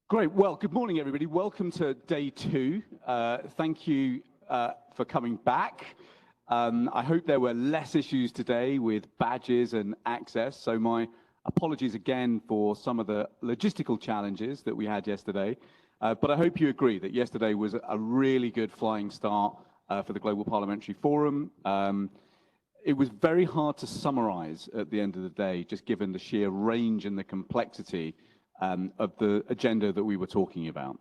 Great. Well, good morning, everybody. Welcome to day two. Thank you for coming back. I hope there were less issues today with badges and access. So my apologies again for some of the logistical challenges that we had yesterday. But I hope you agree that yesterday was a really good flying start for the Global Parliamentary Forum. It was very hard to summarize at the end of the day, just given the sheer range and the complexity of the agenda that we were talking about.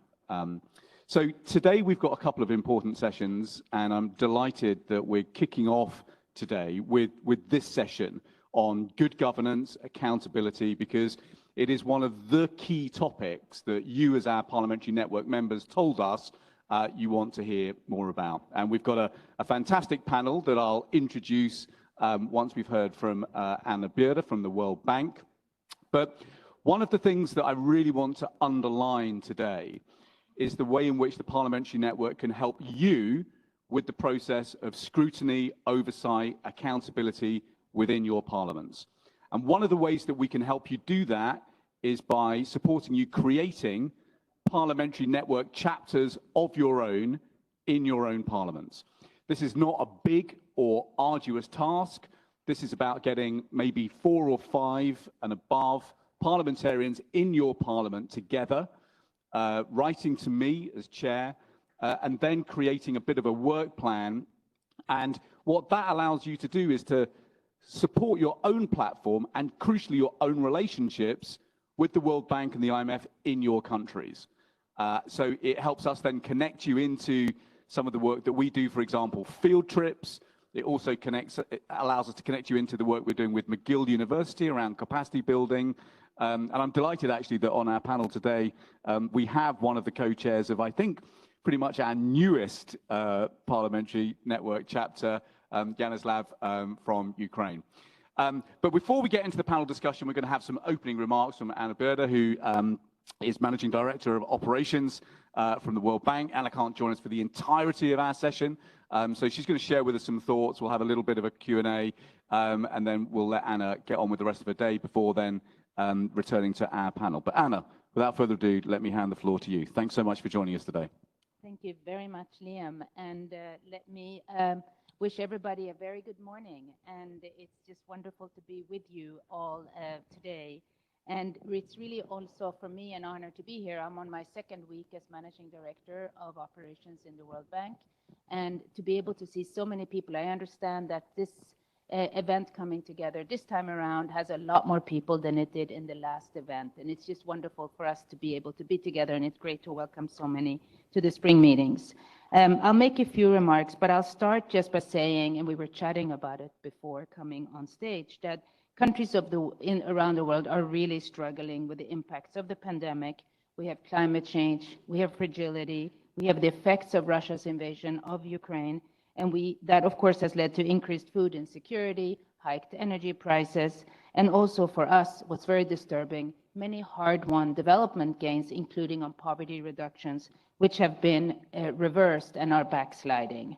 So today we've got a couple of important sessions, and I'm delighted that we're kicking off today with this session on good governance, accountability, because it is one of the key topics that you as our Parliamentary Network members told us you want to hear more about. And we've got a fantastic panel that I'll introduce once we've heard from Anna Bjerre from the World Bank. But one of the things that I really want to underline today is the way in which the Parliamentary Network can help you with the process of scrutiny, oversight, accountability within your parliaments. And one of the ways that we can help you do that is by supporting you creating Parliamentary Network chapters of your own in your own parliaments. This is not a big or arduous task. This is about getting maybe 4 or 5 and above parliamentarians in your parliament together, writing to me as chair, and then creating a bit of a work plan. And what that allows you to do is to support your own platform and, crucially, your own relationships with the World Bank and the IMF in your countries. So it helps us then connect you into some of the work that we do, for example, field trips. It also allows us to connect you into the work we're doing with McGill University around capacity building. And I'm delighted, actually, that on our panel today, we have one of the co-chairs of, I think, pretty much our newest Parliamentary Network chapter, Yanislav from Ukraine. But before we get into the panel discussion, we're going to have some opening remarks from Anna Bjerre, who is Managing Director of Operations from the World Bank. Anna can't join us for the entirety of our session, so she's going to share with us some thoughts. We'll have a little bit of a Q&A, and then we'll let Anna get on with the rest of her day before then returning to our panel. But Anna, without further ado, let me hand the floor to you. Thanks so much for joining us today. Thank you very much, Liam. And let me wish everybody a very good morning. And it's just wonderful to be with you all today. And it's really also for me an honor to be here. I'm on my second week as Managing Director of Operations in the World Bank. And to be able to see so many people, I understand that this event coming together this time around has a lot more people than it did in the last event. And it's just wonderful for us to be able to be together, and it's great to welcome so many to the spring meetings. I'll make a few remarks, but I'll start just by saying, and we were chatting about it before coming on stage, that countries around the world are really struggling with the impacts of the pandemic. We have climate change, we have fragility, we have the effects of Russia's invasion of Ukraine, and that, of course, has led to increased food insecurity, hiked energy prices, and also for us, what's very disturbing, many hard-won development gains, including on poverty reductions, which have been reversed and are backsliding.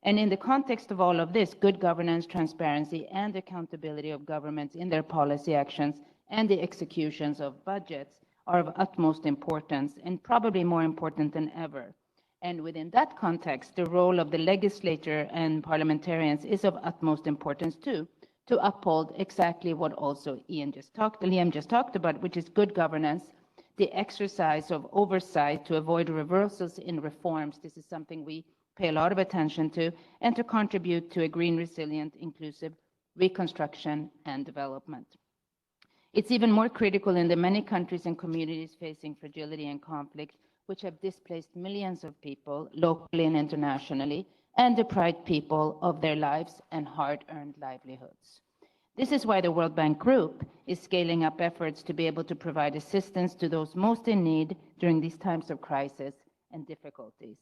And in the context of all of this, good governance, transparency, and accountability of governments in their policy actions and the executions of budgets are of utmost importance, and probably more important than ever. And within that context, the role of the legislature and parliamentarians is of utmost importance too, to uphold exactly what also Liam just talked about, which is good governance, the exercise of oversight to avoid reversals in reforms. This is something we pay a lot of attention to, and to contribute to a green, resilient, inclusive reconstruction and development. It's even more critical in the many countries and communities facing fragility and conflict, which have displaced millions of people locally and internationally, and deprived people of their lives and hard-earned livelihoods. This is why the World Bank Group is scaling up efforts to be able to provide assistance to those most in need during these times of crisis and difficulties.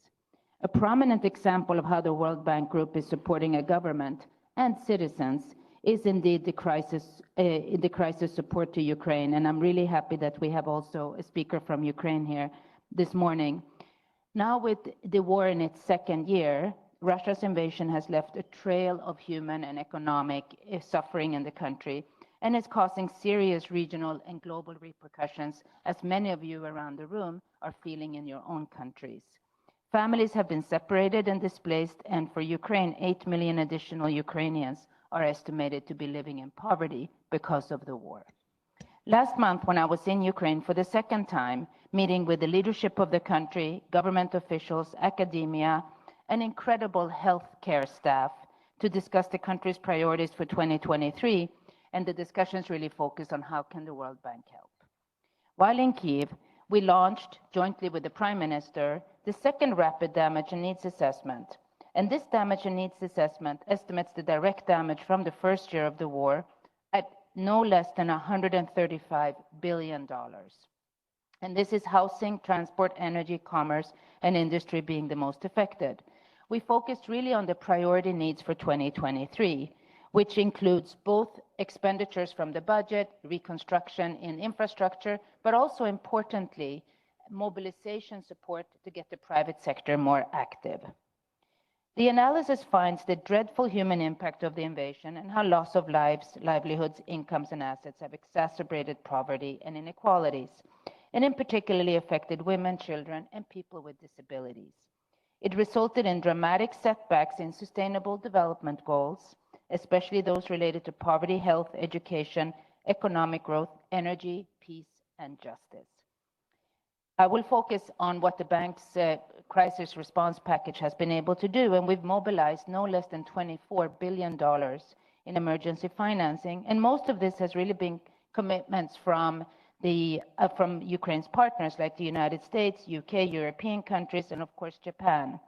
A prominent example of how the World Bank Group is supporting a government and citizens is indeed the crisis support to Ukraine. And I'm really happy that we have also a speaker from Ukraine here this morning. Now, with the war in its second year, Russia's invasion has left a trail of human and economic suffering in the country. and is causing serious regional and global repercussions, as many of you around the room are feeling in your own countries. Families have been separated and displaced, and for Ukraine, 8 million additional Ukrainians are estimated to be living in poverty because of the war. Last month, when I was in Ukraine for the second time, meeting with the leadership of the country, government officials, academia, and incredible healthcare staff to discuss the country's priorities for 2023, and the discussions really focused on how can the World Bank help. While in Kyiv, we launched, jointly with the Prime Minister, the second rapid damage and needs assessment. And this damage and needs assessment estimates the direct damage from the first year of the war at no less than $135 billion. And this is housing, transport, energy, commerce, and industry being the most affected. We focused really on the priority needs for 2023, which includes both expenditures from the budget, reconstruction in infrastructure, but also importantly, mobilization support to get the private sector more active. The analysis finds the dreadful human impact of the invasion and how loss of lives, livelihoods, incomes, and assets have exacerbated poverty and inequalities, and in particularly affected women, children, and people with disabilities. It resulted in dramatic setbacks in sustainable development goals, especially those related to poverty, health, education, economic growth, energy, peace, and justice. I will focus on what the bank's crisis response package has been able to do, and we've mobilized no less than $24 billion in emergency financing, and most of this has really been commitments from Ukraine's partners like the United States, UK, European countries, and of course Japan.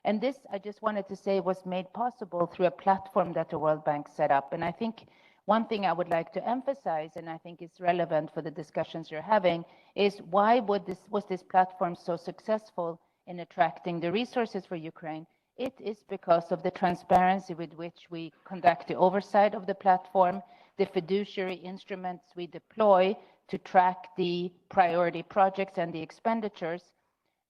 And this, I just wanted to say, was made possible through a platform that the World Bank set up. And I think one thing I would like to emphasize, and I think it's relevant for the discussions you're having, is why was this platform so successful in attracting the resources for Ukraine? It is because of the transparency with which we conduct the oversight of the platform, the fiduciary instruments we deploy to track the priority projects and the expenditures,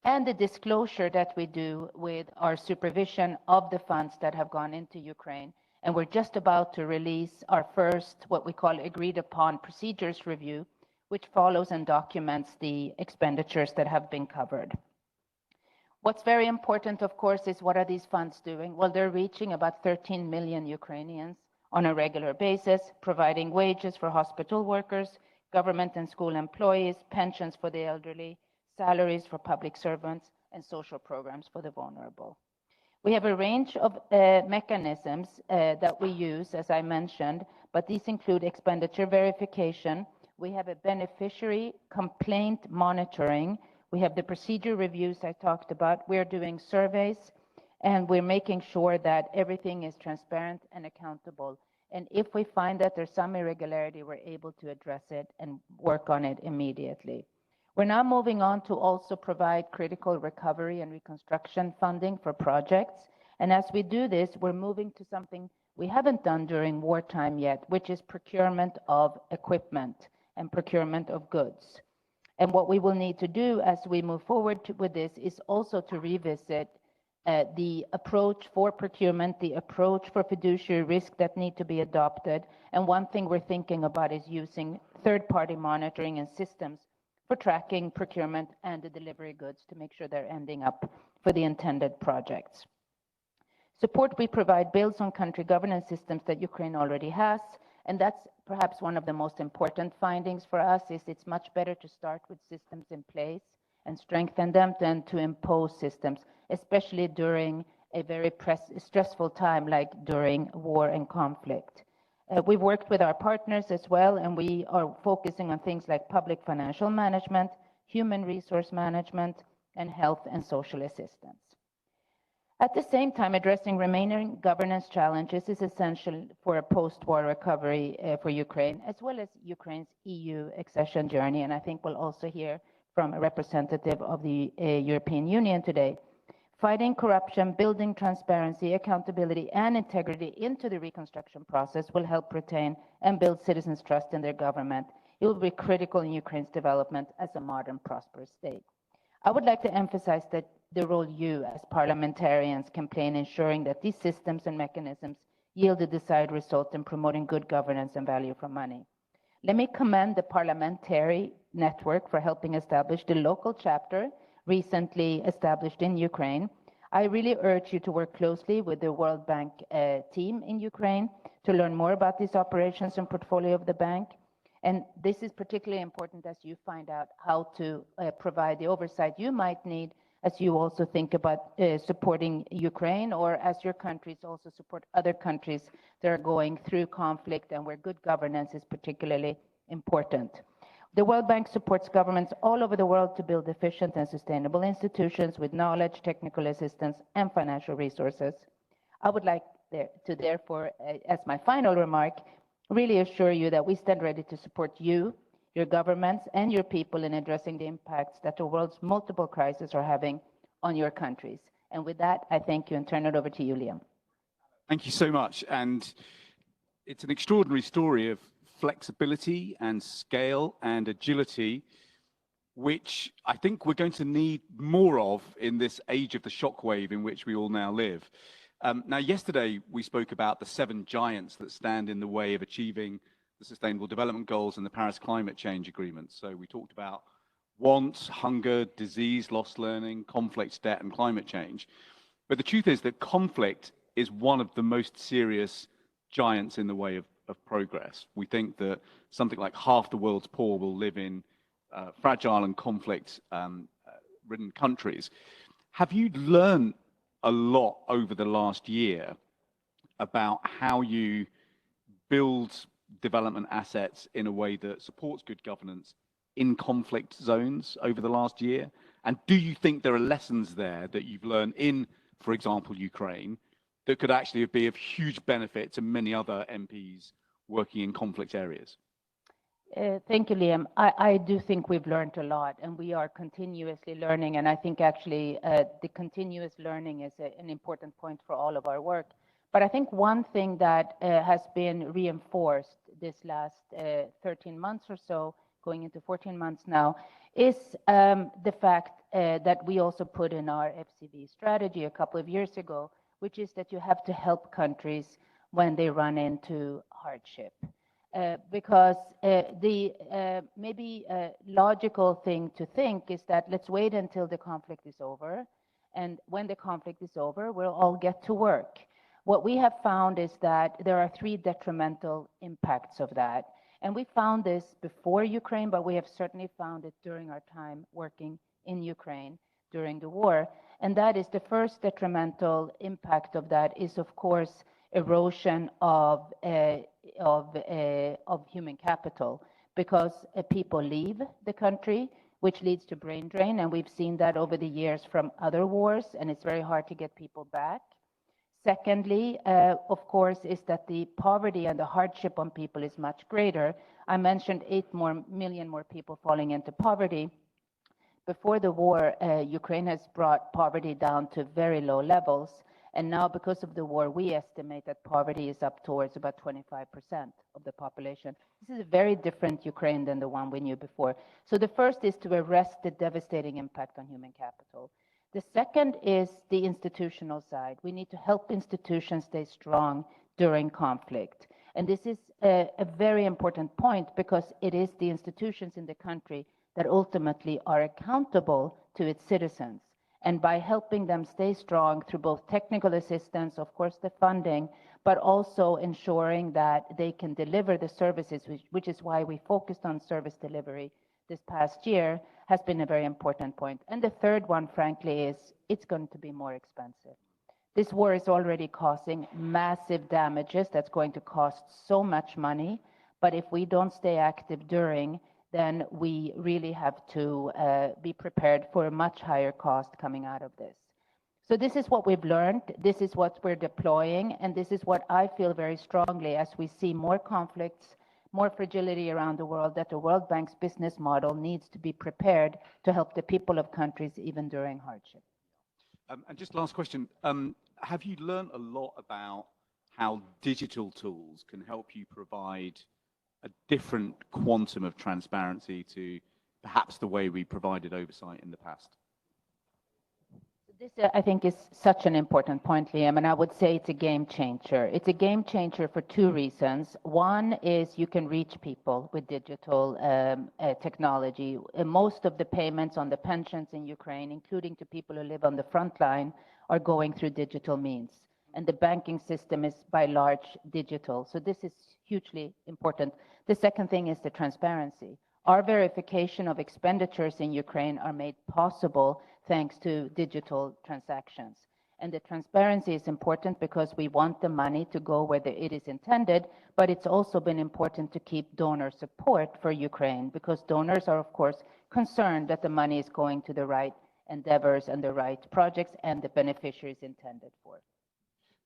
and the disclosure that we do with our supervision of the funds that have gone into Ukraine. And we're just about to release our first, what we call agreed upon procedures review, which follows and documents the expenditures that have been covered. What's very important, of course, is what are these funds doing? Well, they're reaching about 13 million Ukrainians on a regular basis, providing wages for hospital workers, government and school employees, pensions for the elderly, salaries for public servants, and social programs for the vulnerable. We have a range of mechanisms that we use, as I mentioned, but these include expenditure verification. We have a beneficiary complaint monitoring. We have the procedure reviews I talked about. We're doing surveys, and we're making sure that everything is transparent and accountable. And if we find that there's some irregularity, we're able to address it and work on it immediately. We're now moving on to also provide critical recovery and reconstruction funding for projects. And as we do this, we're moving to something we haven't done during wartime yet, which is procurement of equipment and procurement of goods. And what we will need to do as we move forward with this is also to revisit the approach for procurement, the approach for fiduciary risk that need to be adopted. And one thing we're thinking about is using third-party monitoring and systems for tracking procurement and the delivery goods to make sure they're ending up for the intended projects. Support we provide builds on country governance systems that Ukraine already has, and that's perhaps one of the most important findings for us is it's much better to start with systems in place and strengthen them than to impose systems, especially during a very stressful time like during war and conflict. We've worked with our partners as well, and we are focusing on things like public financial management, human resource management, and health and social assistance. At the same time, addressing remaining governance challenges is essential for a post-war recovery for Ukraine, as well as Ukraine's EU accession journey. And I think we'll also hear from a representative of the European Union today. Fighting corruption, building transparency, accountability, and integrity into the reconstruction process will help retain and build citizens' trust in their government. It will be critical in Ukraine's development as a modern, prosperous state. I would like to emphasize that the role you as parliamentarians can play in ensuring that these systems and mechanisms yield the desired result in promoting good governance and value for money. Let me commend the Parliamentary Network for helping establish the local chapter recently established in Ukraine. I really urge you to work closely with the World Bank team in Ukraine to learn more about these operations and portfolio of the bank. And this is particularly important as you find out how to provide the oversight you might need as you also think about supporting Ukraine, or as your countries also support other countries that are going through conflict and where good governance is particularly important. The World Bank supports governments all over the world to build efficient and sustainable institutions with knowledge, technical assistance, and financial resources. I would like to therefore, as my final remark, really assure you that we stand ready to support you, your governments, and your people in addressing the impacts that the world's multiple crises are having on your countries. And with that, I thank you and turn it over to you, Liam. Thank you so much. And it's an extraordinary story of flexibility and scale and agility, which I think we're going to need more of in this age of the shockwave in which we all now live. Now, yesterday, we spoke about the 7 giants that stand in the way of achieving the Sustainable Development Goals and the Paris Climate Change Agreement. So we talked about want, hunger, disease, lost learning, conflict, debt, and climate change. But the truth is that conflict is one of the most serious giants in the way of progress. We think that something like half the world's poor will live in fragile and conflict-ridden countries. Have you learned a lot over the last year about how you build development assets in a way that supports good governance in conflict zones over the last year? And do you think there are lessons there that you've learned in, for example, Ukraine, that could actually be of huge benefit to many other MPs working in conflict areas? Thank you, Liam. I do think we've learned a lot, and we are continuously learning. And I think actually the continuous learning is an important point for all of our work. But I think one thing that has been reinforced this last 13 months or so, going into 14 months now, is the fact that we also put in our FCV strategy a couple of years ago, which is that you have to help countries when they run into hardship. Because the maybe logical thing to think is that let's wait until the conflict is over, and when the conflict is over, we'll all get to work. What we have found is that there are 3 detrimental impacts of that. And we found this before Ukraine, but we have certainly found it during our time working in Ukraine during the war. And that is the first detrimental impact of that is, of course, erosion of human capital, because people leave the country, which leads to brain drain. And we've seen that over the years from other wars, and it's very hard to get people back. Secondly, of course, is that the poverty and the hardship on people is much greater. I mentioned 8 million more people falling into poverty. Before the war, Ukraine has brought poverty down to very low levels. And now, because of the war, we estimate that poverty is up towards about 25% of the population. This is a very different Ukraine than the one we knew before. So the first is to arrest the devastating impact on human capital. The second is the institutional side. We need to help institutions stay strong during conflict. And this is a very important point, because it is the institutions in the country that ultimately are accountable to its citizens. And by helping them stay strong through both technical assistance, of course, the funding, but also ensuring that they can deliver the services, which is why we focused on service delivery this past year, has been a very important point. And the third one, frankly, is it's going to be more expensive. This war is already causing massive damages that's going to cost so much money. But if we don't stay active during, then we really have to be prepared for a much higher cost coming out of this. So this is what we've learned. This is what we're deploying. And this is what I feel very strongly as we see more conflicts, more fragility around the world, that the World Bank's business model needs to be prepared to help the people of countries even during hardship. And just last question, have you learned a lot about how digital tools can help you provide a different quantum of transparency to perhaps the way we provided oversight in the past? This, I think, is such an important point, Liam, and I would say it's a game changer. It's a game changer for two reasons. One is you can reach people with digital technology. Most of the payments on the pensions in Ukraine, including to people who live on the front line, are going through digital means. And the banking system is by large digital. So this is hugely important. The second thing is the transparency. Our verification of expenditures in Ukraine are made possible thanks to digital transactions. And the transparency is important because we want the money to go where it is intended, but it's also been important to keep donor support for Ukraine because donors are, of course, concerned that the money is going to the right endeavors and the right projects and the beneficiaries intended for.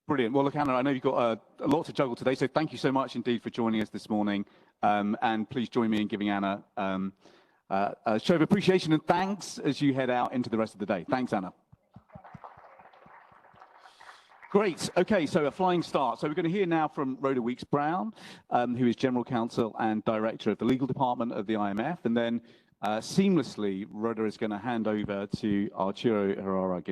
Brilliant. Well, look, Anna, I know you've got a lot to juggle today, so thank you so much indeed for joining us this morning. And please join me in giving Anna a show of appreciation and thanks as you head out into the rest of the day. Thanks, Anna. Great. Okay, so a flying start. So we're going to hear now from Rhoda Weeks-Brown, who is General Counsel and Director of the Legal Department of the IMF. And then seamlessly, Rhoda is going to hand over to Arturo Herrera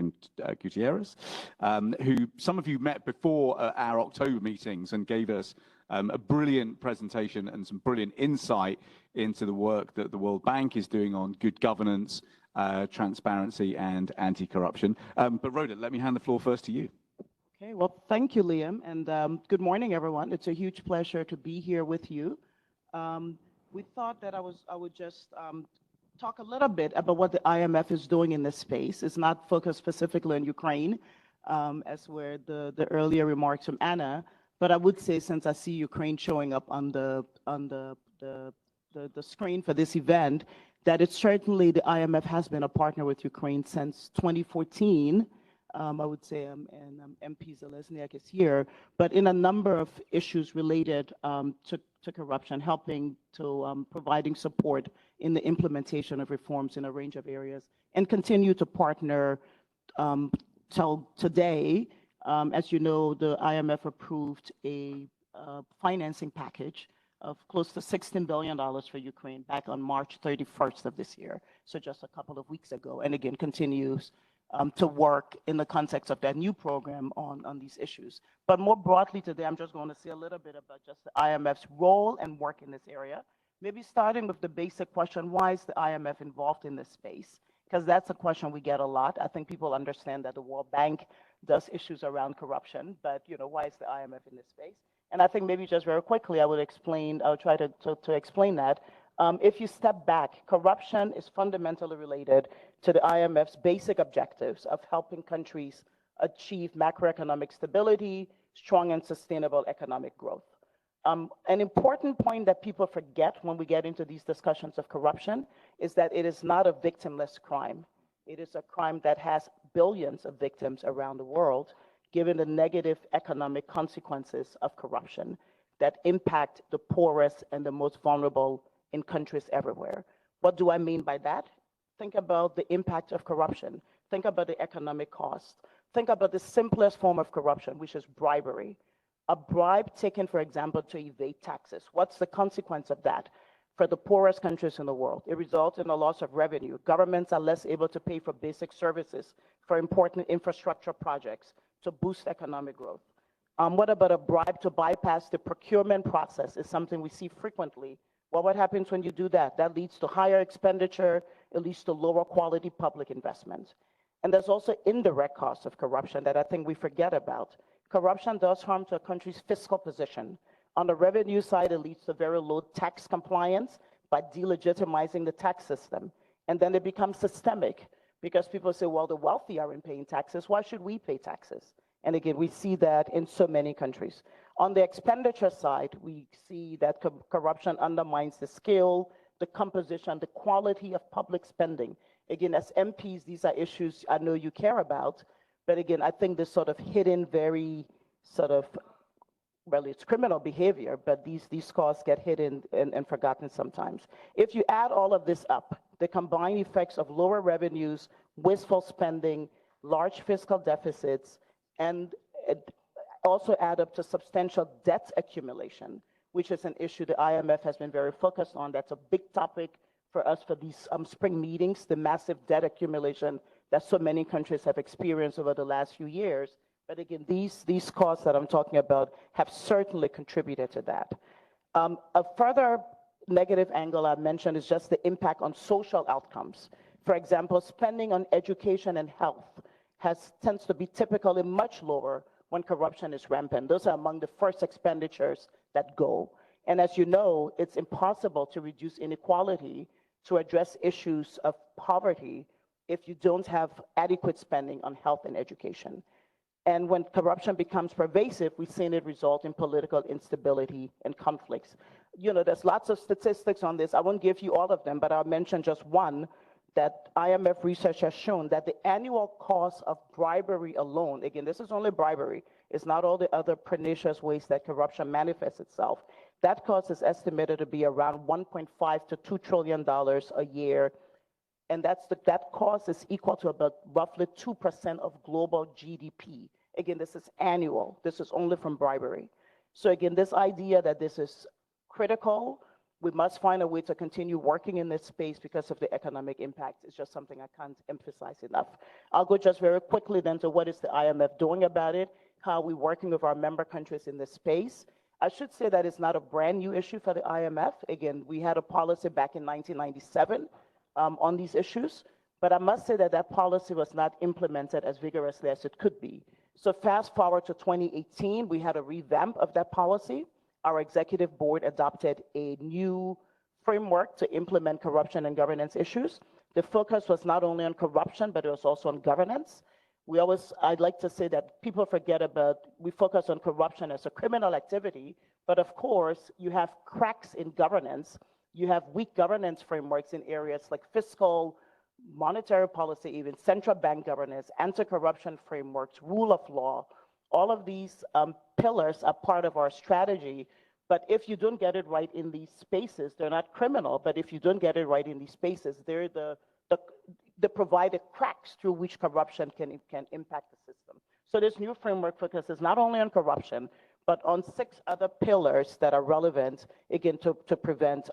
Gutierrez, who some of you met before our October meetings and gave us a brilliant presentation and some brilliant insight into the work that the World Bank is doing on good governance, transparency, and anti-corruption. But Rhoda, let me hand the floor first to you. Okay, well, thank you, Liam, and good morning, everyone. It's a huge pleasure to be here with you. We thought that I would just talk a little bit about what the IMF is doing in this space. It's not focused specifically on Ukraine, as were the earlier remarks from Anna, but I would say, since I see Ukraine showing up on the screen for this event, that it's certainly the IMF has been a partner with Ukraine since 2014. I would say, and MP Zelezniak is here, but in a number of issues related to corruption, helping to providing support in the implementation of reforms in a range of areas, and continue to partner till today. As you know, the IMF approved a financing package of close to $16 billion for Ukraine back on March 31st of this year, so just a couple of weeks ago, and again continues to work in the context of that new program on these issues. But more broadly today, I'm just going to say a little bit about just the IMF's role and work in this area. Maybe starting with the basic question, why is the IMF involved in this space? Because that's a question we get a lot. I think people understand that the World Bank does issues around corruption, but why is the IMF in this space? And I think maybe just very quickly, I'll try to explain that. If you step back, corruption is fundamentally related to the IMF's basic objectives of helping countries achieve macroeconomic stability, strong and sustainable economic growth. An important point that people forget when we get into these discussions of corruption is that it is not a victimless crime. It is a crime that has billions of victims around the world, given the negative economic consequences of corruption that impact the poorest and the most vulnerable in countries everywhere. What do I mean by that? Think about the impact of corruption. Think about the economic cost. Think about the simplest form of corruption, which is bribery. A bribe taken, for example, to evade taxes. What's the consequence of that? For the poorest countries in the world, it results in a loss of revenue. Governments are less able to pay for basic services, for important infrastructure projects to boost economic growth. What about a bribe to bypass the procurement process is something we see frequently. Well, what happens when you do that? That leads to higher expenditure, it leads to lower quality public investment. And there's also indirect costs of corruption that I think we forget about. Corruption does harm to a country's fiscal position. On the revenue side, it leads to very low tax compliance by delegitimizing the tax system. And then it becomes systemic because people say, well, the wealthy aren't paying taxes. Why should we pay taxes? And again, we see that in so many countries. On the expenditure side, we see that corruption undermines the scale, the composition, the quality of public spending. Again, as MPs, these are issues I know you care about. But again, I think this sort of hidden, very sort of, well, it's criminal behavior, but these costs get hidden and forgotten sometimes. If you add all of this up, the combined effects of lower revenues, wasteful spending, large fiscal deficits, and also add up to substantial debt accumulation, which is an issue the IMF has been very focused on. That's a big topic for us for these spring meetings, the massive debt accumulation that so many countries have experienced over the last few years. But again, these costs that I'm talking about have certainly contributed to that. A further negative angle I mentioned is just the impact on social outcomes. For example, spending on education and health tends to be typically much lower when corruption is rampant. Those are among the first expenditures that go. And as you know, it's impossible to reduce inequality, to address issues of poverty, if you don't have adequate spending on health and education. And when corruption becomes pervasive, we've seen it result in political instability and conflicts. You know, there's lots of statistics on this. I won't give you all of them, but I'll mention just one, that IMF research has shown that the annual cost of bribery alone, again, this is only bribery, it's not all the other pernicious ways that corruption manifests itself. That cost is estimated to be around $1.5 to $2 trillion a year. And that cost is equal to about roughly 2% of global GDP. Again, this is annual. This is only from bribery. So again, this idea that this is critical, we must find a way to continue working in this space because of the economic impact. It's just something I can't emphasize enough. I'll go just very quickly then to what is the IMF doing about it, how we're working with our member countries in this space. I should say that it's not a brand new issue for the IMF. Again, we had a policy back in 1997 on these issues, but I must say that that policy was not implemented as vigorously as it could be. So fast forward to 2018, we had a revamp of that policy. Our executive board adopted a new framework to implement corruption and governance issues. The focus was not only on corruption, but it was also on governance. I'd like to say that people forget we focus on corruption as a criminal activity, but of course, you have cracks in governance. You have weak governance frameworks in areas like fiscal, monetary policy, even central bank governance, anti-corruption frameworks, rule of law. All of these pillars are part of our strategy, but if you don't get it right in these spaces, they're not criminal, but if you don't get it right in these spaces, they're the provided cracks through which corruption can impact the system. So this new framework focuses not only on corruption, but on 6 other pillars that are relevant, again, to prevent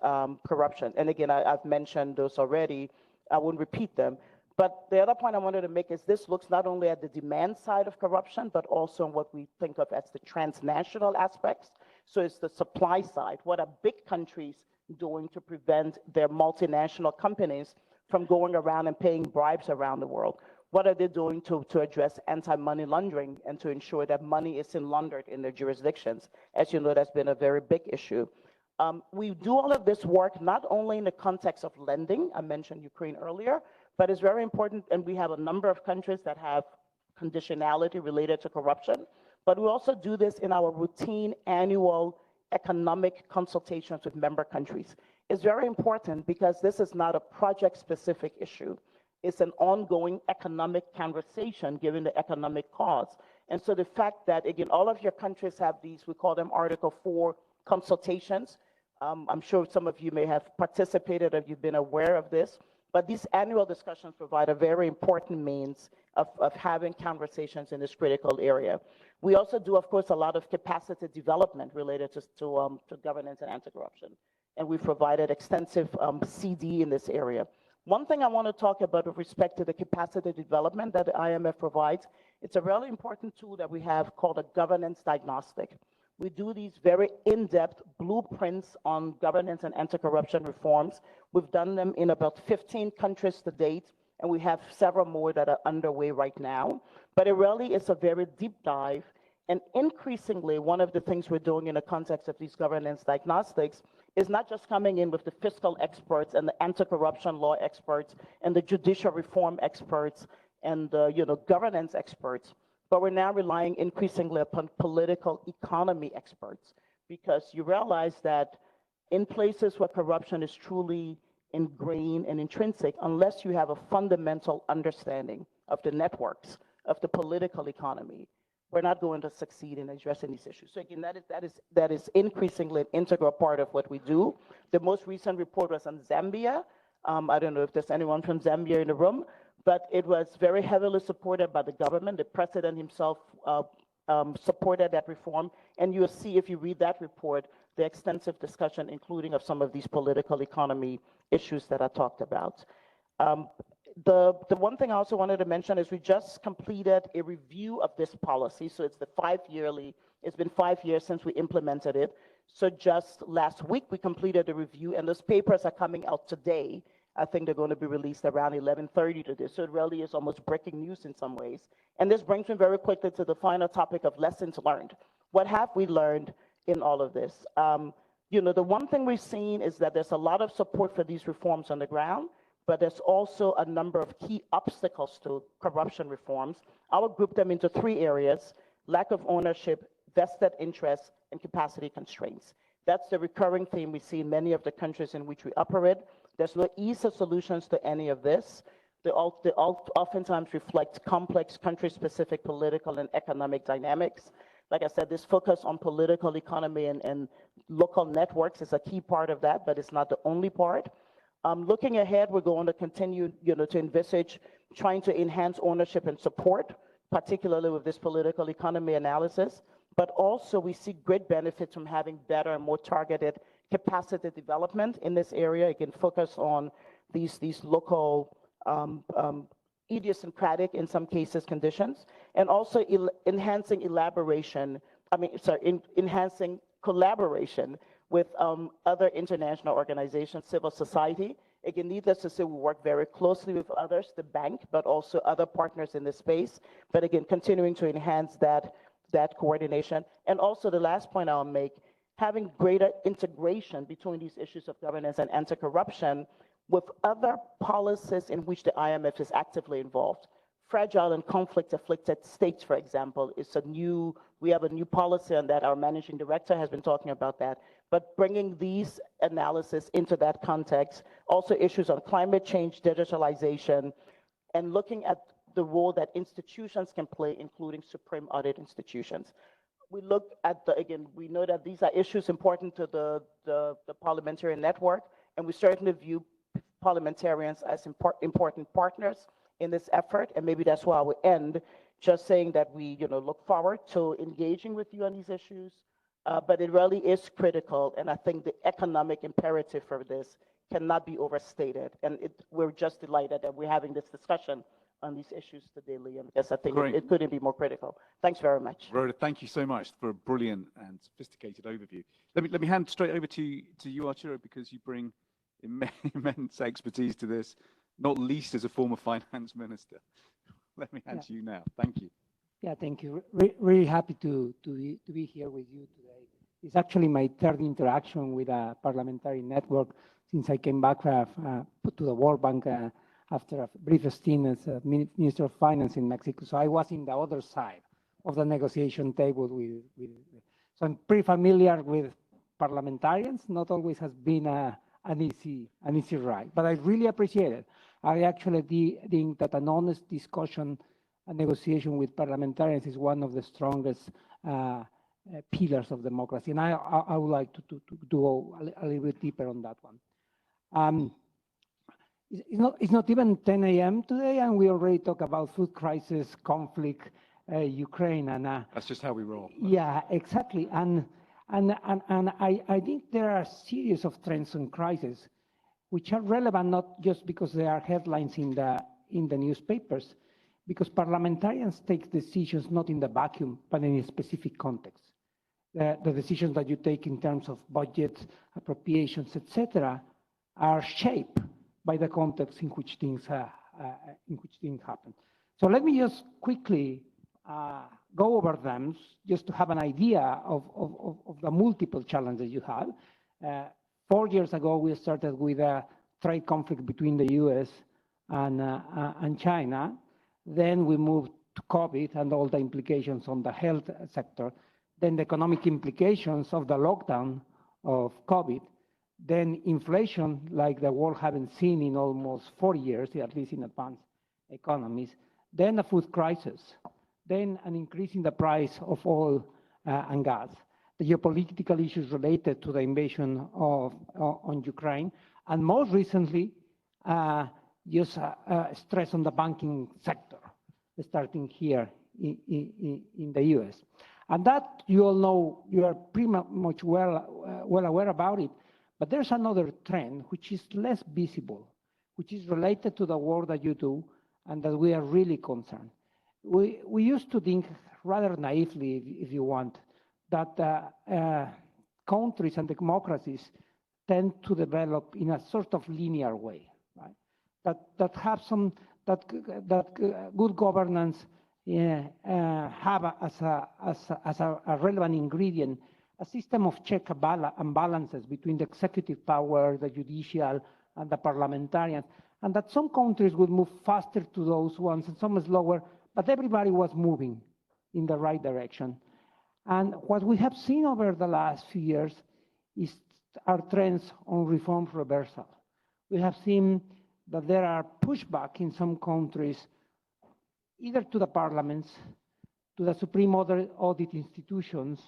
corruption. And again, I've mentioned those already. I won't repeat them. But the other point I wanted to make is this looks not only at the demand side of corruption, but also on what we think of as the transnational aspects. So it's the supply side. What are big countries doing to prevent their multinational companies from going around and paying bribes around the world? What are they doing to address anti-money laundering and to ensure that money isn't laundered in their jurisdictions? As you know, that's been a very big issue. We do all of this work not only in the context of lending, I mentioned Ukraine earlier, but it's very important, and we have a number of countries that have conditionality related to corruption, but we also do this in our routine annual economic consultations with member countries. It's very important because this is not a project-specific issue. It's an ongoing economic conversation given the economic cause. And so the fact that, again, all of your countries have these, we call them Article 4 consultations. I'm sure some of you may have participated or you've been aware of this, but these annual discussions provide a very important means of having conversations in this critical area. We also do, of course, a lot of capacity development related to governance and anti-corruption. And we've provided extensive CD in this area. One thing I want to talk about with respect to the capacity development that the IMF provides, it's a really important tool that we have called a governance diagnostic. We do these very in-depth blueprints on governance and anti-corruption reforms. We've done them in about 15 countries to date, and we have several more that are underway right now. But it really is a very deep dive, and increasingly, one of the things we're doing in the context of these governance diagnostics is not just coming in with the fiscal experts and the anti-corruption law experts and the judicial reform experts and the governance experts, but we're now relying increasingly upon political economy experts, because you realize that in places where corruption is truly ingrained and intrinsic, unless you have a fundamental understanding of the networks of the political economy, we're not going to succeed in addressing these issues. So again, that is increasingly an integral part of what we do. The most recent report was on Zambia. I don't know if there's anyone from Zambia in the room, but it was very heavily supported by the government. The president himself supported that reform. And you'll see, if you read that report, the extensive discussion, including of some of these political economy issues that I talked about. the one thing I also wanted to mention is we just completed a review of this policy. So it's it's been 5 years since we implemented it. So just last week, we completed a review, and those papers are coming out today. I think they're going to be released around 11:30 today. So it really is almost breaking news in some ways. And this brings me very quickly to the final topic of lessons learned. What have we learned in all of this? The one thing we've seen is that there's a lot of support for these reforms on the ground, but there's also a number of key obstacles to corruption reforms. I would group them into 3 areas: lack of ownership, vested interests, and capacity constraints. That's the recurring theme we see in many of the countries in which we operate. There's no easy solutions to any of this. They oftentimes reflect complex country-specific political and economic dynamics. Like I said, this focus on political economy and local networks is a key part of that, but it's not the only part. Looking ahead, we're going to continue, to envisage trying to enhance ownership and support, particularly with this political economy analysis. But also, we see great benefits from having better and more targeted capacity development in this area. It can focus on these local idiosyncratic, in some cases, conditions, and also enhancing enhancing collaboration with other international organizations, civil society. Again, needless to say, we work very closely with others, the bank, but also other partners in this space. But again, continuing to enhance that coordination. And also the last point I'll make, having greater integration between these issues of governance and anti-corruption with other policies in which the IMF is actively involved. Fragile and conflict-afflicted states, for example, we have a new policy on that. Our managing director has been talking about that. But bringing these analysis into that context, also issues on climate change, digitalization, and looking at the role that institutions can play, including supreme audit institutions. We look at we know that these are issues important to the Parliamentarian Network, and we certainly view parliamentarians as important partners in this effort. And maybe that's why I would end just saying that we look forward to engaging with you on these issues, but it really is critical, and I think the economic imperative for this cannot be overstated. And we're just delighted that we're having this discussion on these issues today, Liam, because I think it couldn't be more critical. Thanks very much. Rhoda, thank you so much for a brilliant and sophisticated overview. Let me hand straight over to you, Arturo, because you bring immense expertise to this, not least as a former finance minister. Let me hand to you now. Thank you. Yeah, thank you. Really happy to be here with you today. It's actually my 3rd interaction with a Parliamentary Network since I came back to the World Bank after a brief stint as Minister of Finance in Mexico. So I was in the other side of the negotiation table so I'm pretty familiar with parliamentarians. Not always has been an easy ride, but I really appreciate it. I actually think that an honest discussion and negotiation with parliamentarians is one of the strongest pillars of democracy, and I would like to go a little bit deeper on that one. It's not even 10 a.m. today, and we already talk about food crisis, conflict, Ukraine, and that's just how we roll. Yeah, exactly. And I think there are a series of trends and crises which are relevant not just because they are headlines in the newspapers, because parliamentarians take decisions not in the vacuum, but in a specific context. The decisions that you take in terms of budgets, appropriations, etc., are shaped by the context in which things happen. So let me just quickly go over them, just to have an idea of the multiple challenges you have. 4 years ago, we started with a trade conflict between the US and China. Then we moved to COVID and all the implications on the health sector. Then the economic implications of the lockdown of COVID. Then inflation, like the world haven't seen in almost 4 years, at least in advanced economies. Then a food crisis. Then an increase in the price of oil and gas. The geopolitical issues related to the invasion on Ukraine. And most recently, stress on the banking sector, starting here in the US. And that you all know, you are pretty much well aware about it. But there's another trend which is less visible, which is related to the work that you do and that we are really concerned. We used to think rather naively, if you want, that countries and democracies tend to develop in a sort of linear way, right? That have some good governance have as a relevant ingredient a system of check and balances between the executive power, the judicial, and the parliamentarians, and that some countries would move faster to those ones and some slower, but everybody was moving in the right direction. And what we have seen over the last few years is our trends on reform reversal. We have seen that there are pushback in some countries, either to the parliaments, to the supreme audit institutions,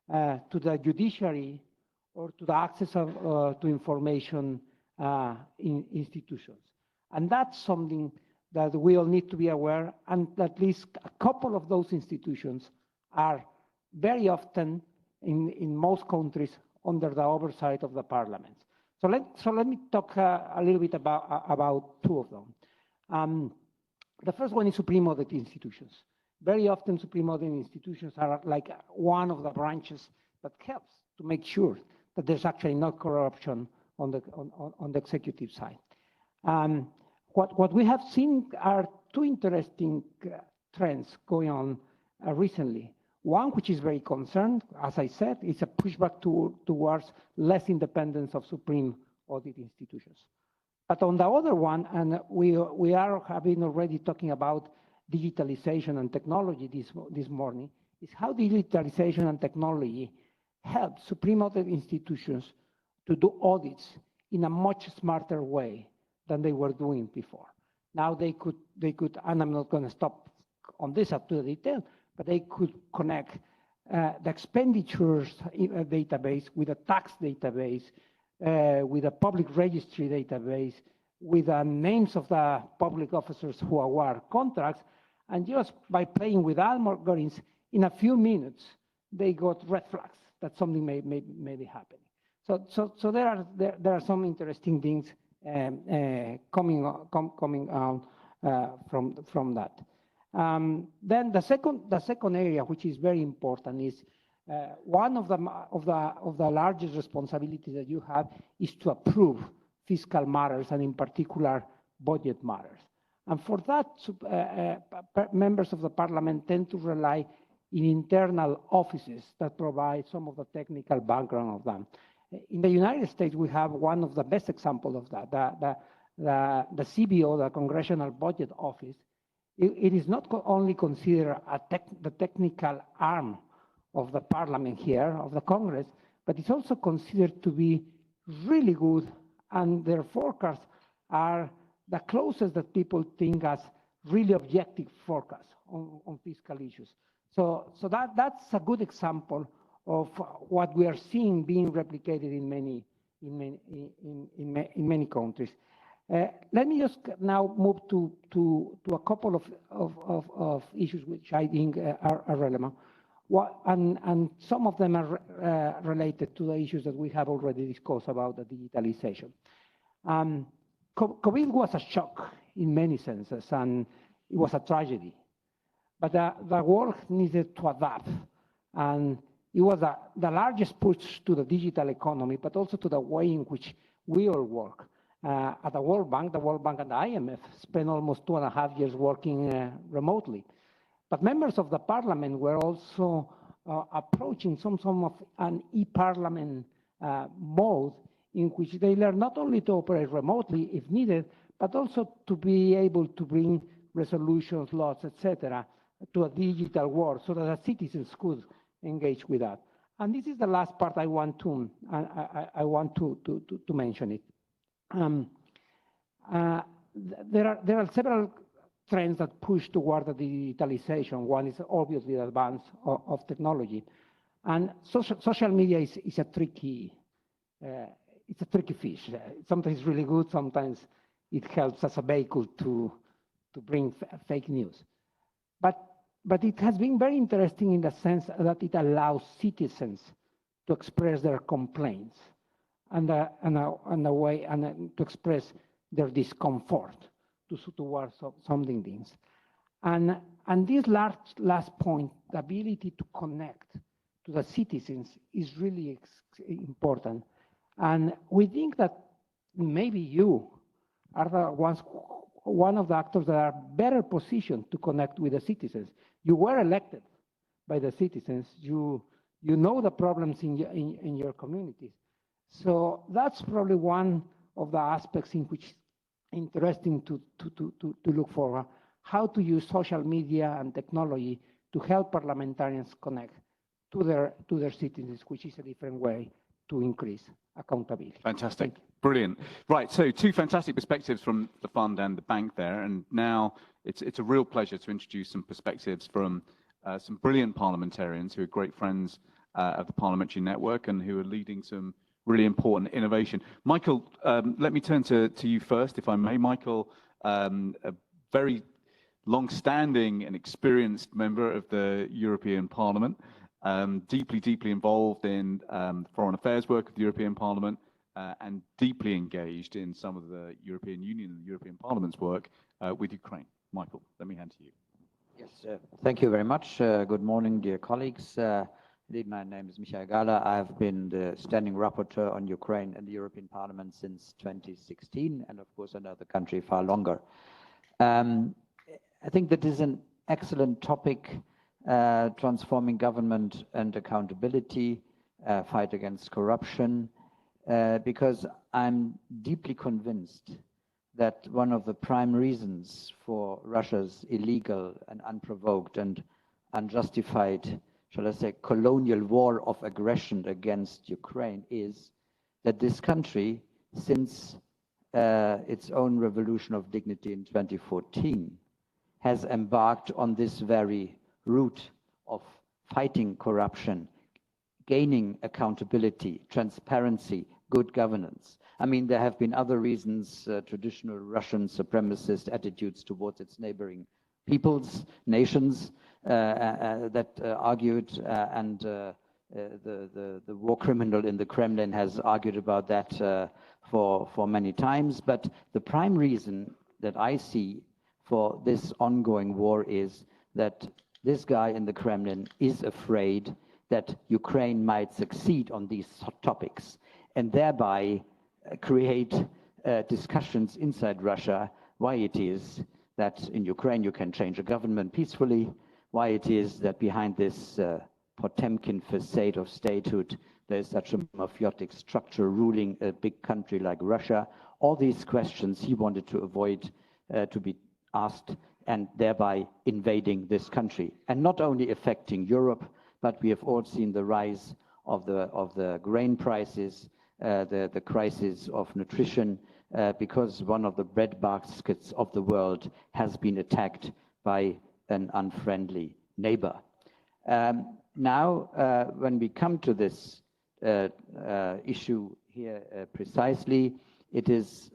to the judiciary, or to the access to information in institutions. And that's something that we all need to be aware, and at least a couple of those institutions are very often, in most countries, under the oversight of the parliaments. So let me talk a little bit about two of them. The first one is supreme audit institutions. Very often supreme audit institutions are like one of the branches that helps to make sure that there's actually no corruption on the executive side. What we have seen are two interesting trends going on recently. One, which is very concerned, as I said, is a pushback towards less independence of supreme audit institutions. But on the other one, and we have been already talking about digitalization and technology this morning, is how digitalization and technology help supreme audit institutions to do audits in a much smarter way than they were doing before. Now they could, and I'm not going to stop on this up to the detail, but they could connect the expenditures database with a tax database, with a public registry database, with the names of the public officers who award contracts, and just by playing with algorithms, in a few minutes, they got red flags that something may be happening. So there are some interesting things coming out from that. Then the second area, which is very important, is one of the largest responsibilities that you have is to approve fiscal matters, and in particular budget matters. And for that, members of the parliament tend to rely in internal offices that provide some of the technical background of them. In the United States, we have one of the best examples of that, the CBO, the Congressional Budget Office. It is not only considered the technical arm of the parliament here, of the Congress, but it's also considered to be really good, and their forecasts are the closest that people think as really objective forecasts on fiscal issues. So that's a good example of what we are seeing being replicated in many countries. Let me just now move to a couple of issues which I think are relevant. And some of them are related to the issues that we have already discussed about the digitalization. COVID was a shock in many senses, and it was a tragedy. But the world needed to adapt, and it was the largest push to the digital economy, but also to the way in which we all work. At the World Bank and the IMF spent almost 2.5 years working remotely. But members of the parliament were also approaching some of an e-parliament mode in which they learn not only to operate remotely if needed, but also to be able to bring resolutions, laws, etc., to a digital world so that the citizens could engage with that. And this is the last part I want to mention it. There are several trends that push toward the digitalization. One is obviously the advance of technology, and social media is a tricky fish. Sometimes it's really good, sometimes it helps as a vehicle to bring fake news. But it has been very interesting in the sense that it allows citizens to express their complaints and to express their discomfort towards something things. And this last point, the ability to connect to the citizens is really important. And we think that maybe you are one of the actors that are better positioned to connect with the citizens. You were elected by the citizens. You know the problems in your communities. So that's probably one of the aspects in which interesting to look for, how to use social media and technology to help parliamentarians connect to their citizens, which is a different way to increase accountability. Fantastic. Brilliant. Right, so two fantastic perspectives from the fund and the bank there, and now it's a real pleasure to introduce some perspectives from some brilliant parliamentarians who are great friends of the Parliamentary Network and who are leading some really important innovation. Michael, let me turn to you first, if I may. Michael, a very long-standing and experienced member of the European Parliament, deeply involved in foreign affairs work of the European Parliament, and deeply engaged in some of the European Union and the European Parliament's work with Ukraine. Michael, let me hand to you. Yes, thank you very much. Good morning, dear colleagues. Indeed, my name is Michael Gala. I have been the standing rapporteur on Ukraine in the European Parliament since 2016, and of course I know the country far longer. I think that is an excellent topic, transforming government and accountability, fight against corruption, because I'm deeply convinced that one of the prime reasons for Russia's illegal and unprovoked and unjustified, shall I say, colonial war of aggression against Ukraine is that this country, since its own revolution of dignity in 2014, has embarked on this very route of fighting corruption, gaining accountability, transparency, good governance. I mean, there have been other reasons, traditional Russian supremacist attitudes towards its neighboring peoples, nations that argued, and the war criminal in the Kremlin has argued about that for many times. But the prime reason that I see for this ongoing war is that this guy in the Kremlin is afraid that Ukraine might succeed on these topics and thereby create discussions inside Russia why it is that in Ukraine you can change a government peacefully, why it is that behind this Potemkin facade of statehood there is such a mafiotic structure ruling a big country like Russia. All these questions he wanted to avoid to be asked, and thereby invading this country. And not only affecting Europe, but we have all seen the rise of the grain prices, the crisis of nutrition, because one of the bread baskets of the world has been attacked by an unfriendly neighbor. Now, when we come to this issue here precisely, it is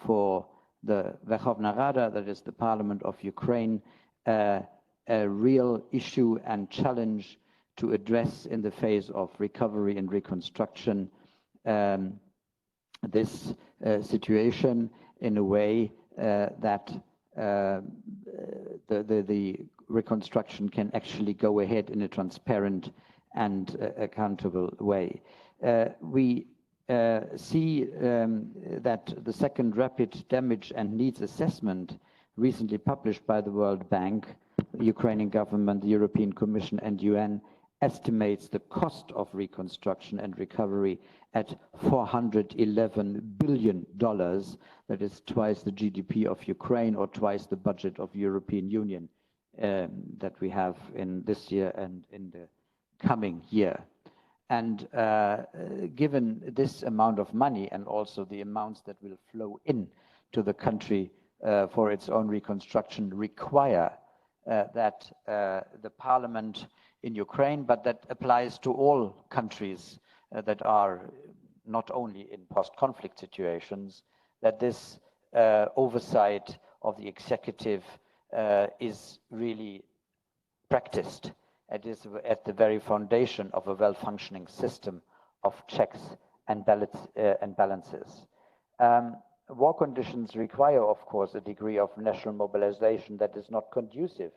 for the Verkhovna Rada, that is the Parliament of Ukraine, a real issue and challenge to address in the phase of recovery and reconstruction this situation in a way that the reconstruction can actually go ahead in a transparent and accountable way. We see that the second rapid damage and needs assessment recently published by the World Bank, the Ukrainian government, the European Commission and UN estimates the cost of reconstruction and recovery at $411 billion. That is twice the GDP of Ukraine or twice the budget of the European Union that we have in this year and in the coming year. And given this amount of money and also the amounts that will flow in to the country for its own reconstruction require that the parliament in Ukraine, but that applies to all countries that are not only in post-conflict situations, that this oversight of the executive is really practiced. It is at the very foundation of a well-functioning system of checks and balances. war conditions require, of course, a degree of national mobilization that is not conducive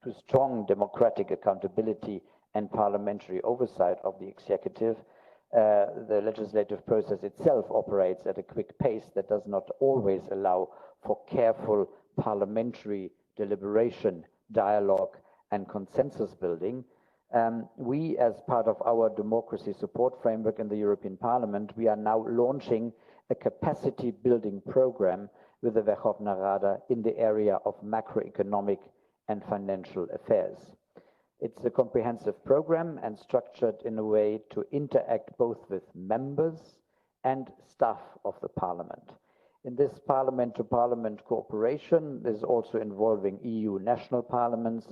to strong democratic accountability and parliamentary oversight of the executive. The legislative process itself operates at a quick pace that does not always allow for careful parliamentary deliberation, dialogue, and consensus building. We, as part of our democracy support framework in the European Parliament, we are now launching a capacity building program with the Verkhovna Rada in the area of macroeconomic and financial affairs. It's a comprehensive program and structured in a way to interact both with members and staff of the Parliament. In this parliament-to-parliament cooperation is also involving EU national parliaments.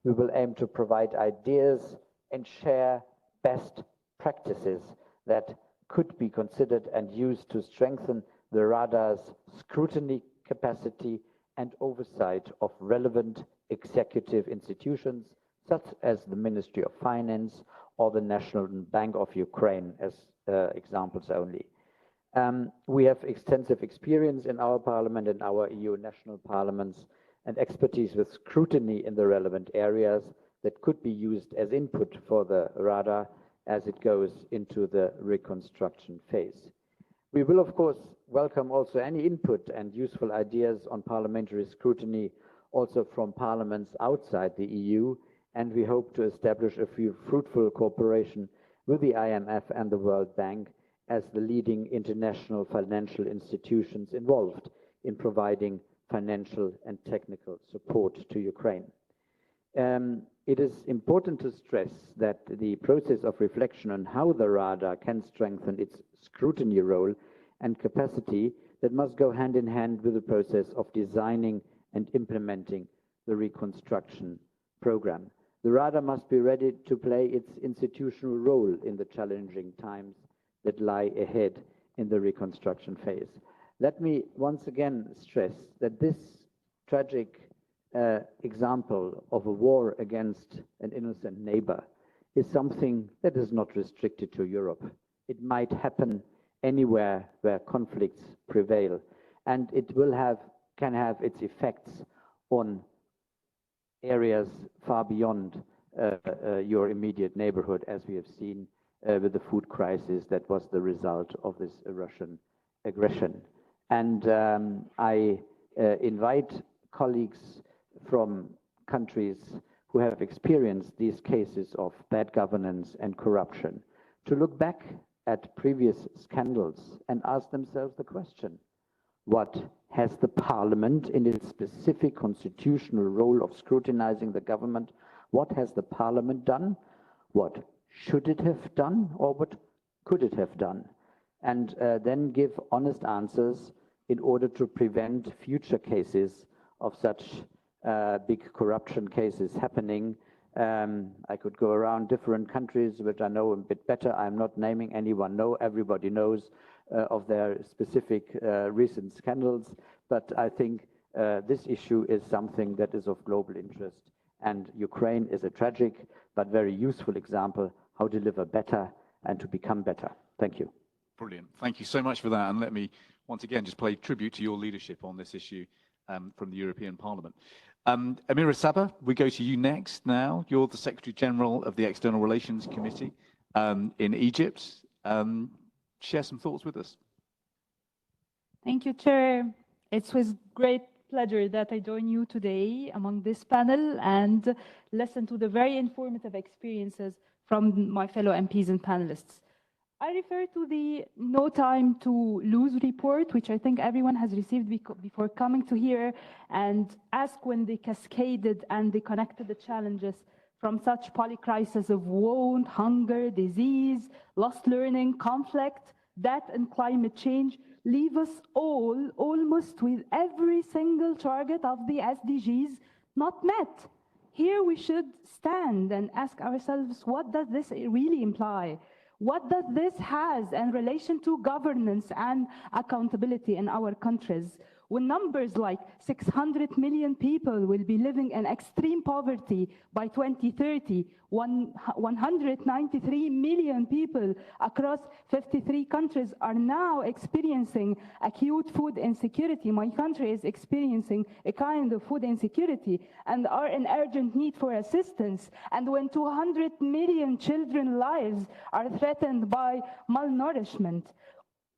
We will aim to provide ideas and share best practices that could be considered and used to strengthen the Rada's scrutiny capacity and oversight of relevant executive institutions, such as the Ministry of Finance or the National Bank of Ukraine, as examples only. We have extensive experience in our parliament and our EU national parliaments and expertise with scrutiny in the relevant areas that could be used as input for the Rada as it goes into the reconstruction phase. We will, of course, welcome also any input and useful ideas on parliamentary scrutiny also from parliaments outside the EU, and we hope to establish a fruitful cooperation with the IMF and the World Bank as the leading international financial institutions involved in providing financial and technical support to Ukraine. It is important to stress that the process of reflection on how the Rada can strengthen its scrutiny role and capacity that must go hand in hand with the process of designing and implementing the reconstruction program. The Rada must be ready to play its institutional role in the challenging times that lie ahead in the reconstruction phase. Let me once again stress that this tragic example of a war against an innocent neighbor is something that is not restricted to Europe. It might happen anywhere where conflicts prevail, and it can have its effects on areas far beyond your immediate neighborhood, as we have seen with the food crisis that was the result of this Russian aggression. And I invite colleagues from countries who have experienced these cases of bad governance and corruption to look back at previous scandals and ask themselves the question: what has the Parliament, in its specific constitutional role of scrutinizing the government, what has the Parliament done? What should it have done, or what could it have done? And then give honest answers in order to prevent future cases of such big corruption cases happening. I could go around different countries which I know a bit better. I'm not naming anyone. No, everybody knows of their specific recent scandals, but I think this issue is something that is of global interest, and Ukraine is a tragic but very useful example how to deliver better and to become better. Thank you. Brilliant. Thank you so much for that, and let me once again just pay tribute to your leadership on this issue from the European Parliament. Amira Saba, we go to you next now. You're the Secretary General of the External Relations Committee in Egypt. Share some thoughts with us. Thank you, Chair. It's with great pleasure that I join you today among this panel and listen to the very informative experiences from my fellow MPs and panelists. I refer to the No Time to Lose report, which I think everyone has received before coming to here, and ask when they cascaded and they connected the challenges from such polycrises of want, hunger, disease, lost learning, conflict, death, and climate change, leave us all almost with every single target of the SDGs not met. Here we should stand and ask ourselves, what does this really imply? What does this has in relation to governance and accountability in our countries? when numbers like 600 million people will be living in extreme poverty by 2030, 193 million people across 53 countries are now experiencing acute food insecurity. My country is experiencing a kind of food insecurity and are in urgent need for assistance. And when 200 million children's lives are threatened by malnourishment,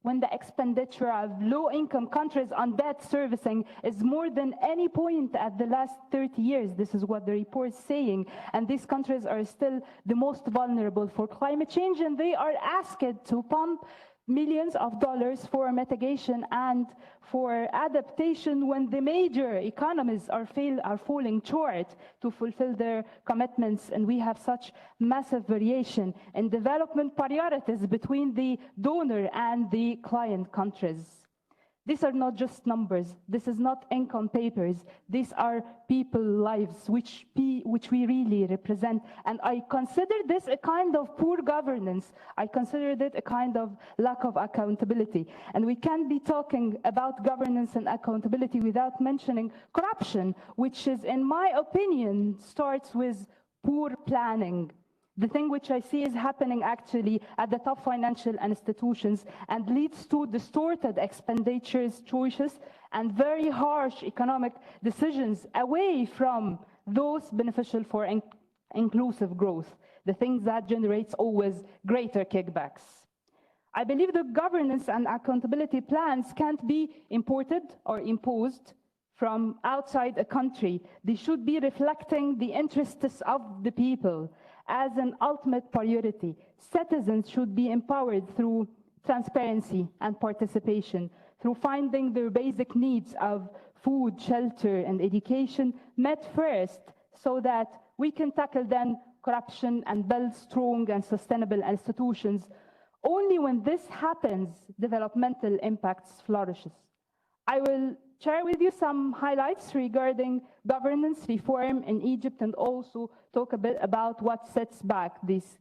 when the expenditure of low-income countries on debt servicing is more than any point at the last 30 years, this is what the report is saying, and these countries are still the most vulnerable for climate change, and they are asked to pump millions of dollars for mitigation and for adaptation when the major economies are falling short to fulfill their commitments, and we have such massive variation in development priorities between the donor and the client countries. These are not just numbers. This is not ink on papers. These are people's lives, which we really represent. And I consider this a kind of poor governance. I consider it a kind of lack of accountability. And we can't be talking about governance and accountability without mentioning corruption, which is, in my opinion, starts with poor planning. The thing which I see is happening actually at the top financial institutions and leads to distorted expenditures choices and very harsh economic decisions away from those beneficial for inclusive growth, the things that generates always greater kickbacks. I believe the governance and accountability plans can't be imported or imposed from outside a country. They should be reflecting the interests of the people as an ultimate priority. Citizens should be empowered through transparency and participation, through finding their basic needs of food, shelter, and education met first, so that we can tackle then corruption and build strong and sustainable institutions. Only when this happens, developmental impacts flourishes. I will share with you some highlights regarding governance reform in Egypt and also talk a bit about what sets back these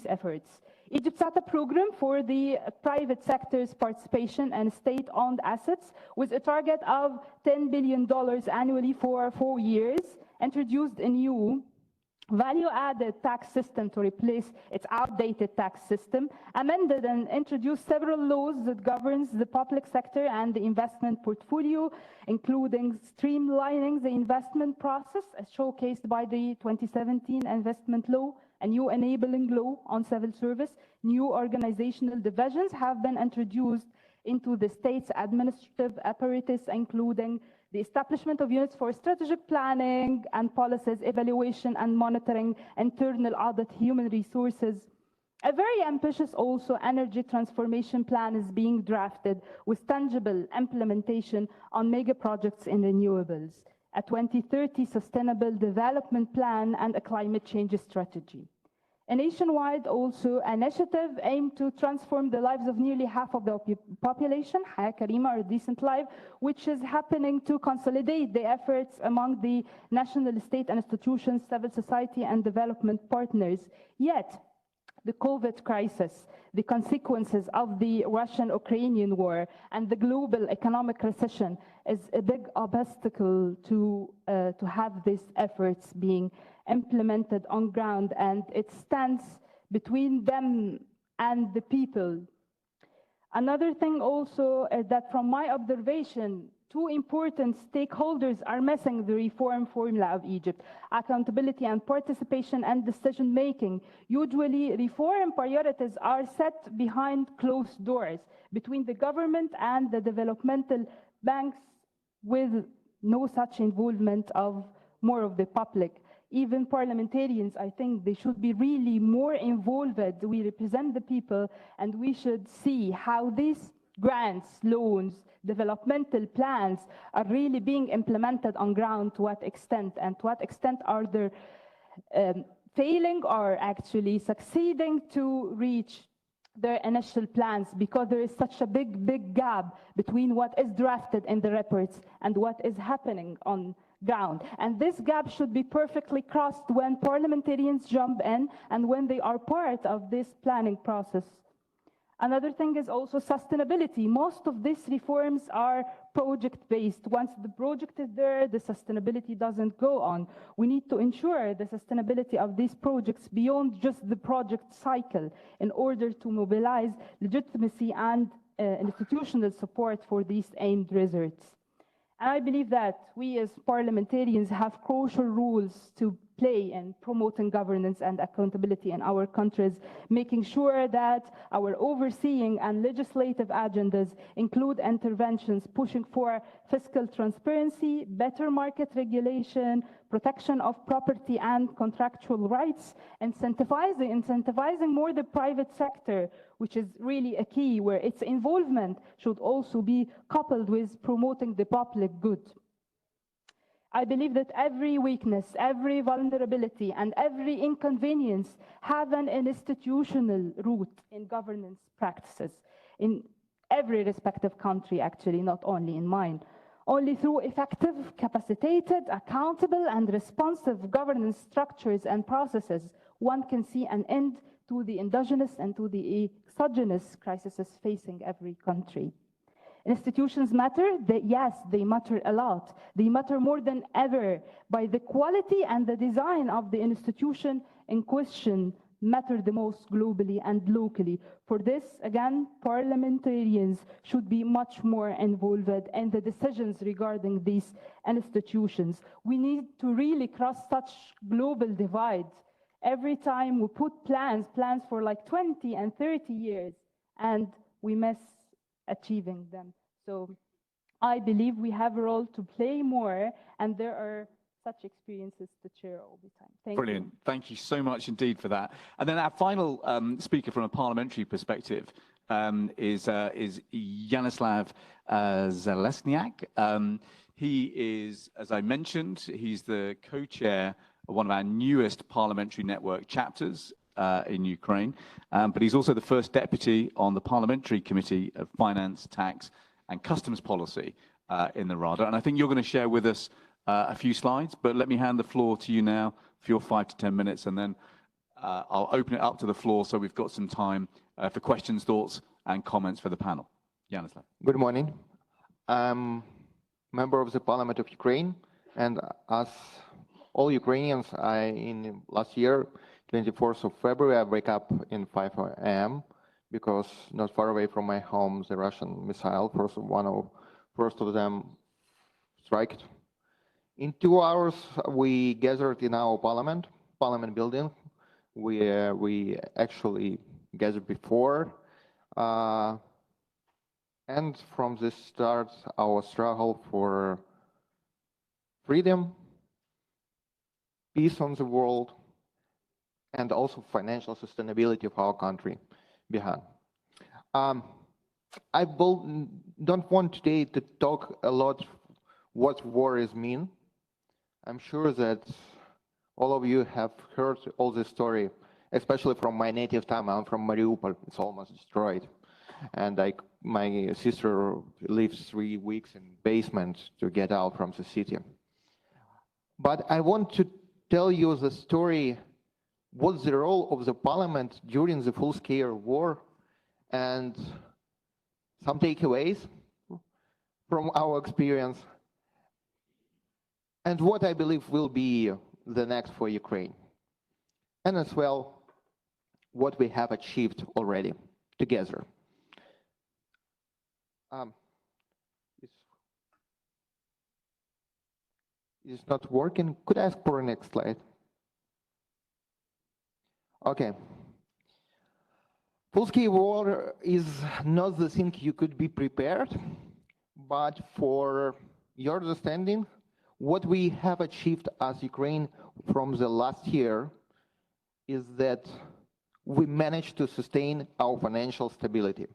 efforts. Egypt set a program for the private sector's participation and state-owned assets with a target of $10 billion annually for 4 years, introduced a new value-added tax system to replace its outdated tax system, amended and introduced several laws that governs the public sector and the investment portfolio, including streamlining the investment process as showcased by the 2017 investment law, a new enabling law on civil service. New organizational divisions have been introduced into the state's administrative apparatus, including the establishment of units for strategic planning and policies, evaluation and monitoring, internal audit, human resources. A very ambitious also energy transformation plan is being drafted with tangible implementation on mega projects in renewables, a 2030 sustainable development plan and a climate change strategy. A nationwide also initiative aimed to transform the lives of nearly half of the population, Haya Karima, or Decent Life, which is happening to consolidate the efforts among the national state institutions, civil society, and development partners. Yet, the COVID crisis, the consequences of the Russian-Ukrainian war, and the global economic recession is a big obstacle to have these efforts being implemented on ground, and it stands between them and the people. Another thing also is that from my observation, two important stakeholders are missing the reform formula of Egypt: accountability and participation and decision-making. Usually, reform priorities are set behind closed doors between the government and the developmental banks, with no such involvement of more of the public. Even parliamentarians, I think they should be really more involved. We represent the people, and we should see how these grants, loans, developmental plans are really being implemented on ground, to what extent, and to what extent are they failing or actually succeeding to reach their initial plans, because there is such a big gap between what is drafted in the reports and what is happening on ground. And this gap should be perfectly crossed when parliamentarians jump in and when they are part of this planning process. Another thing is also sustainability. Most of these reforms are project-based. Once the project is there, the sustainability doesn't go on. We need to ensure the sustainability of these projects beyond just the project cycle in order to mobilize legitimacy and institutional support for these aimed results. And I believe that we as parliamentarians have crucial roles to play in promoting governance and accountability in our countries, making sure that our overseeing and legislative agendas include interventions pushing for fiscal transparency, better market regulation, protection of property and contractual rights, incentivizing more the private sector, which is really a key, where its involvement should also be coupled with promoting the public good. I believe that every weakness, every vulnerability, and every inconvenience have an institutional root in governance practices in every respective country, actually, not only in mine. Only through effective, capacitated, accountable, and responsive governance structures and processes, one can see an end to the endogenous and to the exogenous crises facing every country. Institutions matter, yes, they matter a lot. They matter more than ever. By the quality and the design of the institution in question matter the most globally and locally. For this, again, parliamentarians should be much more involved in the decisions regarding these institutions. We need to really cross such global divides. Every time we put plans for like 20 and 30 years, and we miss achieving them. So I believe we have a role to play more, and there are such experiences to share all the time. Thank Brilliant. you. Thank you so much indeed for that. And then our final speaker from a parliamentary perspective is Yanislav Zalesniak. He is, as I mentioned, he's the co-chair of one of our newest Parliamentary Network chapters in Ukraine, but he's also the first deputy on the Parliamentary Committee of Finance, Tax and Customs Policy in the RADA. And I think you're going to share with us a few slides, but let me hand the floor to you now for your 5 to 10 minutes, and then I'll open it up to the floor so we've got some time for questions, thoughts and comments for the panel. Yanislav. Good morning. I'm a member of the Parliament of Ukraine, and as all Ukrainians, in last year, 24th of February, I wake up in 5 a.m. because not far away from my home, the Russian missile, first of them struck. In 2 hours, we gathered in our parliament building. We actually gathered before. And from this starts our struggle for freedom, peace on the world, and also financial sustainability of our country began. I don't want today to talk a lot what war is mean. I'm sure that all of you have heard all this story, especially from my native town. I'm from Mariupol. It's almost destroyed. And my sister lives 3 weeks in basement to get out from the city. But I want to tell you the story, what's the role of the parliament during the full-scale war, and some takeaways from our experience, and what I believe will be the next for Ukraine, and as well, what we have achieved already together. It's not working. Could I ask for a next slide? Okay. Full-scale war is not the thing you could be prepared, but for your understanding, what we have achieved as Ukraine from the last year is that we managed to sustain our financial stability.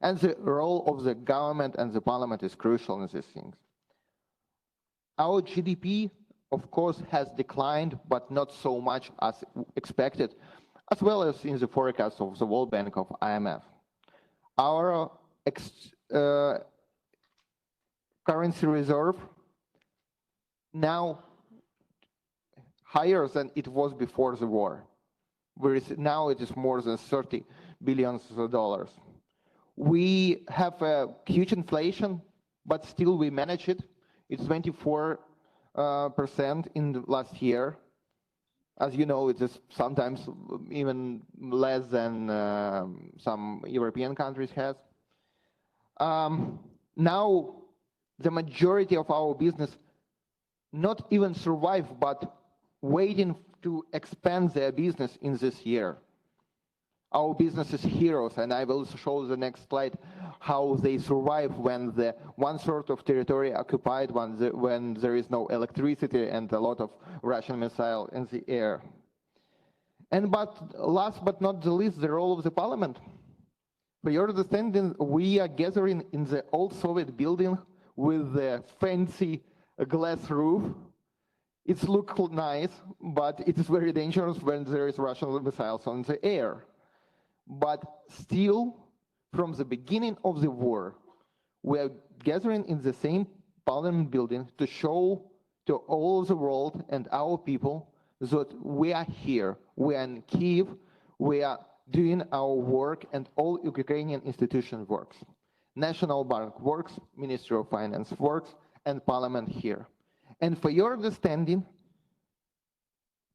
And the role of the government and the parliament is crucial in these things. Our GDP, of course, has declined, but not so much as expected, as well as in the forecast of the World Bank of IMF. Our currency reserve now higher than it was before the war. Whereas now it is more than $30 billion. We have a huge inflation, but still we manage it. It's 24% in the last year. As you know, it is sometimes even less than some European countries has. Now, the majority of our business not even survive, but waiting to expand their business in this year. Our business is heroes, and I will show the next slide how they survive when the one sort of territory occupied, when there is no electricity and a lot of Russian missile in the air. But last but not the least, the role of the parliament. For your understanding, we are gathering in the old Soviet building with the fancy glass roof. It looks nice, but it is very dangerous when there is Russian missiles on the air. But still, from the beginning of the war, we are gathering in the same parliament building to show to all the world and our people that we are here, we are in Kyiv, we are doing our work, and all Ukrainian institution works. National Bank works, Ministry of Finance works, and Parliament here. And for your understanding,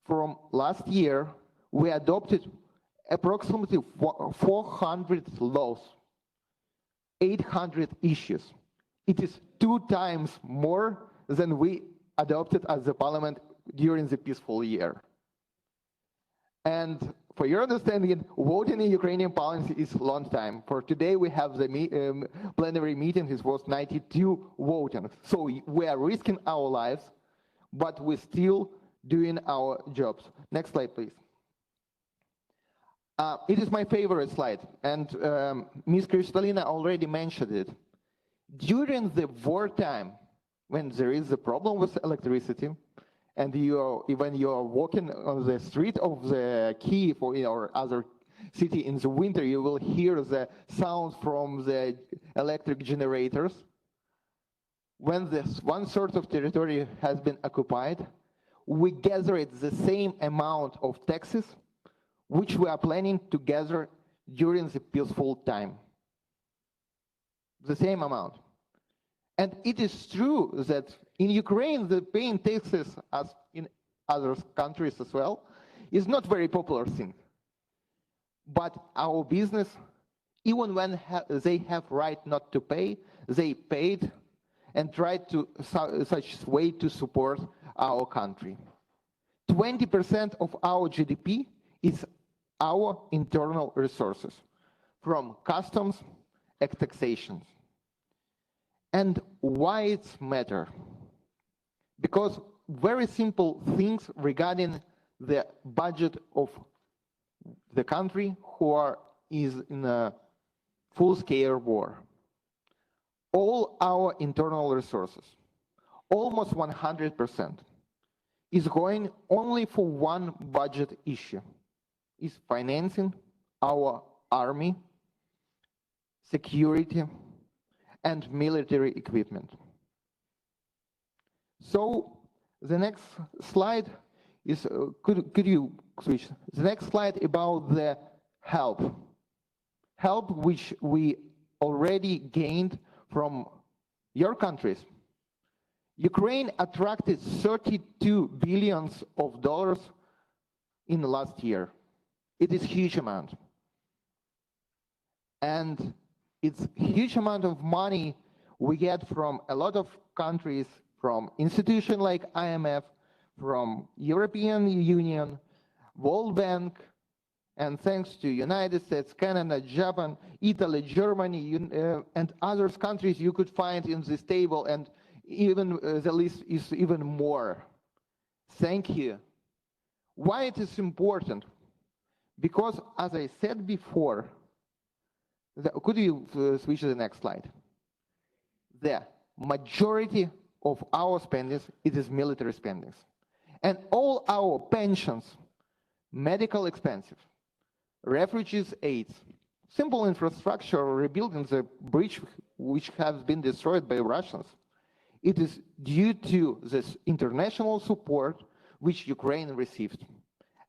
from last year, we adopted approximately 400 laws, 800 issues. It is 2 times more than we adopted as the Parliament during the peaceful year. And for your understanding, voting in Ukrainian Parliament is a long time. For today, we have the plenary meeting. It was 92 voting. So we are risking our lives, but we're still doing our jobs. Next slide, please. It is my favorite slide, and Ms. Kristalina already mentioned it. During the wartime, when there is a problem with electricity, and when you are walking on the street of the Kyiv or other city in the winter, you will hear the sound from the electric generators. When this one sort of territory has been occupied, we gather the same amount of taxes which we are planning to gather during the peaceful time. The same amount. And it is true that in Ukraine, the paying taxes, as in other countries as well, is not very popular thing. But our business, even when they have right not to pay, they paid and tried to such way to support our country. 20% of our GDP is our internal resources, from customs and taxations. And why it matter? Because very simple things regarding the budget of the country is in a full-scale war. All our internal resources, almost 100%, is going only for one budget issue, is financing our army, security, and military equipment. So the next slide is, could you switch? The next slide about the help which we already gained from your countries. Ukraine attracted $32 billion in the last year. It is a huge amount. And it's a huge amount of money we get from a lot of countries, from institutions like IMF, from European Union, World Bank, and thanks to United States, Canada, Japan, Italy, Germany, and other countries you could find in this table, and even the list is even more. Thank you. Why it is important? Because, as I said before, could you switch to the next slide? The majority of our spendings, it is military spendings. And all our pensions, medical expenses, refugees aids, simple infrastructure, rebuilding the bridge which has been destroyed by Russians, it is due to this international support which Ukraine received.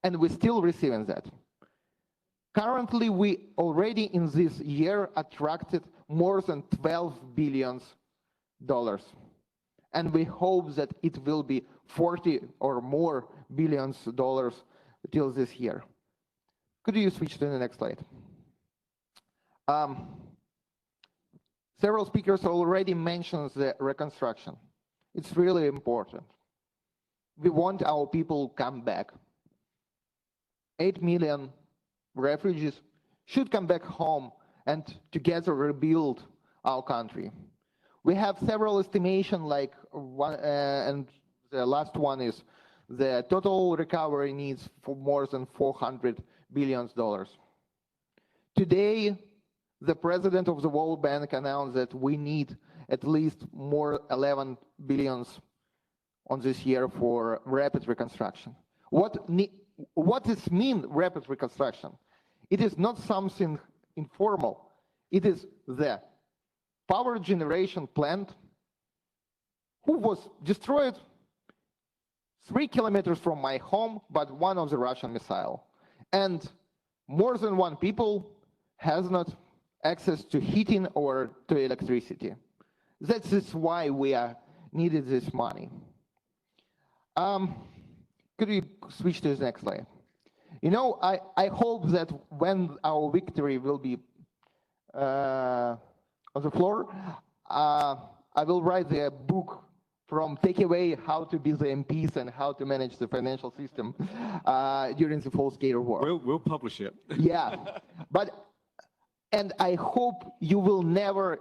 And we're still receiving that. Currently, we already in this year attracted more than $12 billion. And we hope that it will be 40 or more billions dollars till this year. Could you switch to the next slide? Several speakers already mentioned the reconstruction. It's really important. We want our people to come back. 8 million refugees should come back home and together rebuild our country. We have several estimations, like and the last one is the total recovery needs for more than $400 billion. Today, the president of the World Bank announced that we need at least more 11 billion on this year for rapid reconstruction. What does mean rapid reconstruction? It is not something informal. It is the power generation plant who was destroyed 3 kilometers from my home, but one of the Russian missile. And more than one people has not access to heating or to electricity. That is why we needed this money. Could we switch to the next slide? You know, I hope that when our victory will be on the floor, I will write the book from takeaway how to be the MPs and how to manage the financial system during the full-scale war. We'll publish it. Yeah, and I hope you will never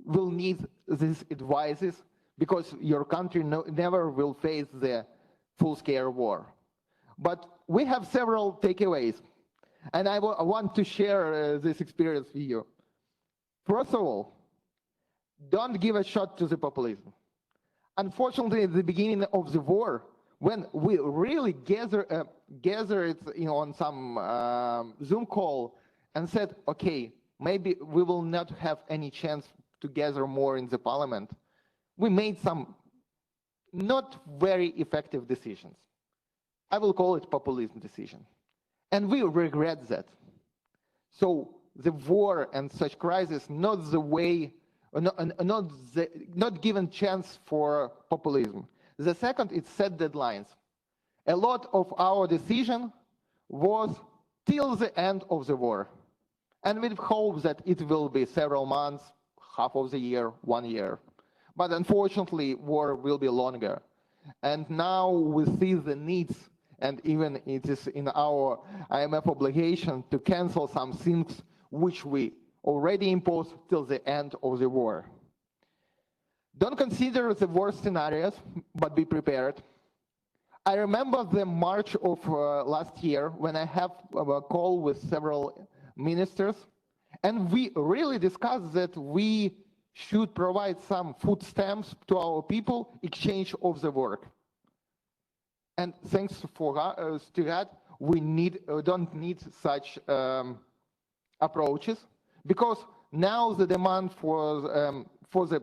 need these advices because your country never will face the full-scale war. But we have several takeaways, and I want to share this experience with you. First of all, don't give a shot to the populism. Unfortunately, at the beginning of the war, when we really gathered on some Zoom call and said, okay, maybe we will not have any chance to gather more in the parliament, we made some not very effective decisions. I will call it populism decision. And we regret that. So the war and such crisis, not the way, not given chance for populism. The second, it set deadlines. A lot of our decision was till the end of the war. And we hope that it will be several months, half of the year, 1 year. But unfortunately, war will be longer. And now we see the needs, and even it is in our IMF obligation to cancel some things which we already imposed till the end of the war. Don't consider the worst scenarios, but be prepared. I remember the March of last year when I had a call with several ministers, and we really discussed that we should provide some food stamps to our people, exchange of the work. And thanks to that, we don't need such approaches, because now the demand for the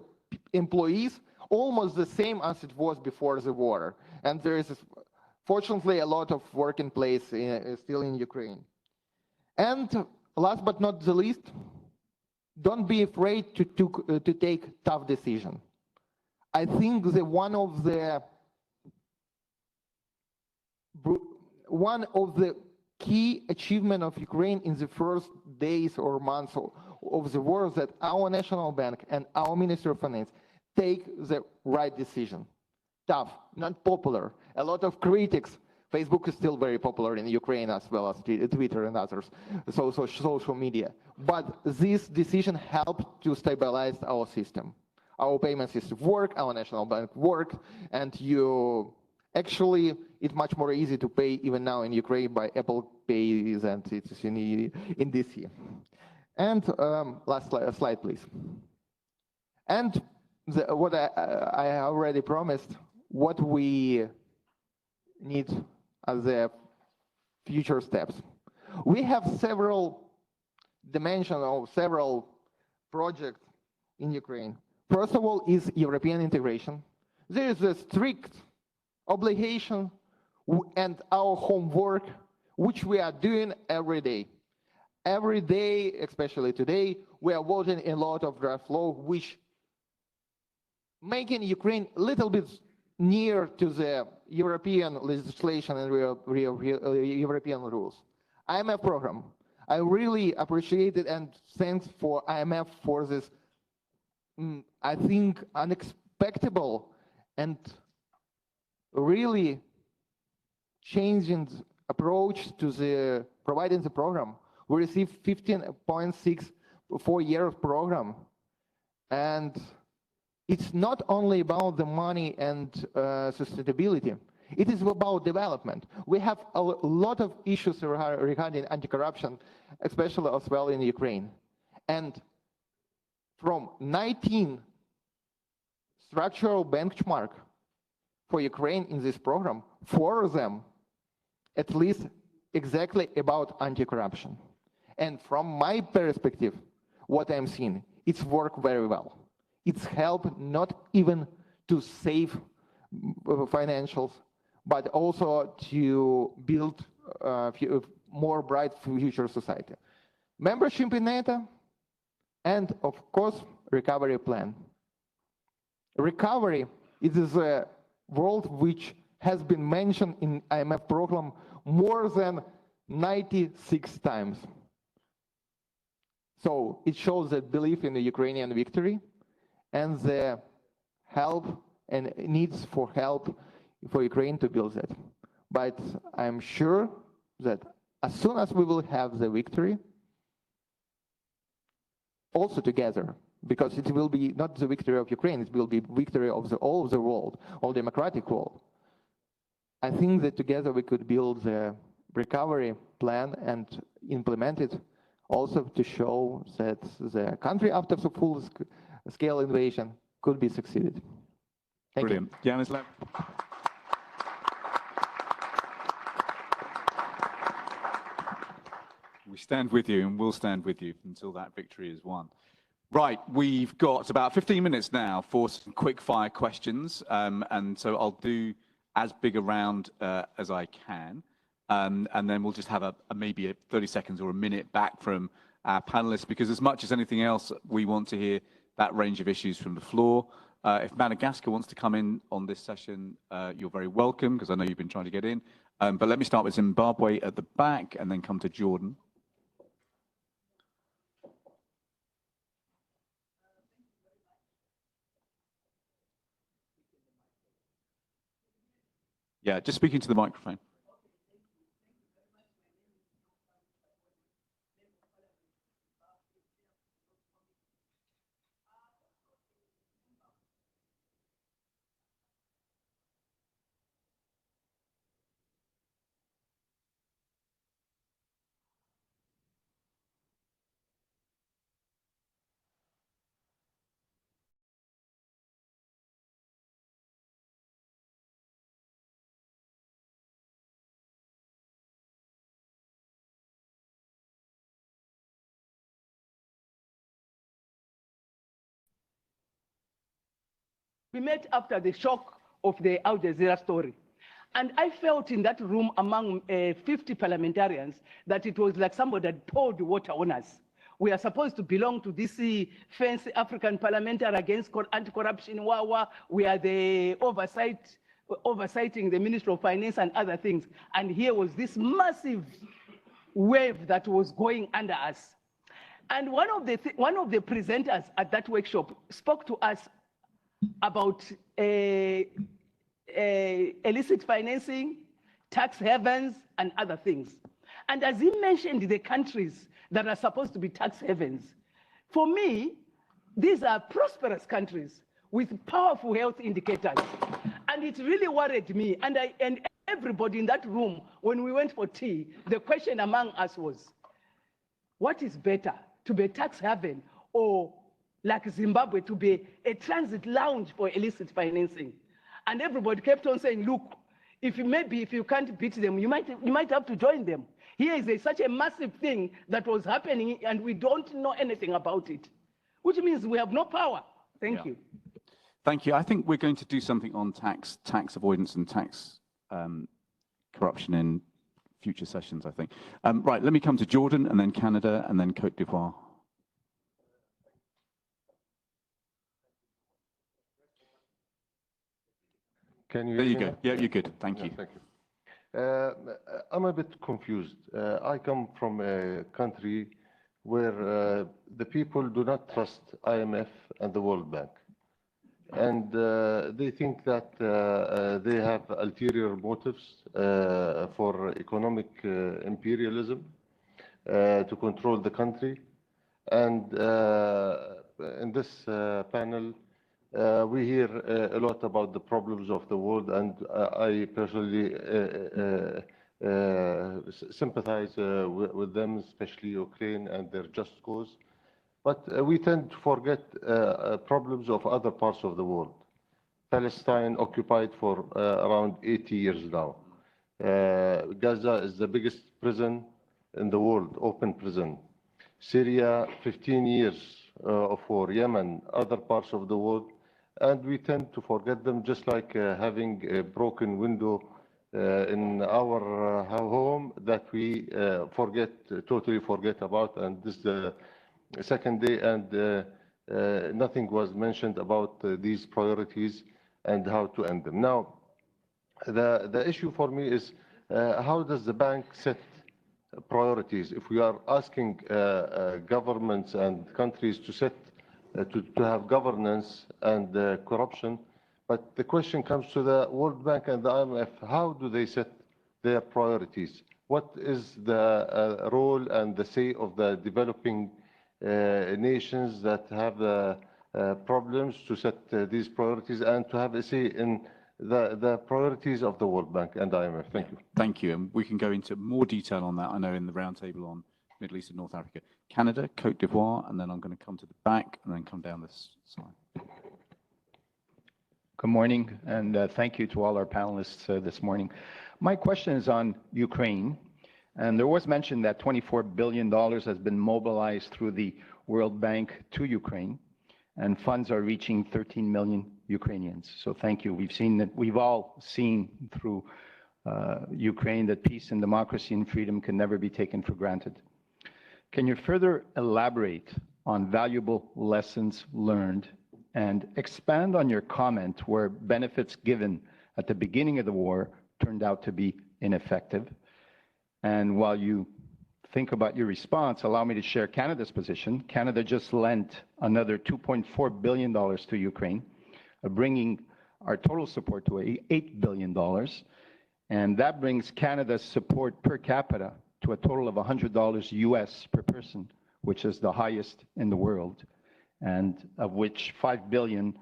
employees almost the same as it was before the war. And there is, fortunately, a lot of work in place still in Ukraine. And last but not the least, don't be afraid to take tough decisions. I think one of the key achievement of Ukraine in the first days or months of the war is that our National Bank and our Ministry of Finance take the right decision. Tough, not popular. A lot of critics. Facebook is still very popular in Ukraine as well as Twitter and others, social media. But this decision helped to stabilize our system. Our payment system work, our National Bank work, and actually, it's much more easy to pay even now in Ukraine by Apple Pay than it is in this year. And last slide, please. And what I already promised, what we need as the future steps. We have several dimensions of several projects in Ukraine. First of all is European integration. There is a strict obligation and our homework, which we are doing every day. every day, especially today, we are voting a lot of draft law, which making Ukraine a little bit near to the European legislation and European rules. IMF program, I really appreciate it, and thanks for IMF for this, I think, unexpected and really changing approach to the providing the program. We received 15.6 4-year program, and it's not only about the money and sustainability. It is about development. We have a lot of issues regarding anti-corruption, especially as well in Ukraine. And from 19 structural benchmark for Ukraine in this program, 4 of them, at least exactly about anti-corruption. And from my perspective, what I'm seeing, it's worked very well. It's helped not even to save financials, but also to build a more bright future society. Membership in NATO, and of course, recovery plan. Recovery, it is a word which has been mentioned in IMF program more than 96 times. So it shows that belief in the Ukrainian victory and the help and needs for help for Ukraine to build that. But I'm sure that as soon as we will have the victory, also together, because it will be not the victory of Ukraine, it will be victory of all of the world, all democratic world. I think that together we could build the recovery plan and implement it, also to show that the country after the full-scale invasion could be succeeded. Thank you. Brilliant. We stand with you and we'll stand with you until that victory is won. Right, we've got about 15 minutes now for some quick fire questions. And so I'll do as big a round as I can. And then we'll just have maybe 30 seconds or a minute back from our panelists, because as much as anything else, we want to hear that range of issues from the floor. If Madagascar wants to come in on this session, you're very welcome, because I know you've been trying to get in. But let me start with Zimbabwe at the back and then come to Jordan. Yeah, just speaking to the microphone. We met after the shock of the Al Jazeera story. And I felt in that room among 50 parliamentarians that it was like somebody had poured water on us. We are supposed to belong to this fancy African parliamentary against anti-corruption Wawa. We are the oversighting the Ministry of Finance and other things. And here was this massive wave that was going under us. And one of the presenters at that workshop spoke to us about illicit financing, tax havens, and other things. And as he mentioned the countries that are supposed to be tax havens, for me, these are prosperous countries with powerful health indicators. And it really worried me. And everybody in that room, when we went for tea, the question among us was, what is better, to be a tax haven or like Zimbabwe to be a transit lounge for illicit financing? And everybody kept on saying, look, if you can't beat them, you might have to join them. Here is such a massive thing that was happening and we don't know anything about it, which means we have no power. Thank you. Thank you. I think we're going to do something on tax avoidance and tax corruption in future sessions, I think. Right, let me come to Jordan, and then Canada, and then Côte d'Ivoire. Can you There hear you me go. now? Yeah, you're good. Thank you. Thank you. I'm a bit confused. I come from a country where the people do not trust IMF and the World Bank. And they think that they have ulterior motives for economic imperialism to control the country. And in this panel, we hear a lot about the problems of the world, and I personally sympathize with them, especially Ukraine and their just cause. But we tend to forget problems of other parts of the world. Palestine occupied for around 80 years now. Gaza is the biggest prison in the world, open prison. Syria, 15 years of war. Yemen, other parts of the world. And we tend to forget them, just like having a broken window in our home that we totally forget about. And this is the second day, and nothing was mentioned about these priorities and how to end them. Now, the issue for me is how does the bank set priorities? If we are asking governments and countries to set to have governance and corruption, but the question comes to the World Bank and the IMF, how do they set their priorities? What is the role and the say of the developing nations that have problems to set these priorities and to have a say in the priorities of the World Bank and IMF? Thank you. Thank you. And we can go into more detail on that, I know, in the roundtable on Middle East and North Africa. Canada, Côte d'Ivoire, and then I'm going to come to the back and then come down this side. Good morning, and thank you to all our panelists this morning. My question is on Ukraine, and there was mention that $24 billion has been mobilized through the World Bank to Ukraine, and funds are reaching 13 million Ukrainians. So thank you. We've all seen through Ukraine that peace and democracy and freedom can never be taken for granted. Can you further elaborate on valuable lessons learned and expand on your comment where benefits given at the beginning of the war turned out to be ineffective? And while you think about your response, allow me to share Canada's position. Canada just lent another $2.4 billion to Ukraine, bringing our total support to $8 billion. And that brings Canada's support per capita to a total of $100 US per person, which is the highest in the world, and of which $5 billion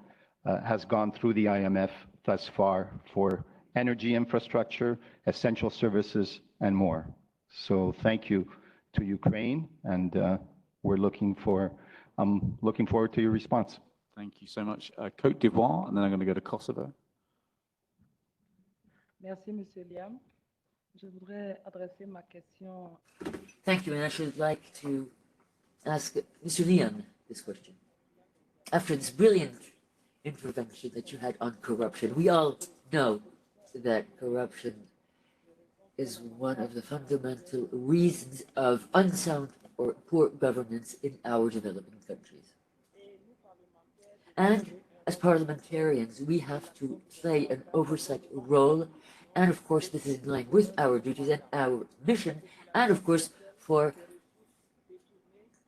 has gone through the IMF thus far for energy infrastructure, essential services, and more. So thank you to Ukraine, and I'm looking forward to your response. Thank you so much. Côte d'Ivoire, and then I'm going to go to Kosovo. Merci, Monsieur Liam. Je voudrais adresser ma question. Thank you, and I should like to ask Mr. Liam this question. After this brilliant intervention that you had on corruption, we all know that corruption is one of the fundamental reasons of unsound or poor governance in our developing countries. And as parliamentarians, we have to play an oversight role. And of course, this is in line with our duties and our mission, and of course, for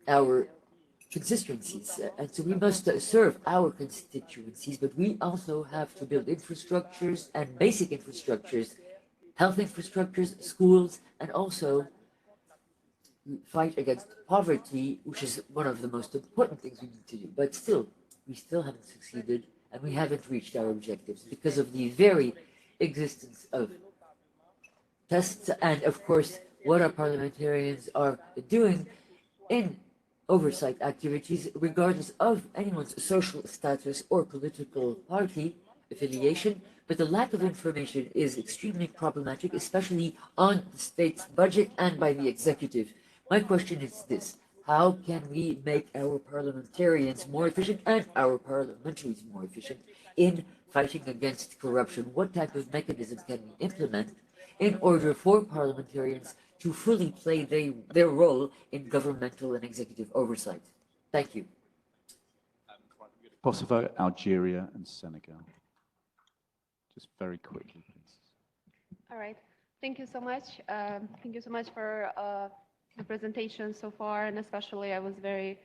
our constituencies. And so we must serve our constituencies, but we also have to build infrastructures and basic infrastructures, health infrastructures, schools, and also fight against poverty, which is one of the most important things we need to do. But still, we still haven't succeeded, and we haven't reached our objectives because of the very existence of tests and, of course, what our parliamentarians are doing in oversight activities, regardless of anyone's social status or political party affiliation. But the lack of information is extremely problematic, especially on the state's budget and by the executive. My question is this: how can we make our parliamentarians more efficient and our parliamentaries more efficient in fighting against corruption? What type of mechanisms can we implement in order for parliamentarians to fully play their role in governmental and executive oversight. Thank you. Kosovo, Algeria, and Senegal. Just very quickly, please. All right. Thank you so much. Thank you so much for the presentation so far, and especially I was very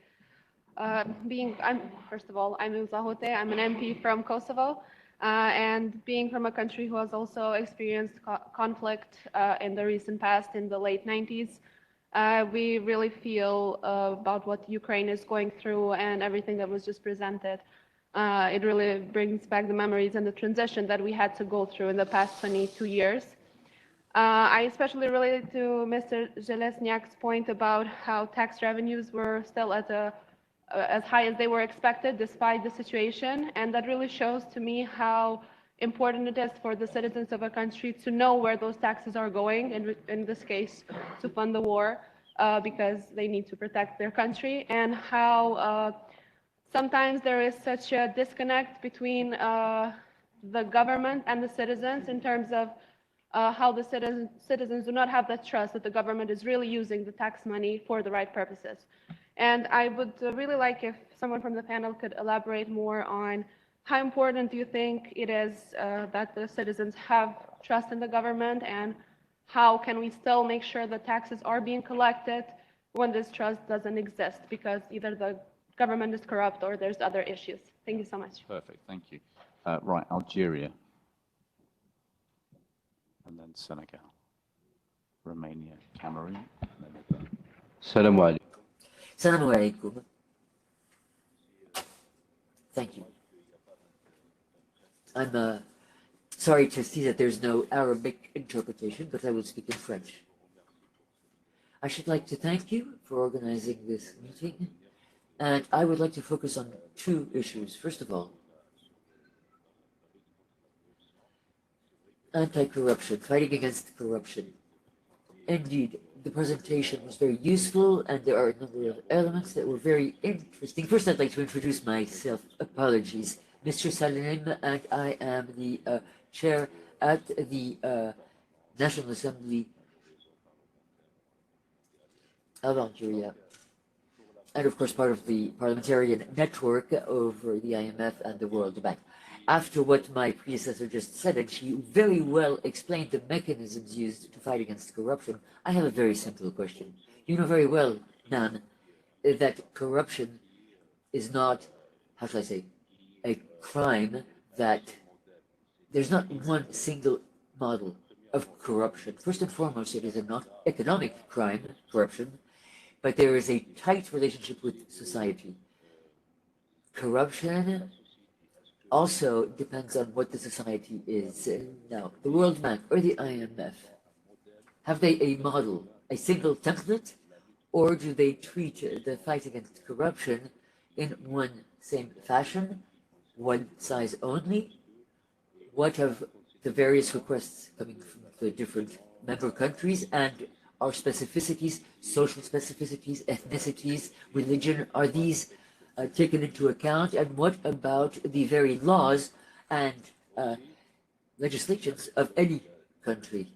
first of all, I'm Uza Hote. I'm an MP from Kosovo, and being from a country who has also experienced conflict in the recent past, in the late 90s, we really feel about what Ukraine is going through and everything that was just presented. It really brings back the memories and the transition that we had to go through in the past 22 years. I especially related to Mr. Zhelesniak's point about how tax revenues were still at as high as they were expected despite the situation, and that really shows to me how important it is for the citizens of a country to know where those taxes are going, and in this case to fund the war, because they need to protect their country, and how sometimes there is such a disconnect between the government and the citizens in terms of how the citizens do not have that trust that the government is really using the tax money for the right purposes. And I would really like if someone from the panel could elaborate more on how important do you think it is that the citizens have trust in the government, and how can we still make sure that taxes are being collected when this trust doesn't exist because either the government is corrupt or there's other issues. Thank you so much. Perfect, thank you. Right, Algeria. And then Senegal, Romania, Cameroon. Salam alaikum. Assalamu alaikum. Thank you. I'm sorry to see that there's no Arabic interpretation, but I will speak in French. I should like to thank you for organizing this meeting, and I would like to focus on two issues. First of all, anti-corruption, fighting against corruption. Indeed, the presentation was very useful, and there are a number of elements that were very interesting. First, I'd like to introduce myself. Apologies. Mr. Salim, and I am the chair at the National Assembly of Algeria, and of course part of the Parliamentarian Network over the IMF and the World Bank. After what my predecessor just said, and she very well explained the mechanisms used to fight against corruption, I have a very simple question. You know very well, Nan, that corruption is not, how shall I say, a crime, that there's not one single model of corruption. First and foremost, it is a not economic crime, corruption, but there is a tight relationship with society. Corruption also depends on what the society is. Now, the World Bank or the IMF, have they a model, a single template, or do they treat the fight against corruption in one same fashion, one size only? What of the various requests coming from the different member countries, and our specificities, social specificities, ethnicities, religion, are these taken into account? And what about the very laws and legislations of any country?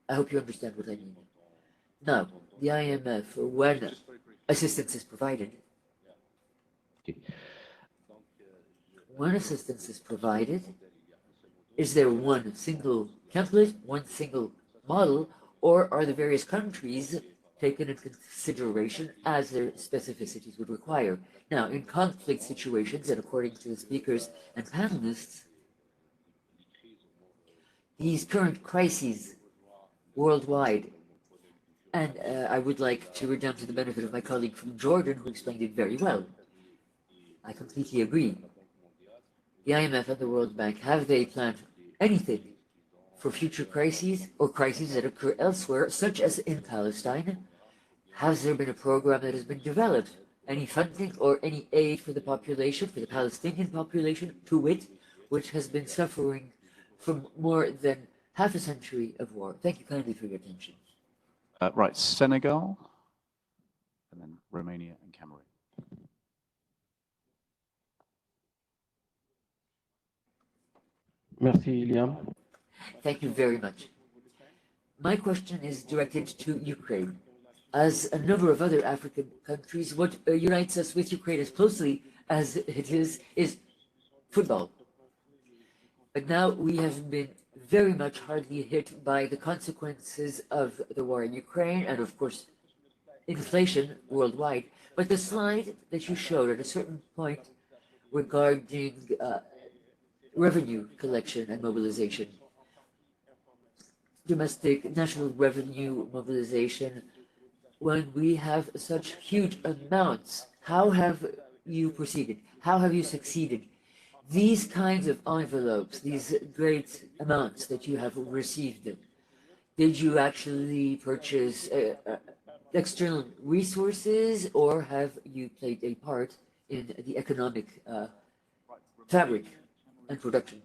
I hope you understand what I mean. Now, the IMF, when assistance is provided, is there one single template, one single model, or are the various countries taken into consideration as their specificities would require? Now, in conflict situations, and according to the speakers and panelists, these current crises worldwide, and I would like to redound to the benefit of my colleague from Jordan, who explained it very well. I completely agree. The IMF and the World Bank, have they planned anything for future crises or crises that occur elsewhere, such as in Palestine? Has there been a program that has been developed? Any funding or any aid for the population, for the Palestinian population, to wit, which has been suffering from more than half a century of war? Thank you kindly for your attention. Right, Senegal, and then Romania and Cameroon. Merci, Liam. Thank you very much. My question is directed to Ukraine. As a number of other African countries, what unites us with Ukraine as closely as it is football. But now we have been very much hardly hit by the consequences of the war in Ukraine and, of course, inflation worldwide. But the slide that you showed at a certain point regarding revenue collection and mobilization, domestic national revenue mobilization, when we have such huge amounts, how have you proceeded? How have you succeeded? These kinds of envelopes, these great amounts that you have received, did you actually purchase external resources, or have you played a part in the economic fabric and production?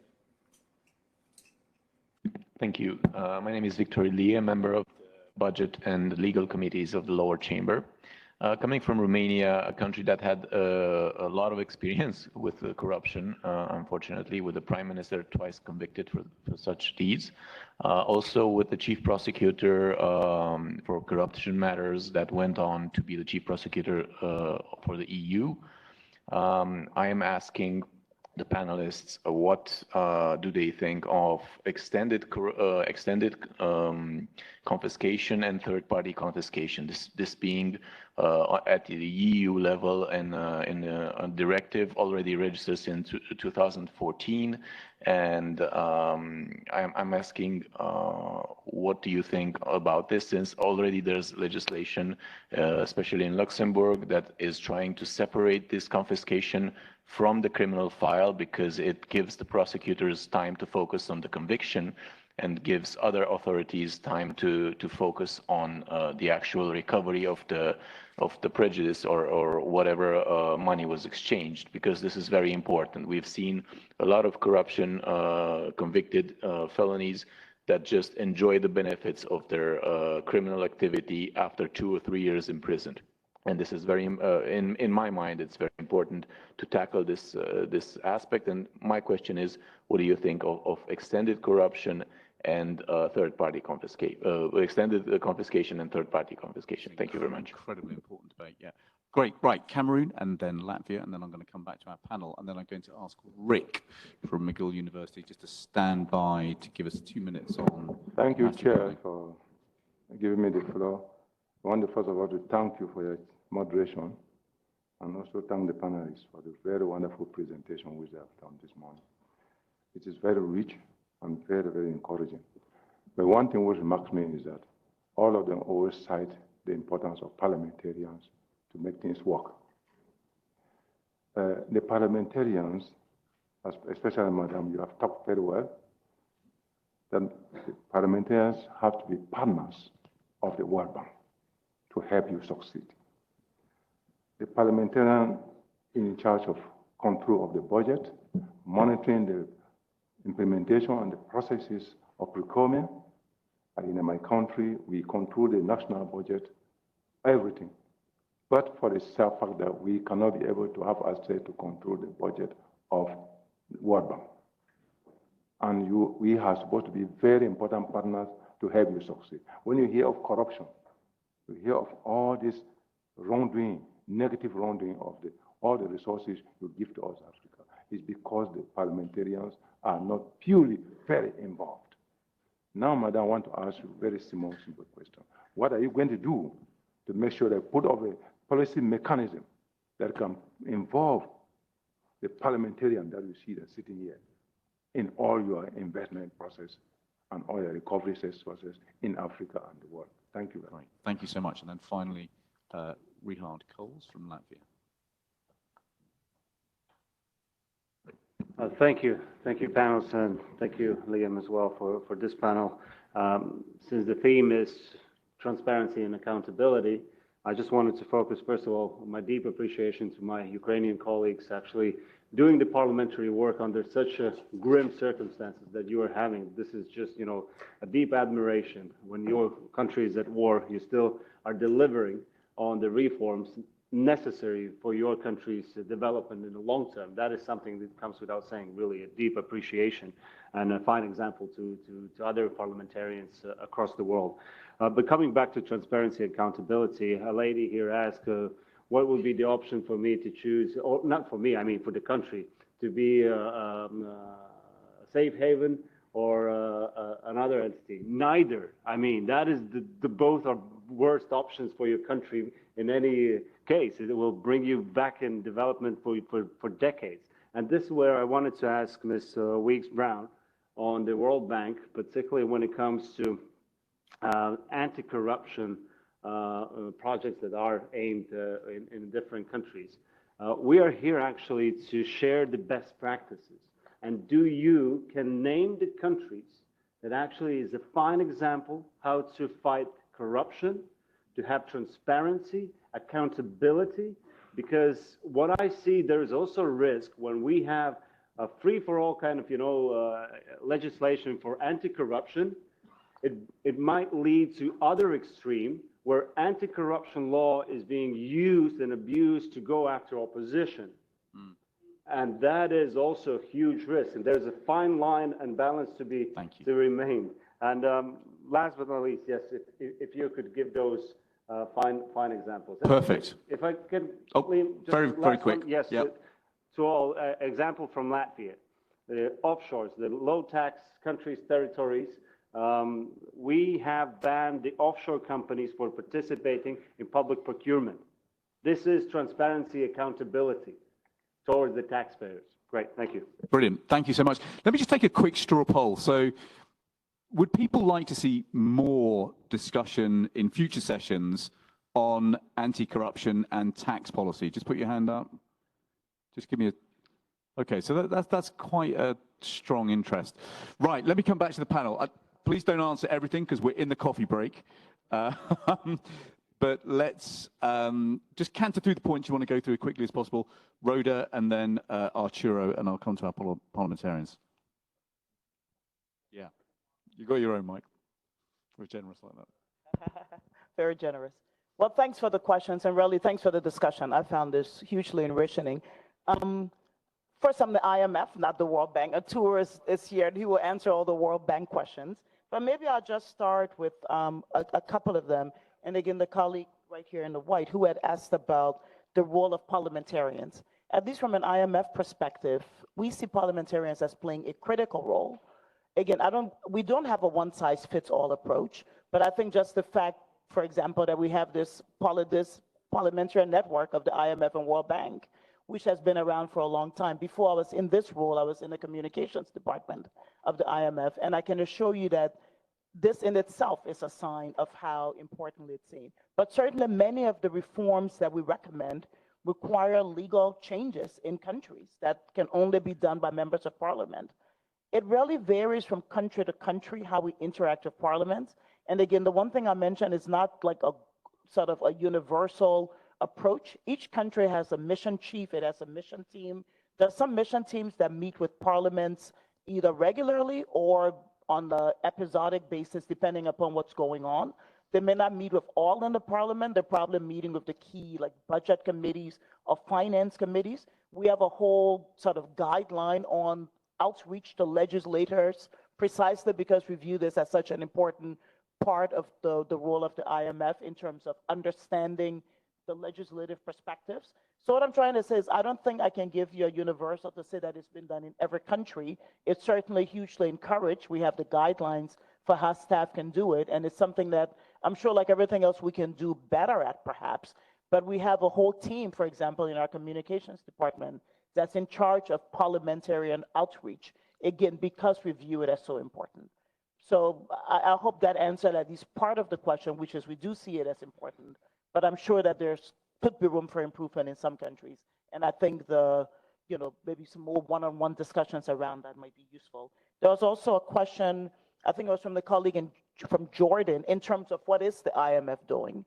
Thank you. My name is Victor Lee, a member of the Budget and Legal Committees of the Lower Chamber. Coming from Romania, a country that had a lot of experience with corruption, unfortunately, with the Prime Minister twice convicted for such deeds. Also with the Chief Prosecutor for corruption matters that went on to be the Chief Prosecutor for the EU. I am asking the panelists what do they think of extended confiscation and third-party confiscation, this being at the EU level and in a directive already registered since 2014. And I'm asking what do you think about this, since already there's legislation, especially in Luxembourg, that is trying to separate this confiscation from the criminal file, because it gives the prosecutors time to focus on the conviction and gives other authorities time to focus on the actual recovery of the prejudice or whatever money was exchanged, because this is very important. We've seen a lot of corruption convicted felonies that just enjoy the benefits of their criminal activity after 2 or 3 years imprisoned. And this is very, in my mind, it's very important to tackle this aspect. And my question is, what do you think of extended corruption and third-party confiscation, extended confiscation and third-party confiscation? Thank you very much. Incredibly important debate, yeah. Great, right, Cameroon and then Latvia, and then I'm going to come back to our panel, and then I'm going to ask Rick from McGill University just to stand by to give us 2 minutes on. Thank you, Chair, for giving me the floor. I want to first of all to thank you for your moderation, and also thank the panelists for the very wonderful presentation which they have done this morning. It is very rich and very, very encouraging. But one thing which remarks me is that all of them always cite the importance of parliamentarians to make things work. The parliamentarians, especially Madam, you have talked very well, that the parliamentarians have to be partners of the World Bank to help you succeed. The parliamentarian in charge of control of the budget, monitoring the implementation and the processes of procurement. In my country, we control the national budget, everything. But for the simple fact that we cannot be able to have access to control the budget of the World Bank. And we are supposed to be very important partners to help you succeed. When you hear of corruption, you hear of all this wrongdoing, negative wrongdoing of all the resources you give to us, Africa, is because the parliamentarians are not purely very involved. Now, Madam, I want to ask you a very simple question. What are you going to do to make sure that put up a policy mechanism that can involve the parliamentarian that you see that's sitting here in all your investment process and all your recovery process in Africa and the world? Thank you very much. Thank you so much. And then finally, Richard Coles from Latvia. Thank you, panelists, and thank you, Liam, as well for this panel. Since the theme is transparency and accountability, I just wanted to focus, first of all, on my deep appreciation to my Ukrainian colleagues actually doing the parliamentary work under such grim circumstances that you are having. This is just, a deep admiration. When your country is at war, you still are delivering on the reforms necessary for your country's development in the long term. That is something that comes without saying, really, a deep appreciation. and a fine example to other parliamentarians across the world. But coming back to transparency and accountability, a lady here asked, what would be the option for me to choose, or not for me, I mean for the country, to be a safe haven or another entity? Neither. I mean, that is the both are worst options for your country in any case. It will bring you back in development for decades. And this is where I wanted to ask Ms. Weeks-Brown on the World Bank, particularly when it comes to anti-corruption projects that are aimed in different countries. We are here actually to share the best practices. And can name the countries that actually is a fine example how to fight corruption, to have transparency, accountability, because what I see, there is also a risk when we have a free-for-all kind of, legislation for anti-corruption, it might lead to other extreme where anti-corruption law is being used and abused to go after opposition. And that is also a huge risk. And there's a fine line and balance to remain. And last but not least, yes, if you could give those fine examples. Perfect. If I can, just very quick. One, yes, yep. To all, example from Latvia, the offshores, the low tax countries, territories. We have banned the offshore companies for participating in public procurement. This is transparency, accountability towards the taxpayers. Great, thank you. Brilliant, thank you so much. Let me just take a quick straw poll. So would people like to see more discussion in future sessions on anti-corruption and tax policy? Just put your hand up. Just give me a... Okay, so that's quite a strong interest. Right, let me come back to the panel. Please don't answer everything because we're in the coffee break. But let's just canter through the points you want to go through as quickly as possible. Rhoda and then Arturo, and I'll come to our parliamentarians. Yeah, you got your own mic. We're generous like that. Very generous. Well, thanks for the questions, and really thanks for the discussion. I found this hugely enriching. First, I'm the IMF, not the World Bank. Arturo is here, and he will answer all the World Bank questions. But maybe I'll just start with a couple of them. And again, the colleague right here in the white who had asked about the role of parliamentarians. At least from an IMF perspective, we see parliamentarians as playing a critical role. Again, we don't have a one-size-fits-all approach, but I think just the fact, for example, that we have this Parliamentary Network of the IMF and World Bank, which has been around for a long time. Before I was in this role, I was in the communications department of the IMF, and I can assure you that this in itself is a sign of how importantly it's seen. But certainly many of the reforms that we recommend require legal changes in countries that can only be done by members of parliament. It really varies from country to country how we interact with parliaments. And again, the one thing I mentioned is not like a sort of a universal approach. Each country has a mission chief, it has a mission team. There are some mission teams that meet with parliaments either regularly or on the episodic basis, depending upon what's going on. They may not meet with all in the parliament. They're probably meeting with the key like budget committees or finance committees. We have a whole sort of guideline on outreach to legislators, precisely because we view this as such an important part of the role of the IMF in terms of understanding the legislative perspectives. So what I'm trying to say is I don't think I can give you a universal to say that it's been done in every country. It's certainly hugely encouraged. We have the guidelines for how staff can do it, and it's something that I'm sure like everything else we can do better at perhaps, but we have a whole team, for example, in our communications department that's in charge of parliamentarian outreach, again, because we view it as so important. So I hope that answered at least part of the question, which is we do see it as important, but I'm sure that could be room for improvement in some countries. And I think maybe some more one-on-one discussions around that might be useful. There was also a question, I think it was from the colleague from Jordan, in terms of what is the IMF doing?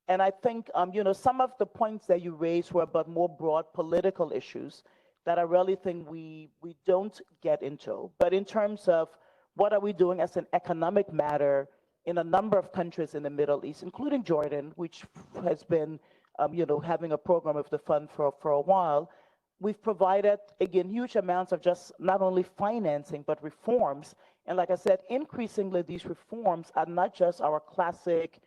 And I think, some of the points that you raised were about more broad political issues that I really think we don't get into. But in terms of what are we doing as an economic matter in a number of countries in the Middle East, including Jordan, which has been having a program of the fund for a while, we've provided, again, huge amounts of just not only financing, but reforms. And like I said, increasingly, these reforms are not just our classic,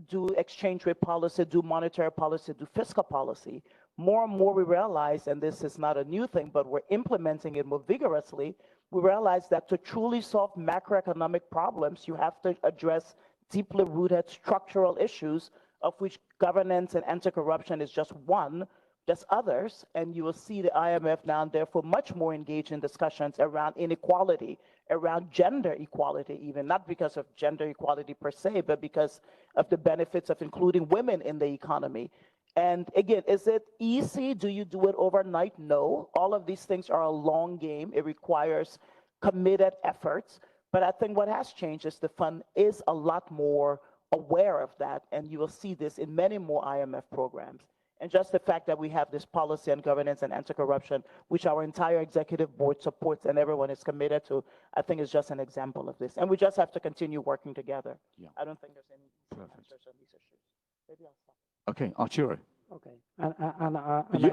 do exchange rate policy, do monetary policy, do fiscal policy. More and more we realize, and this is not a new thing, but we're implementing it more vigorously, we realize that to truly solve macroeconomic problems, you have to address deeply rooted structural issues, of which governance and anti-corruption is just one. There's others, and you will see the IMF now and therefore much more engaged in discussions around inequality, around gender equality even, not because of gender equality per se, but because of the benefits of including women in the economy. And again, is it easy? Do you do it overnight? No. All of these things are a long game. It requires committed efforts. But I think what has changed is the fund is a lot more aware of that, and you will see this in many more IMF programs. And just the fact that we have this policy on governance and anti-corruption, which our entire executive board supports and everyone is committed to, I think is just an example of this. And we just have to continue working together. Yeah. I don't think there's any answers on these issues. Maybe I'll stop. Okay, Arturo. Okay.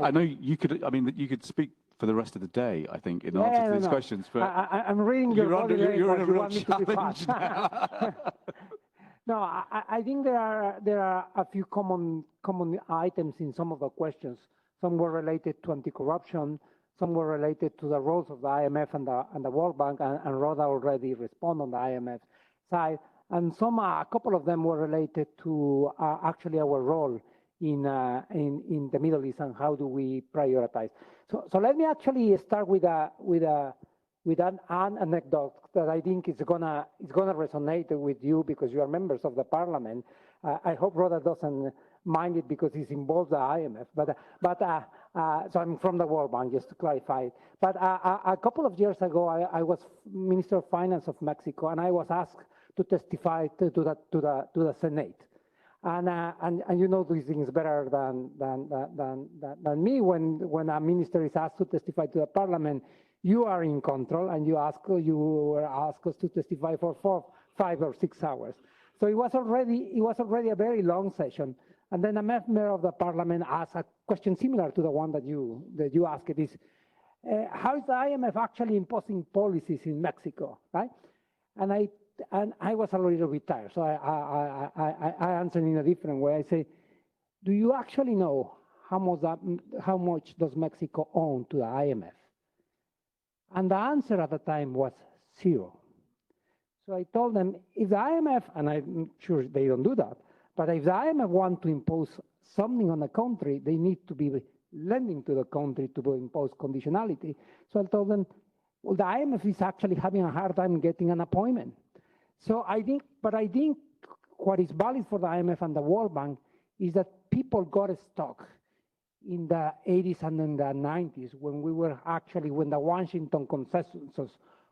I know you could, you could speak for the rest of the day, I think, in answer to these questions. But I'm reading your body language. You're in a real challenge now. No, I think there are a few common items in some of the questions. Some were related to anti-corruption, some were related to the roles of the IMF and the World Bank, and Rhoda already responded on the IMF side. And a couple of them were related to actually our role in the Middle East and how do we prioritize. So let me actually start with an anecdote that I think is gonna resonate with you because you are members of the Parliament. I hope Rhoda doesn't mind it because it involves the IMF. So I'm from the World Bank, just to clarify. But a couple of years ago, I was Minister of Finance of Mexico, and I was asked to testify to the Senate. And you know these things better than me. When a minister is asked to testify to the Parliament, you are in control, and you were asked us to testify for 5 or 6 hours. So it was already a very long session. And then a member of the Parliament asked a question similar to the one that you asked. It is, how is the IMF actually imposing policies in Mexico, right? And I was a little bit tired, so I answered in a different way. I say, do you actually know how much does Mexico own to the IMF? And the answer at the time was 0. So I told them, if the IMF, and I'm sure they don't do that, but if the IMF want to impose something on a country, they need to be lending to the country to impose conditionality. So I told them, well, the IMF is actually having a hard time getting an appointment. So I think what is valid for the IMF and the World Bank is that people got stuck in the 80s and in the 90s when when the Washington consensus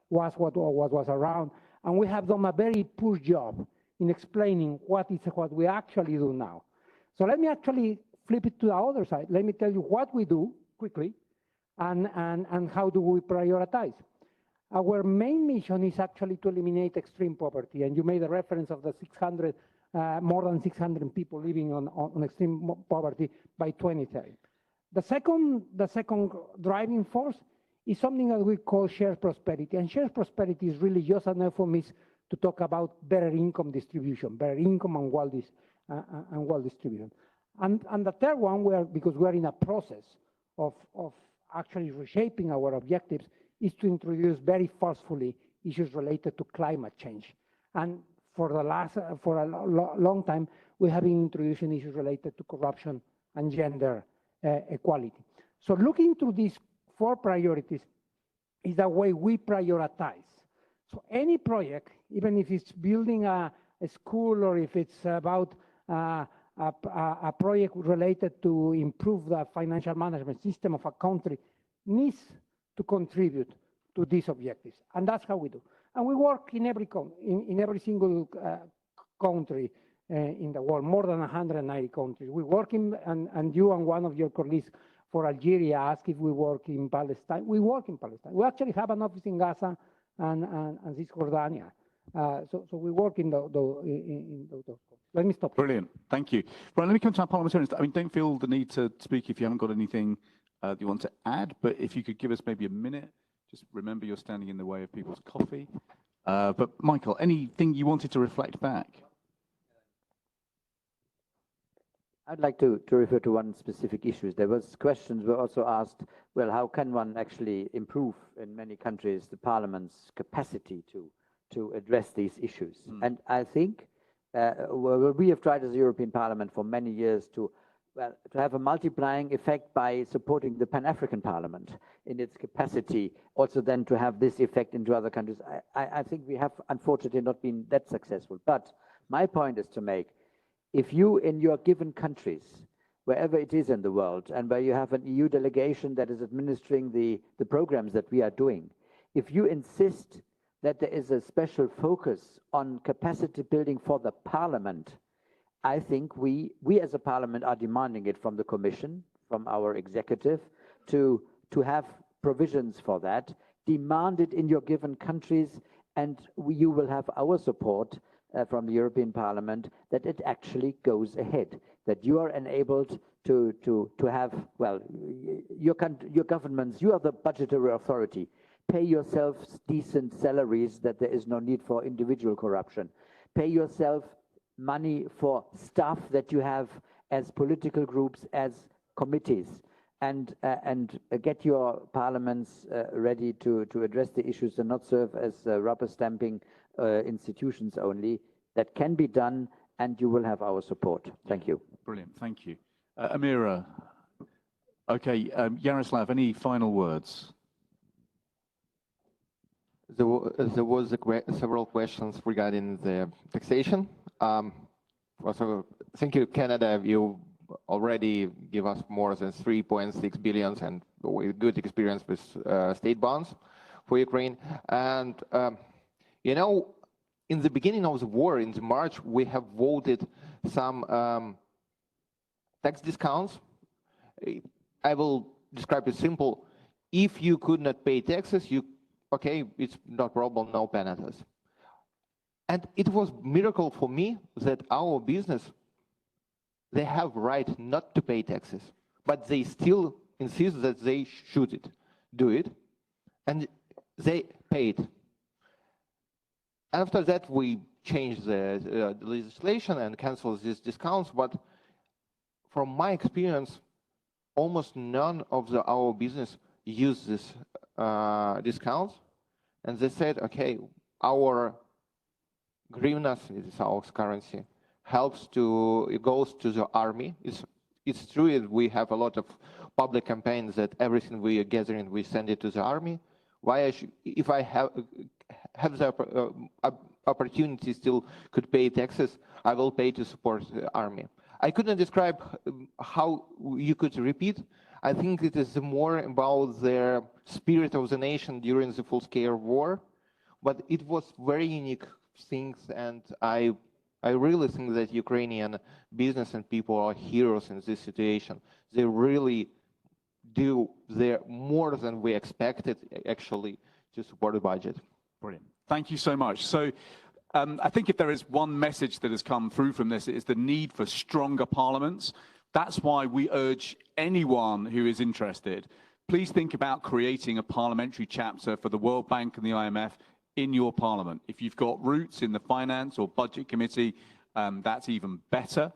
was what was around, and we have done a very poor job in explaining what we actually do now. So let me actually flip it to the other side. Let me tell you what we do quickly, and how do we prioritize. Our main mission is actually to eliminate extreme poverty, and you made a reference of the more than 600 people living on extreme poverty by 2030. The second driving force is something that we call shared prosperity, and shared prosperity is really just an euphemism to talk about better income distribution, better income and wealth distribution. And the third one, because we're in a process of actually reshaping our objectives, is to introduce very forcefully issues related to climate change. And for a long time, we have been introducing issues related to corruption and gender equality. So looking through these 4 priorities is the way we prioritize. So any project, even if it's building a school or if it's about a project related to improve the financial management system of a country, needs to contribute to these objectives. And that's how we do. And we work in every single country in the world, more than 190 countries. We work and you and one of your colleagues for Algeria asked if we work in Palestine. We work in Palestine. We actually have an office in Gaza and Cisjordania. So we work in those countries. Let me stop. Brilliant. Thank you. Right, let me come to our parliamentarians. Don't feel the need to speak if you haven't got anything that you want to add, but if you could give us maybe a minute, just remember you're standing in the way of people's coffee. But Michael, anything you wanted to reflect back? I'd like to refer to one specific issue. There was questions were also asked, well, how can one actually improve in many countries the parliament's capacity to address these issues? And I think well, we have tried as a European Parliament for many years to have a multiplying effect by supporting the Pan-African Parliament in its capacity, also then to have this effect into other countries. I think we have unfortunately not been that successful. But my point is to make, if you in your given countries, wherever it is in the world, and where you have an EU delegation that is administering the programs that we are doing, if you insist that there is a special focus on capacity building for the Parliament, I think we as a Parliament are demanding it from the Commission, from our executive, to have provisions for that. Demand it in your given countries, and you will have our support from the European Parliament that it actually goes ahead, that you are enabled to have, well, your governments, you are the budgetary authority. Pay yourselves decent salaries, that there is no need for individual corruption. Pay yourself money for staff that you have as political groups, as committees, and get your parliaments ready to address the issues and not serve as rubber stamping institutions only. That can be done, and you will have our support. Thank you. Brilliant, thank you. Amira. Okay, Yaroslav, any final words? There was several questions regarding the taxation. Also, thank you, Canada. You already give us more than 3.6 billion and with good experience with state bonds for Ukraine. And you know, in the beginning of the war, in March, we have voted some tax discounts. I will describe it simple. If you could not pay taxes, okay, it's no problem, no penalties. And it was a miracle for me that our business, they have right not to pay taxes, but they still insist that they should do it, and they paid. After that, we changed the legislation and canceled these discounts, but from my experience, almost none of our business use this discounts, and they said, okay, our hryvnias, it is our currency, it goes to the army. It's true that we have a lot of public campaigns that everything we are gathering, we send it to the army. Why if I have the opportunity still could pay taxes, I will pay to support the army. I couldn't describe how you could repeat. I think it is more about the spirit of the nation during the full-scale war, but it was very unique things, and I really think that Ukrainian business and people are heroes in this situation. They really do more than we expected, actually, to support the budget. Brilliant. Thank you so much. So I think if there is one message that has come through from this, it is the need for stronger parliaments. That's why we urge anyone who is interested, please think about creating a parliamentary chapter for the World Bank and the IMF in your parliament. If you've got roots in the finance or budget committee, that's even better.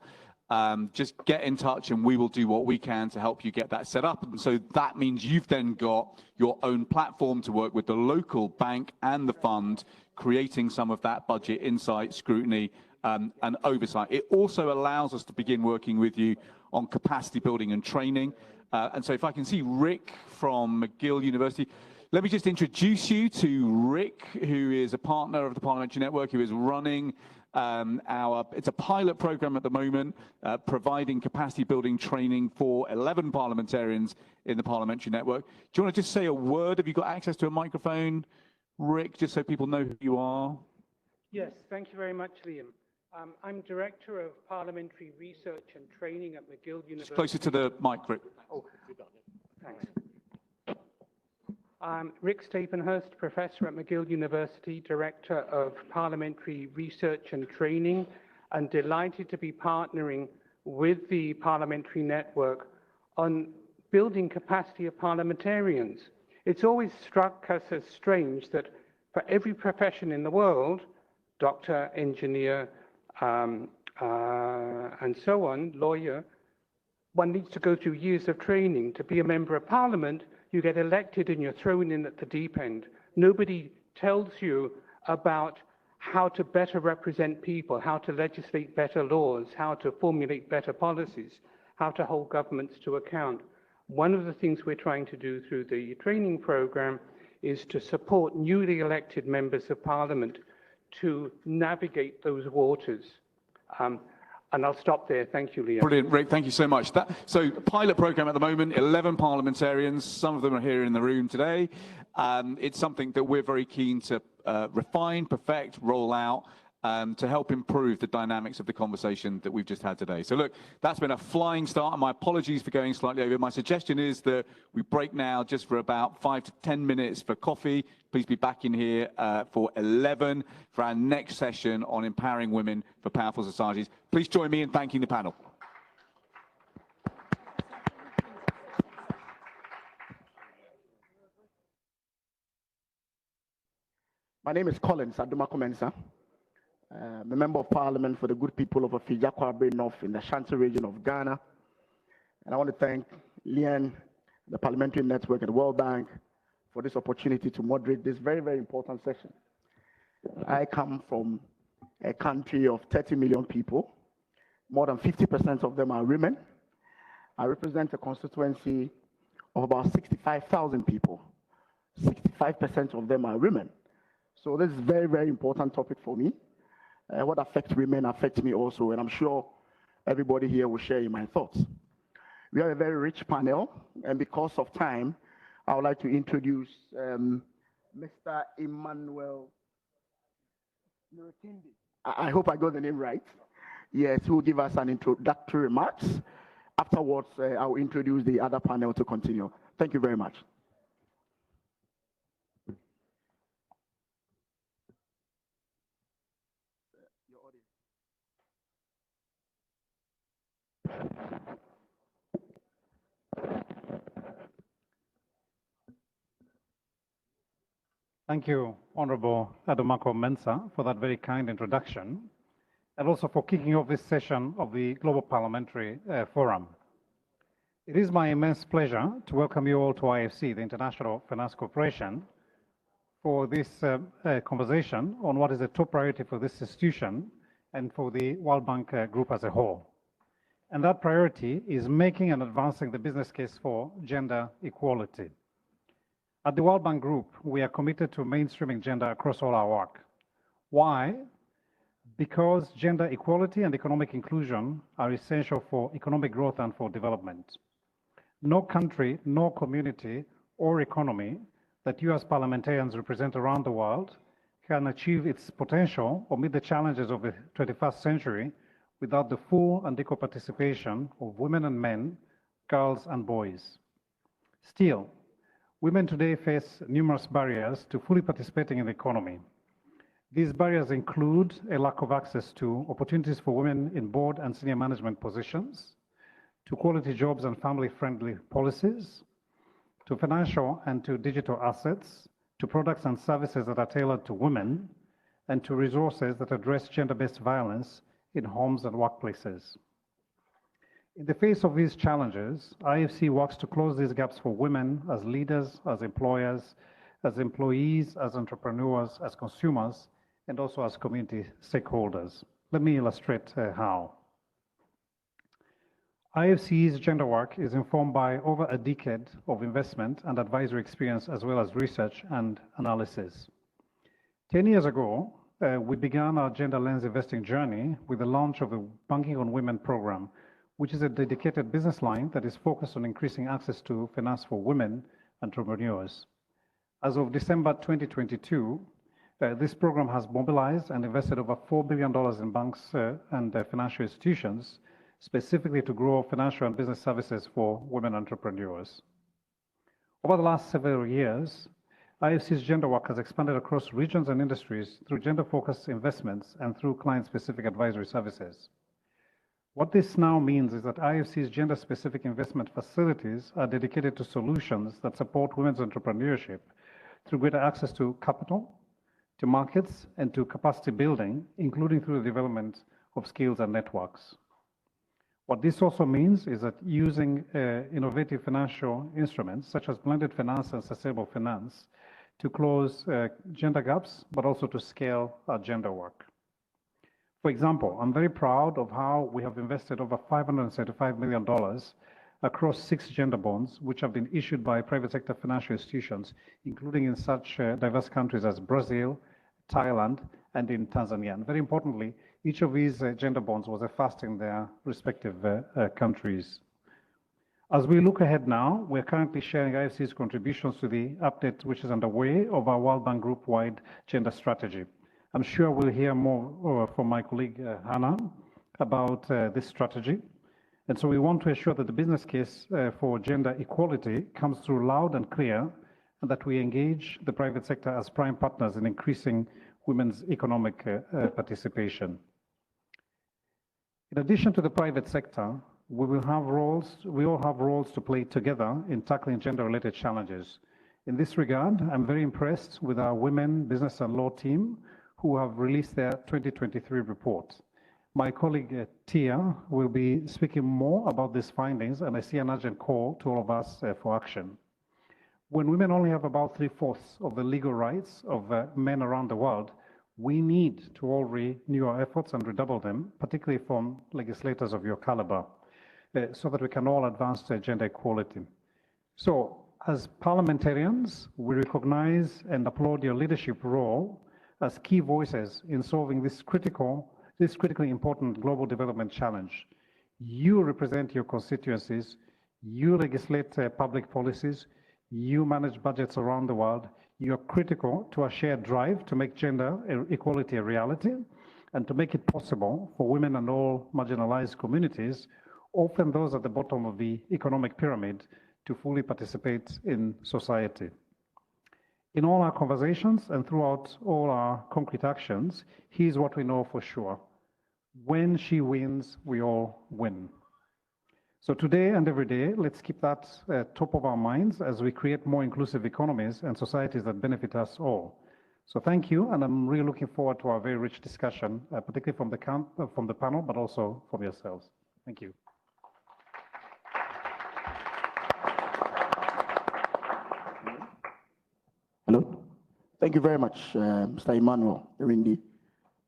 Just get in touch and we will do what we can to help you get that set up. And so that means you've then got your own platform to work with the local bank and the fund, creating some of that budget insight, scrutiny, and oversight. It also allows us to begin working with you on capacity building and training. And so if I can see Rick from McGill University, let me just introduce you to Rick, who is a partner of the Parliamentary Network, who is running it's a pilot program at the moment, providing capacity building training for 11 parliamentarians in the Parliamentary Network. Do you want to just say a word? Have you got access to a microphone, Rick, just so people know who you are? Yes, thank you very much, Liam. I'm Director of Parliamentary Research and Training at McGill University. Just closer to the mic, Rick. Oh, thanks. Rick Stapenhurst, Professor at McGill University, Director of Parliamentary Research and Training, and delighted to be partnering with the Parliamentary Network on building capacity of parliamentarians. It's always struck us as strange that for every profession in the world, doctor, engineer, and so on, lawyer, one needs to go through years of training. To be a member of parliament, you get elected and you're thrown in at the deep end. Nobody tells you about how to better represent people, how to legislate better laws, how to formulate better policies, how to hold governments to account. One of the things we're trying to do through the training program is to support newly elected members of parliament to navigate those waters. And I'll stop there. Thank you, Liam. Brilliant, Rick. Thank you so much. So pilot program at the moment, 11 parliamentarians. Some of them are here in the room today. It's something that we're very keen to refine, perfect, roll out to help improve the dynamics of the conversation that we've just had today. So look, that's been a flying start, and my apologies for going slightly over. My suggestion is that we break now just for about 5 to 10 minutes for coffee. Please be back in here for 11 for our next session on empowering women for powerful societies. Please join me in thanking the panel. My name is Collins Adumako Mensah. I'm a member of parliament for the good people of Afija-Kwabre North in the Ashanti region of Ghana. And I want to thank Liam, the Parliamentary Network, and the World Bank for this opportunity to moderate this very, very important session. I come from a country of 30 million people. More than 50% of them are women. I represent a constituency of about 65,000 people. 65% of them are women. So this is a very, very important topic for me. What affects women affects me also, and I'm sure everybody here will share in my thoughts. We have a very rich panel, and because of time, I would like to introduce Mr. Emmanuel. I hope I got the name right. Yes, who will give us an introductory remarks. Afterwards, I will introduce the other panel to continue. Thank you very much. Thank you, Honorable Adumako Mensah, for that very kind introduction, and also for kicking off this session of the Global Parliamentary Forum. It is my immense pleasure to welcome you all to IFC, the International Finance Corporation, for this conversation on what is a top priority for this institution and for the World Bank Group as a whole. And that priority is making and advancing the business case for gender equality. At the World Bank Group, we are committed to mainstreaming gender across all our work. Why? Because gender equality and economic inclusion are essential for economic growth and for development. No country, no community or economy that you as parliamentarians represent around the world can achieve its potential or meet the challenges of the 21st century without the full and equal participation of women and men, girls and boys. Still, women today face numerous barriers to fully participating in the economy. These barriers include a lack of access to opportunities for women in board and senior management positions, to quality jobs and family-friendly policies, to financial and to digital assets, to products and services that are tailored to women, and to resources that address gender-based violence in homes and workplaces. In the face of these challenges, IFC works to close these gaps for women as leaders, as employers, as employees, as entrepreneurs, as consumers, and also as community stakeholders. Let me illustrate how. IFC's gender work is informed by over a decade of investment and advisory experience, as well as research and analysis. 10 years ago, we began our gender lens investing journey with the launch of the Banking on Women program, which is a dedicated business line that is focused on increasing access to finance for women entrepreneurs. As of December 2022, this program has mobilized and invested over $4 billion in banks and financial institutions, specifically to grow financial and business services for women entrepreneurs. Over the last several years, IFC's gender work has expanded across regions and industries through gender-focused investments and through client-specific advisory services. What this now means is that IFC's gender-specific investment facilities are dedicated to solutions that support women's entrepreneurship through greater access to capital, to markets, and to capacity building, including through the development of skills and networks. What this also means is that using innovative financial instruments such as blended finance and sustainable finance to close gender gaps, but also to scale our gender work. For example, I'm very proud of how we have invested over $575 million across 6 gender bonds, which have been issued by private sector financial institutions, including in such diverse countries as Brazil, Thailand, and in Tanzania. And very importantly, each of these gender bonds was a first in their respective countries. As we look ahead now, we're currently sharing IFC's contributions to the update which is underway of our World Bank Group-wide gender strategy. I'm sure we'll hear more from my colleague Hannah about this strategy. And so we want to ensure that the business case for gender equality comes through loud and clear, and that we engage the private sector as prime partners in increasing women's economic participation. In addition to the private sector, we all have roles to play together in tackling gender-related challenges. In this regard, I'm very impressed with our Women, Business and Law team, who have released their 2023 report. My colleague Tia will be speaking more about these findings, and I see an urgent call to all of us for action. When women only have about 3/4 of the legal rights of men around the world, we need to all renew our efforts and redouble them, particularly from legislators of your caliber, so that we can all advance to gender equality. So, as parliamentarians, we recognize and applaud your leadership role as key voices in solving this critically important global development challenge. You represent your constituencies, you legislate public policies, you manage budgets around the world. You're critical to our shared drive to make gender equality a reality and to make it possible for women and all marginalized communities, often those at the bottom of the economic pyramid, to fully participate in society. In all our conversations and throughout all our concrete actions, here's what we know for sure. When she wins, we all win. So today and every day, let's keep that top of our minds as we create more inclusive economies and societies that benefit us all. So thank you, and I'm really looking forward to our very rich discussion, particularly from the panel, but also from yourselves. Thank you. Hello. Thank you very much, Mr. Emmanuel Irindi.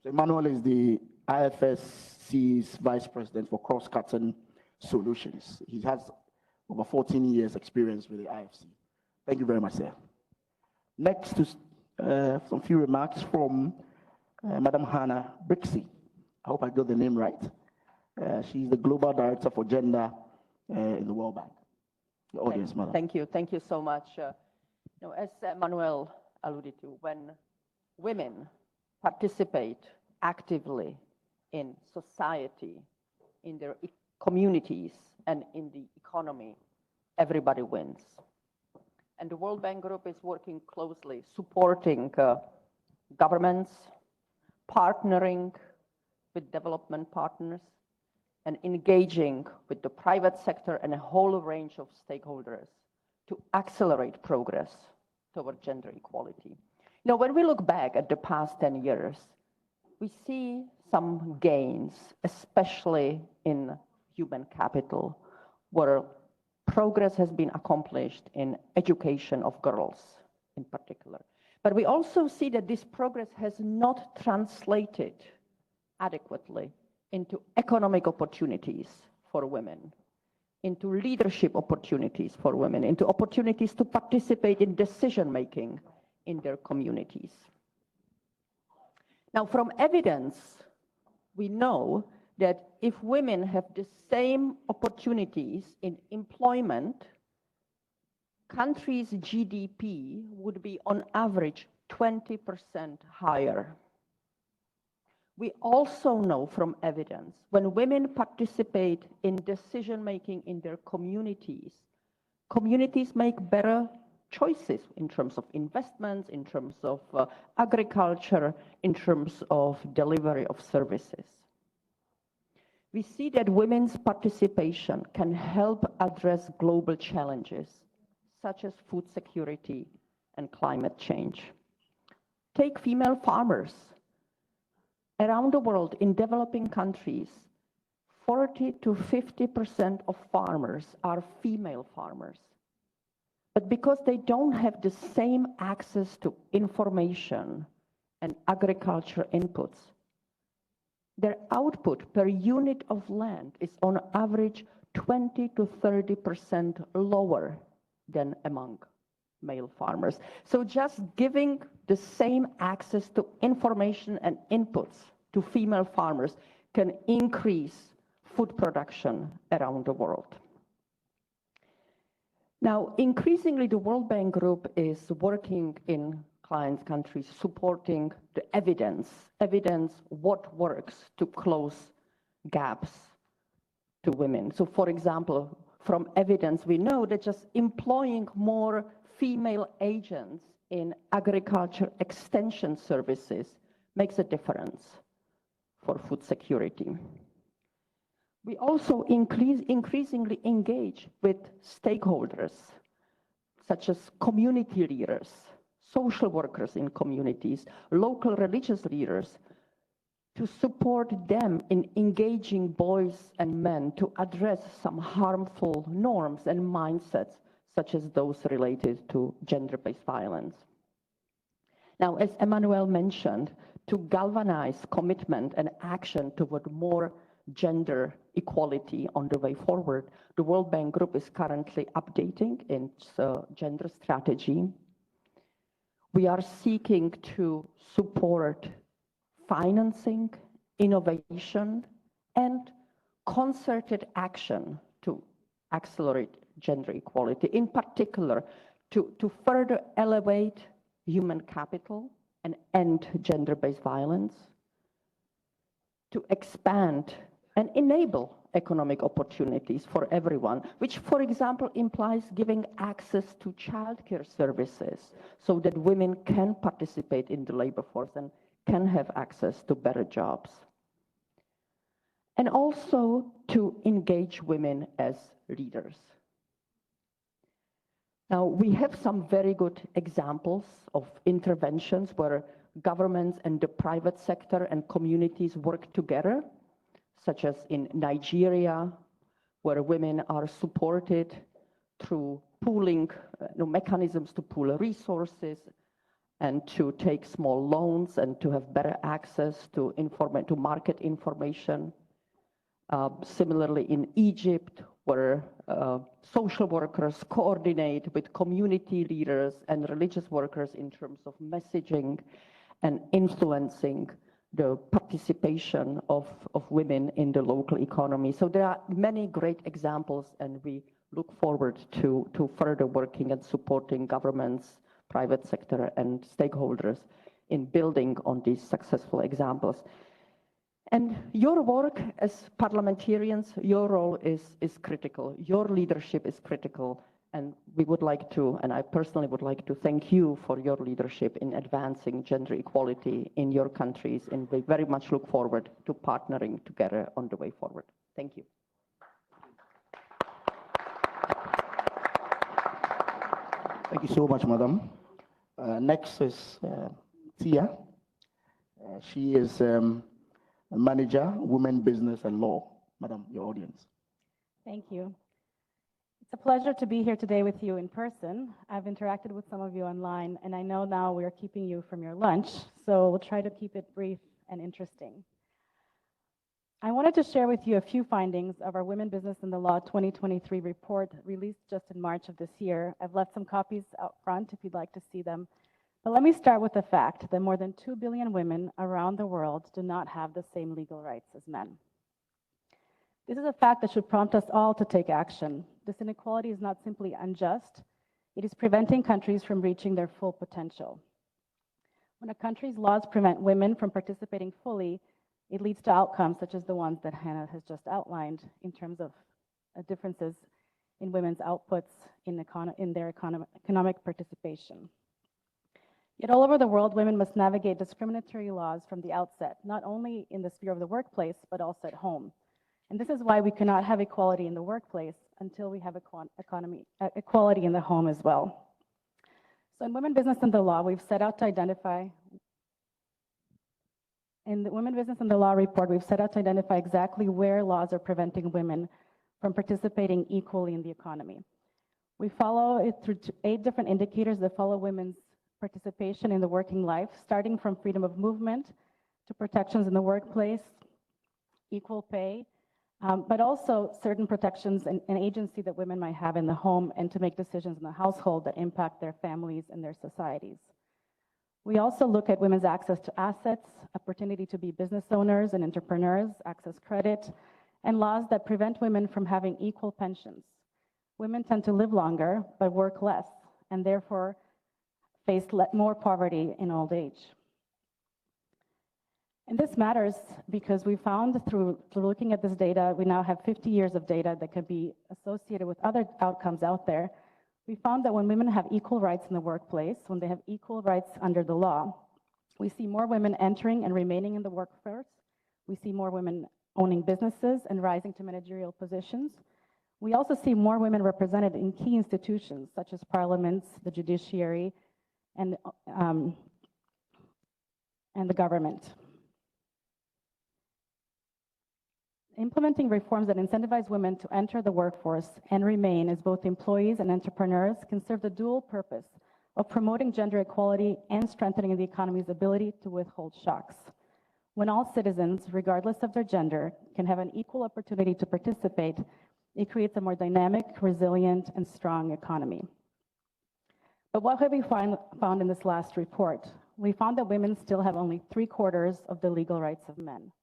So Emmanuel is the IFSC's Vice President for Cross-Cutting Solutions. He has over 14 years experience with the IFC. Thank you very much, sir. Next, some few remarks from Madam Hannah Brixey. I hope I got the name right. She's the Global Director for Gender in the World Bank. The audience, madam. Thank you so much. As Manuel alluded to, when women participate actively in society, in their communities, and in the economy, everybody wins. And the World Bank Group is working closely, supporting governments, partnering with development partners, and engaging with the private sector and a whole range of stakeholders to accelerate progress toward gender equality. When we look back at the past 10 years, we see some gains, especially in human capital, where progress has been accomplished in education of girls in particular. But we also see that this progress has not translated adequately into economic opportunities for women, into leadership opportunities for women, into opportunities to participate in decision-making in their communities. Now, from evidence, we know that if women have the same opportunities in employment, countries' GDP would be on average 20% higher. We also know from evidence when women participate in decision-making in their communities, communities make better choices in terms of investments, in terms of agriculture, in terms of delivery of services. we see that women's participation can help address global challenges, such as food security and climate change. Take female farmers. Around the world, in developing countries, 40 to 50% of farmers are female farmers. But because they don't have the same access to information and agriculture inputs, their output per unit of land is on average 20 to 30% lower than among male farmers. So just giving the same access to information and inputs to female farmers can increase food production around the world. Now, increasingly, the World Bank Group is working in client countries, supporting the evidence what works to close gaps to women. So, for example, from evidence, we know that just employing more female agents in agriculture extension services makes a difference for food security. We also increasingly engage with stakeholders, such as community leaders, social workers in communities, local religious leaders, to support them in engaging boys and men to address some harmful norms and mindsets, such as those related to gender-based violence. Now, as Emmanuel mentioned, to galvanize commitment and action toward more gender equality on the way forward, the World Bank Group is currently updating its gender strategy. We are seeking to support financing, innovation, and concerted action to accelerate gender equality, in particular, to further elevate human capital and end gender-based violence, to expand and enable economic opportunities for everyone, which, for example, implies giving access to childcare services so that women can participate in the labor force and can have access to better jobs. And also to engage women as leaders. Now, we have some very good examples of interventions where governments and the private sector and communities work together, such as in Nigeria, where women are supported through pooling mechanisms to pool resources and to take small loans and to have better access to market information. Similarly, in Egypt, where social workers coordinate with community leaders and religious workers in terms of messaging and influencing the participation of women in the local economy. So there are many great examples, and we look forward to further working and supporting governments, private sector, and stakeholders in building on these successful examples. And your work as parliamentarians, your role is critical. Your leadership is critical. And we would like to, and I personally would like to thank you for your leadership in advancing gender equality in your countries. And we very much look forward to partnering together on the way forward. Thank you. Thank you so much, Madam. Next is Tia. She is Manager, Women, Business and Law. Madam, your audience. Thank you. It's a pleasure to be here today with you in person. I've interacted with some of you online, and I know now we're keeping you from your lunch, so we'll try to keep it brief and interesting. I wanted to share with you a few findings of our Women, Business and the Law 2023 report released just in March of this year. I've left some copies out front if you'd like to see them. But let me start with the fact that more than 2 billion women around the world do not have the same legal rights as men. This is a fact that should prompt us all to take action. This inequality is not simply unjust, it is preventing countries from reaching their full potential. When a country's laws prevent women from participating fully, it leads to outcomes such as the ones that Hannah has just outlined in terms of differences in women's outputs in their economic participation. Yet all over the world, women must navigate discriminatory laws from the outset, not only in the sphere of the workplace, but also at home. And this is why we cannot have equality in the workplace until we have equality in the home as well. So in Women, Business, and the Law, we've set out to identify, in the Women, Business, and the Law report, we've set out to identify exactly where laws are preventing women from participating equally in the economy. We follow it through 8 different indicators that follow women's participation in the working life, starting from freedom of movement to protections in the workplace, equal pay, but also certain protections and agency that women might have in the home and to make decisions in the household that impact their families and their societies. We also look at women's access to assets, opportunity to be business owners and entrepreneurs, access credit, and laws that prevent women from having equal pensions. Women tend to live longer but work less and therefore face more poverty in old age. And this matters because we found through looking at this data, we now have 50 years of data that can be associated with other outcomes out there. We found that when women have equal rights in the workplace, when they have equal rights under the law, we see more women entering and remaining in the workforce. We see more women owning businesses and rising to managerial positions. We also see more women represented in key institutions such as parliaments, the judiciary, and the government. Implementing reforms that incentivize women to enter the workforce and remain as both employees and entrepreneurs can serve the dual purpose of promoting gender equality and strengthening the economy's ability to withhold shocks. When all citizens, regardless of their gender, can have an equal opportunity to participate, it creates a more dynamic, resilient, and strong economy. But what have we found in this last report? We found that women still have only 3/4 of the legal rights of men.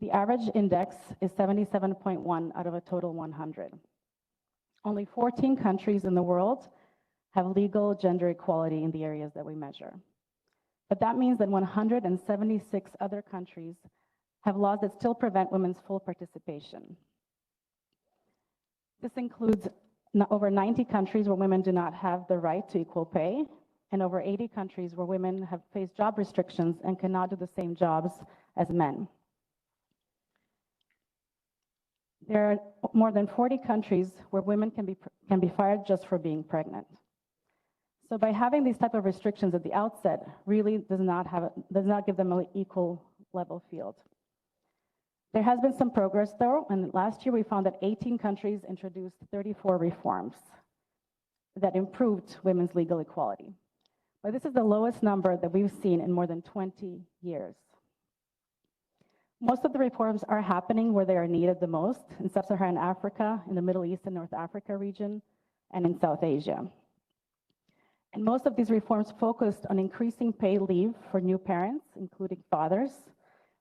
The average index is 77.1 out of a total 100. Only 14 countries in the world have legal gender equality in the areas that we measure. But that means that 176 other countries have laws that still prevent women's full participation. This includes over 90 countries where women do not have the right to equal pay, and over 80 countries where women have faced job restrictions and cannot do the same jobs as men. There are more than 40 countries where women can be fired just for being pregnant. So by having these type of restrictions at the outset, really does not give them an equal level field. There has been some progress though, and last year we found that 18 countries introduced 34 reforms that improved women's legal equality. But this is the lowest number that we've seen in more than 20 years. Most of the reforms are happening where they are needed the most, in sub-Saharan Africa, in the Middle East and North Africa region, and in South Asia. And most of these reforms focused on increasing paid leave for new parents, including fathers,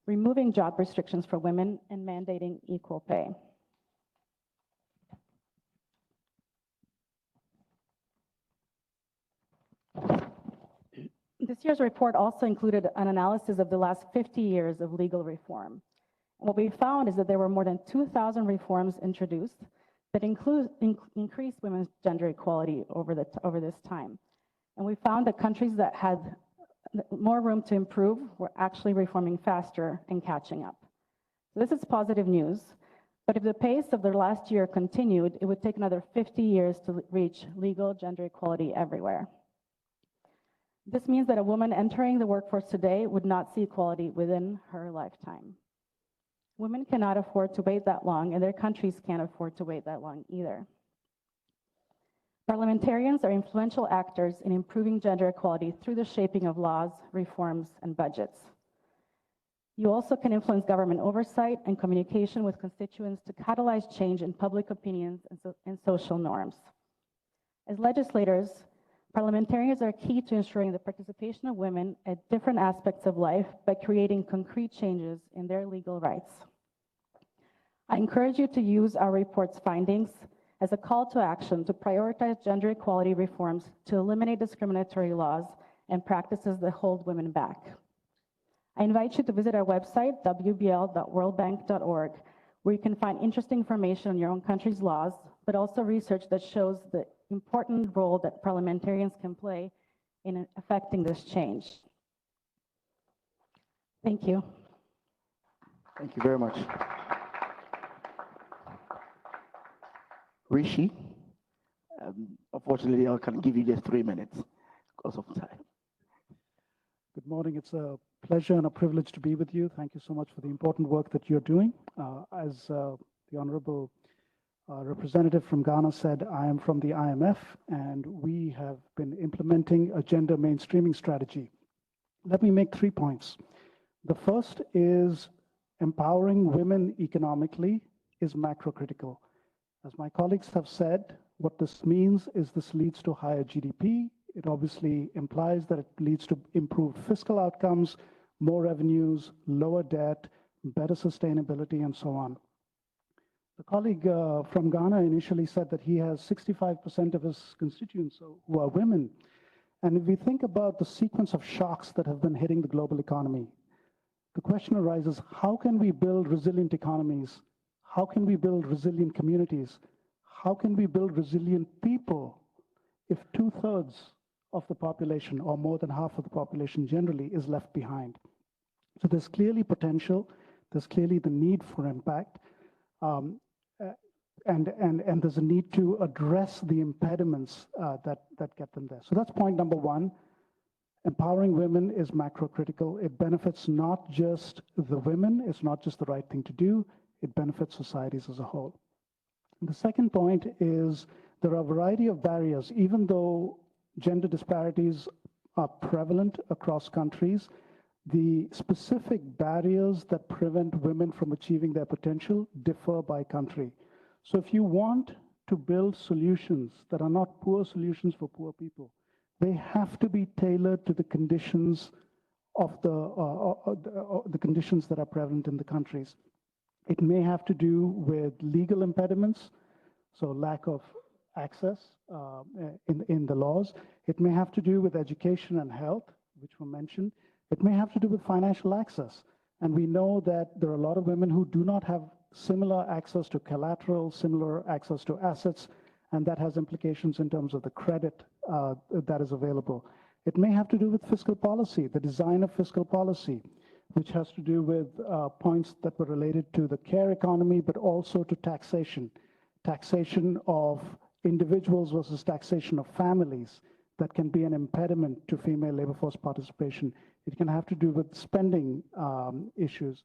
removing job restrictions for women, and mandating equal pay. This year's report also included an analysis of the last 50 years of legal reform. And what we found is that there were more than 2,000 reforms introduced that increased women's gender equality over this time. And we found that countries that had more room to improve were actually reforming faster and catching up. So this is positive news, but if the pace of the last year continued, it would take another 50 years to reach legal gender equality everywhere. This means that a woman entering the workforce today would not see equality within her lifetime. Women cannot afford to wait that long, and their countries can't afford to wait that long either. Parliamentarians are influential actors in improving gender equality through the shaping of laws, reforms, and budgets. You also can influence government oversight and communication with constituents to catalyze change in public opinions and social norms. As legislators, parliamentarians are key to ensuring the participation of women at different aspects of life by creating concrete changes in their legal rights. I encourage you to use our report's findings as a call to action to prioritize gender equality reforms to eliminate discriminatory laws and practices that hold women back. I invite you to visit our website, wbl.worldbank.org, where you can find interesting information on your own country's laws, but also research that shows the important role that parliamentarians can play in affecting this change. Thank you. Thank you very much. Rishi. Unfortunately, I can give you just 3 minutes because of time. Good morning. It's a pleasure and a privilege to be with you. Thank you so much for the important work that you're doing. As the Honorable representative from Ghana said, I am from the IMF, and we have been implementing a gender mainstreaming strategy. Let me make 3 points. The first is empowering women economically is macro-critical. As my colleagues have said, what this means is this leads to higher GDP. It obviously implies that it leads to improved fiscal outcomes, more revenues, lower debt, better sustainability, and so on. The colleague from Ghana initially said that he has 65% of his constituents who are women. And if we think about the sequence of shocks that have been hitting the global economy, the question arises, how can we build resilient economies? How can we build resilient communities? How can we build resilient people if 2/3 of the population, or more than half of the population generally, is left behind? So there's clearly potential. There's clearly the need for impact. And there's a need to address the impediments that get them there. So that's point number 1. Empowering women is macro-critical. It benefits not just the women. It's not just the right thing to do. It benefits societies as a whole. The second point is there are a variety of barriers. Even though gender disparities are prevalent across countries, the specific barriers that prevent women from achieving their potential differ by country. So if you want to build solutions that are not poor solutions for poor people, they have to be tailored to the conditions of the conditions that are prevalent in the countries. It may have to do with legal impediments, so lack of access in the laws. It may have to do with education and health, which were mentioned. It may have to do with financial access. And we know that there are a lot of women who do not have similar access to collateral, similar access to assets, and that has implications in terms of the credit that is available. It may have to do with fiscal policy, the design of fiscal policy, which has to do with points that were related to the care economy, but also to taxation. Taxation of individuals versus taxation of families that can be an impediment to female labor force participation. It can have to do with spending issues.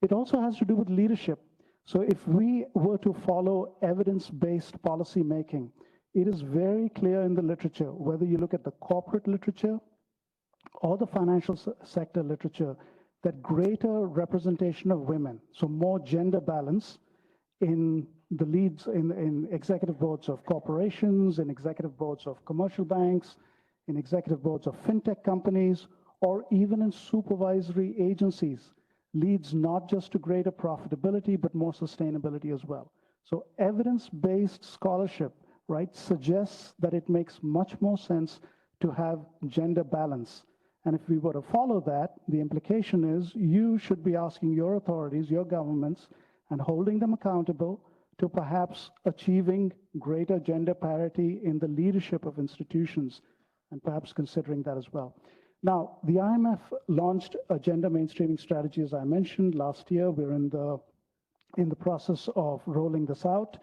It also has to do with leadership. So if we were to follow evidence-based policy making, it is very clear in the literature, whether you look at the corporate literature or the financial sector literature, that greater representation of women, so more gender balance in the leads in executive boards of corporations, in executive boards of commercial banks, in executive boards of fintech companies, or even in supervisory agencies, leads not just to greater profitability, but more sustainability as well. So evidence-based scholarship, right, suggests that it makes much more sense to have gender balance. And if we were to follow that, the implication is you should be asking your authorities, your governments, and holding them accountable to perhaps achieving greater gender parity in the leadership of institutions, and perhaps considering that as well. Now, the IMF launched a gender mainstreaming strategy, as I mentioned, last year. We're in the process of rolling this out.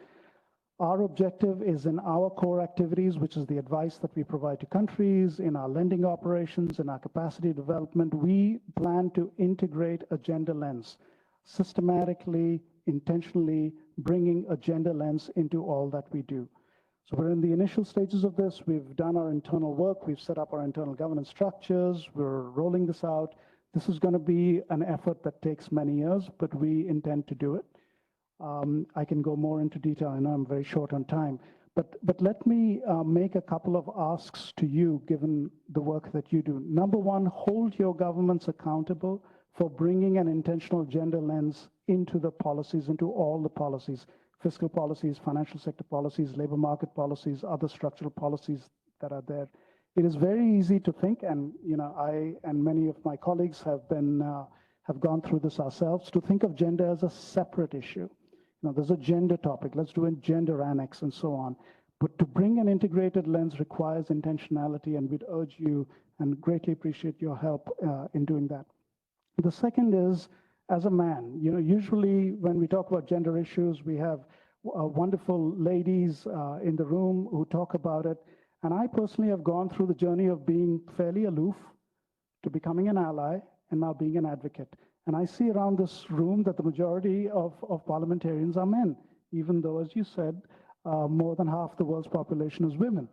Our objective is in our core activities, which is the advice that we provide to countries, in our lending operations, in our capacity development. We plan to integrate a gender lens, systematically, intentionally bringing a gender lens into all that we do. So we're in the initial stages of this. We've done our internal work. We've set up our internal governance structures. We're rolling this out. This is going to be an effort that takes many years, but we intend to do it. I can go more into detail. I know I'm very short on time, but let me make a couple of asks to you, given the work that you do. Number one, hold your governments accountable for bringing an intentional gender lens into the policies, into all the policies, fiscal policies, financial sector policies, labor market policies, other structural policies that are there. It is very easy to think, and I and many of my colleagues have gone through this ourselves, to think of gender as a separate issue. There's a gender topic, let's do a gender annex and so on. But to bring an integrated lens requires intentionality, and we'd urge you and greatly appreciate your help in doing that. The second is, as a man, usually when we talk about gender issues, we have wonderful ladies in the room who talk about it. And I personally have gone through the journey of being fairly aloof to becoming an ally and now being an advocate. And I see around this room that the majority of parliamentarians are men, even though, as you said, more than half the world's population is women.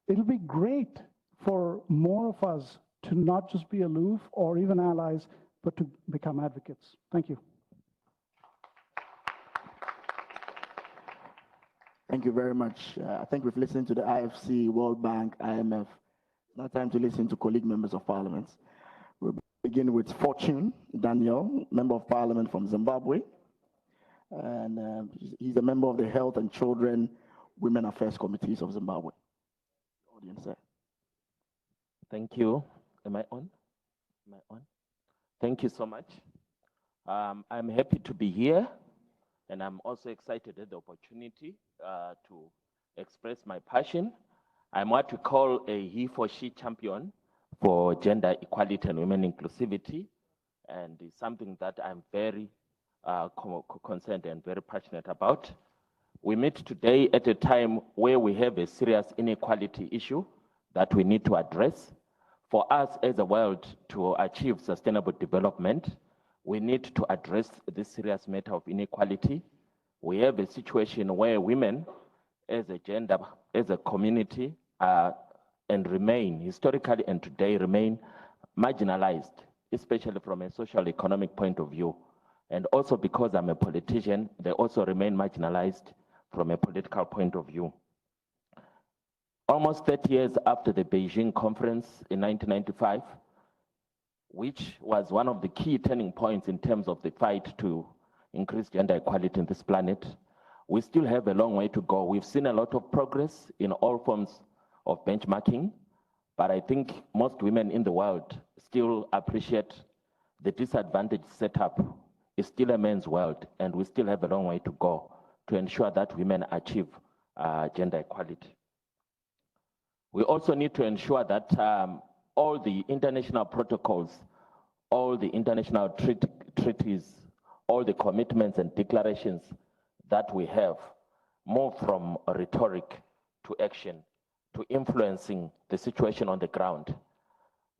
It'll be great for more of us to not just be aloof or even allies, but to become advocates. Thank you. Thank you very much. I think we've listened to the IFC, World Bank, IMF. Now time to listen to colleague members of parliament. We'll begin with Fortune Daniel, Member of Parliament from Zimbabwe. And he's a member of the Health and Children Women Affairs Committees of Zimbabwe. Audience there. Thank you. Am I on? Am I on? Thank you so much. I'm happy to be here, and I'm also excited at the opportunity to express my passion. I'm what we call a he for she champion for gender equality and women inclusivity, and it's something that I'm very concerned and very passionate about. We meet today at a time where we have a serious inequality issue that we need to address. For us as a world to achieve sustainable development, we need to address this serious matter of inequality. We have a situation where women as a gender, as a community, and remain, historically and today, remain marginalized, especially from a social economic point of view. And also because I'm a politician, they also remain marginalized from a political point of view. Almost 30 years after the Beijing conference in 1995, which was one of the key turning points in terms of the fight to increase gender equality in this planet, we still have a long way to go. We've seen a lot of progress in all forms of benchmarking, but I think most women in the world still appreciate the disadvantaged setup is still a man's world, and we still have a long way to go to ensure that women achieve gender equality. We also need to ensure that all the international protocols, all the international treaties, all the commitments and declarations that we have move from rhetoric to action, to influencing the situation on the ground.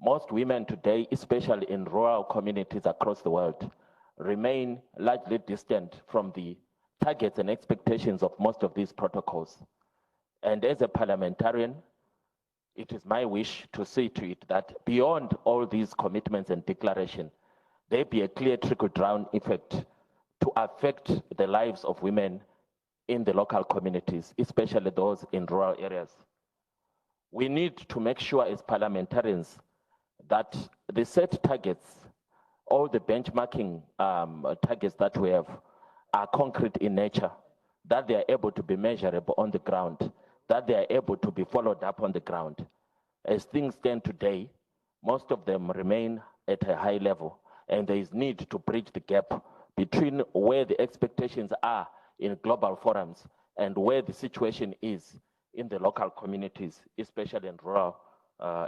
Most women today, especially in rural communities across the world, remain largely distant from the targets and expectations of most of these protocols. And as a parliamentarian, it is my wish to see to it that beyond all these commitments and declarations, there be a clear trickle-down effect to affect the lives of women in the local communities, especially those in rural areas. We need to make sure as parliamentarians that the set targets, all the benchmarking targets that we have are concrete in nature, that they are able to be measurable on the ground, that they are able to be followed up on the ground. As things stand today, most of them remain at a high level, and there is need to bridge the gap between where the expectations are in global forums and where the situation is in the local communities, especially in rural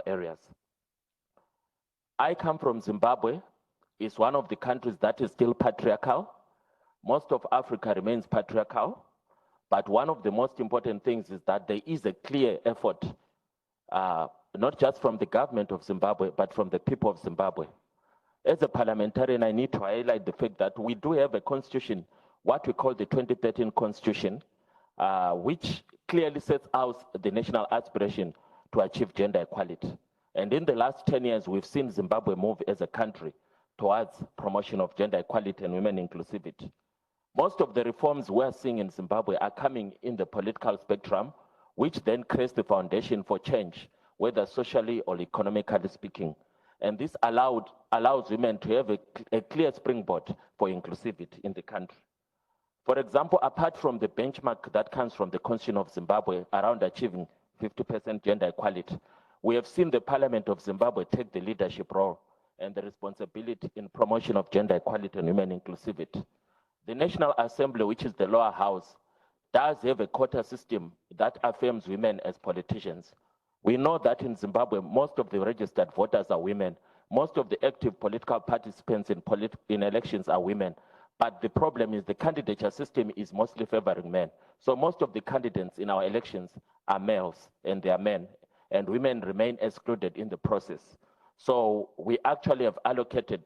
areas. I come from Zimbabwe. It's one of the countries that is still patriarchal. Most of Africa remains patriarchal, but one of the most important things is that there is a clear effort, not just from the government of Zimbabwe, but from the people of Zimbabwe. As a parliamentarian, I need to highlight the fact that we do have a constitution, what we call the 2013 constitution, which clearly sets out the national aspiration to achieve gender equality. And in the last 10 years, we've seen Zimbabwe move as a country towards promotion of gender equality and women inclusivity. Most of the reforms we're seeing in Zimbabwe are coming in the political spectrum, which then creates the foundation for change, whether socially or economically speaking. And this allows women to have a clear springboard for inclusivity in the country. For example, apart from the benchmark that comes from the Constitution of Zimbabwe around achieving 50% gender equality, we have seen the Parliament of Zimbabwe take the leadership role and the responsibility in promotion of gender equality and women inclusivity. The National Assembly, which is the lower house, does have a quota system that affirms women as politicians. We know that in Zimbabwe, most of the registered voters are women. Most of the active political participants in elections are women. But the problem is the candidature system is mostly favoring men. So most of the candidates in our elections are males and they are men, and women remain excluded in the process. So we actually have allocated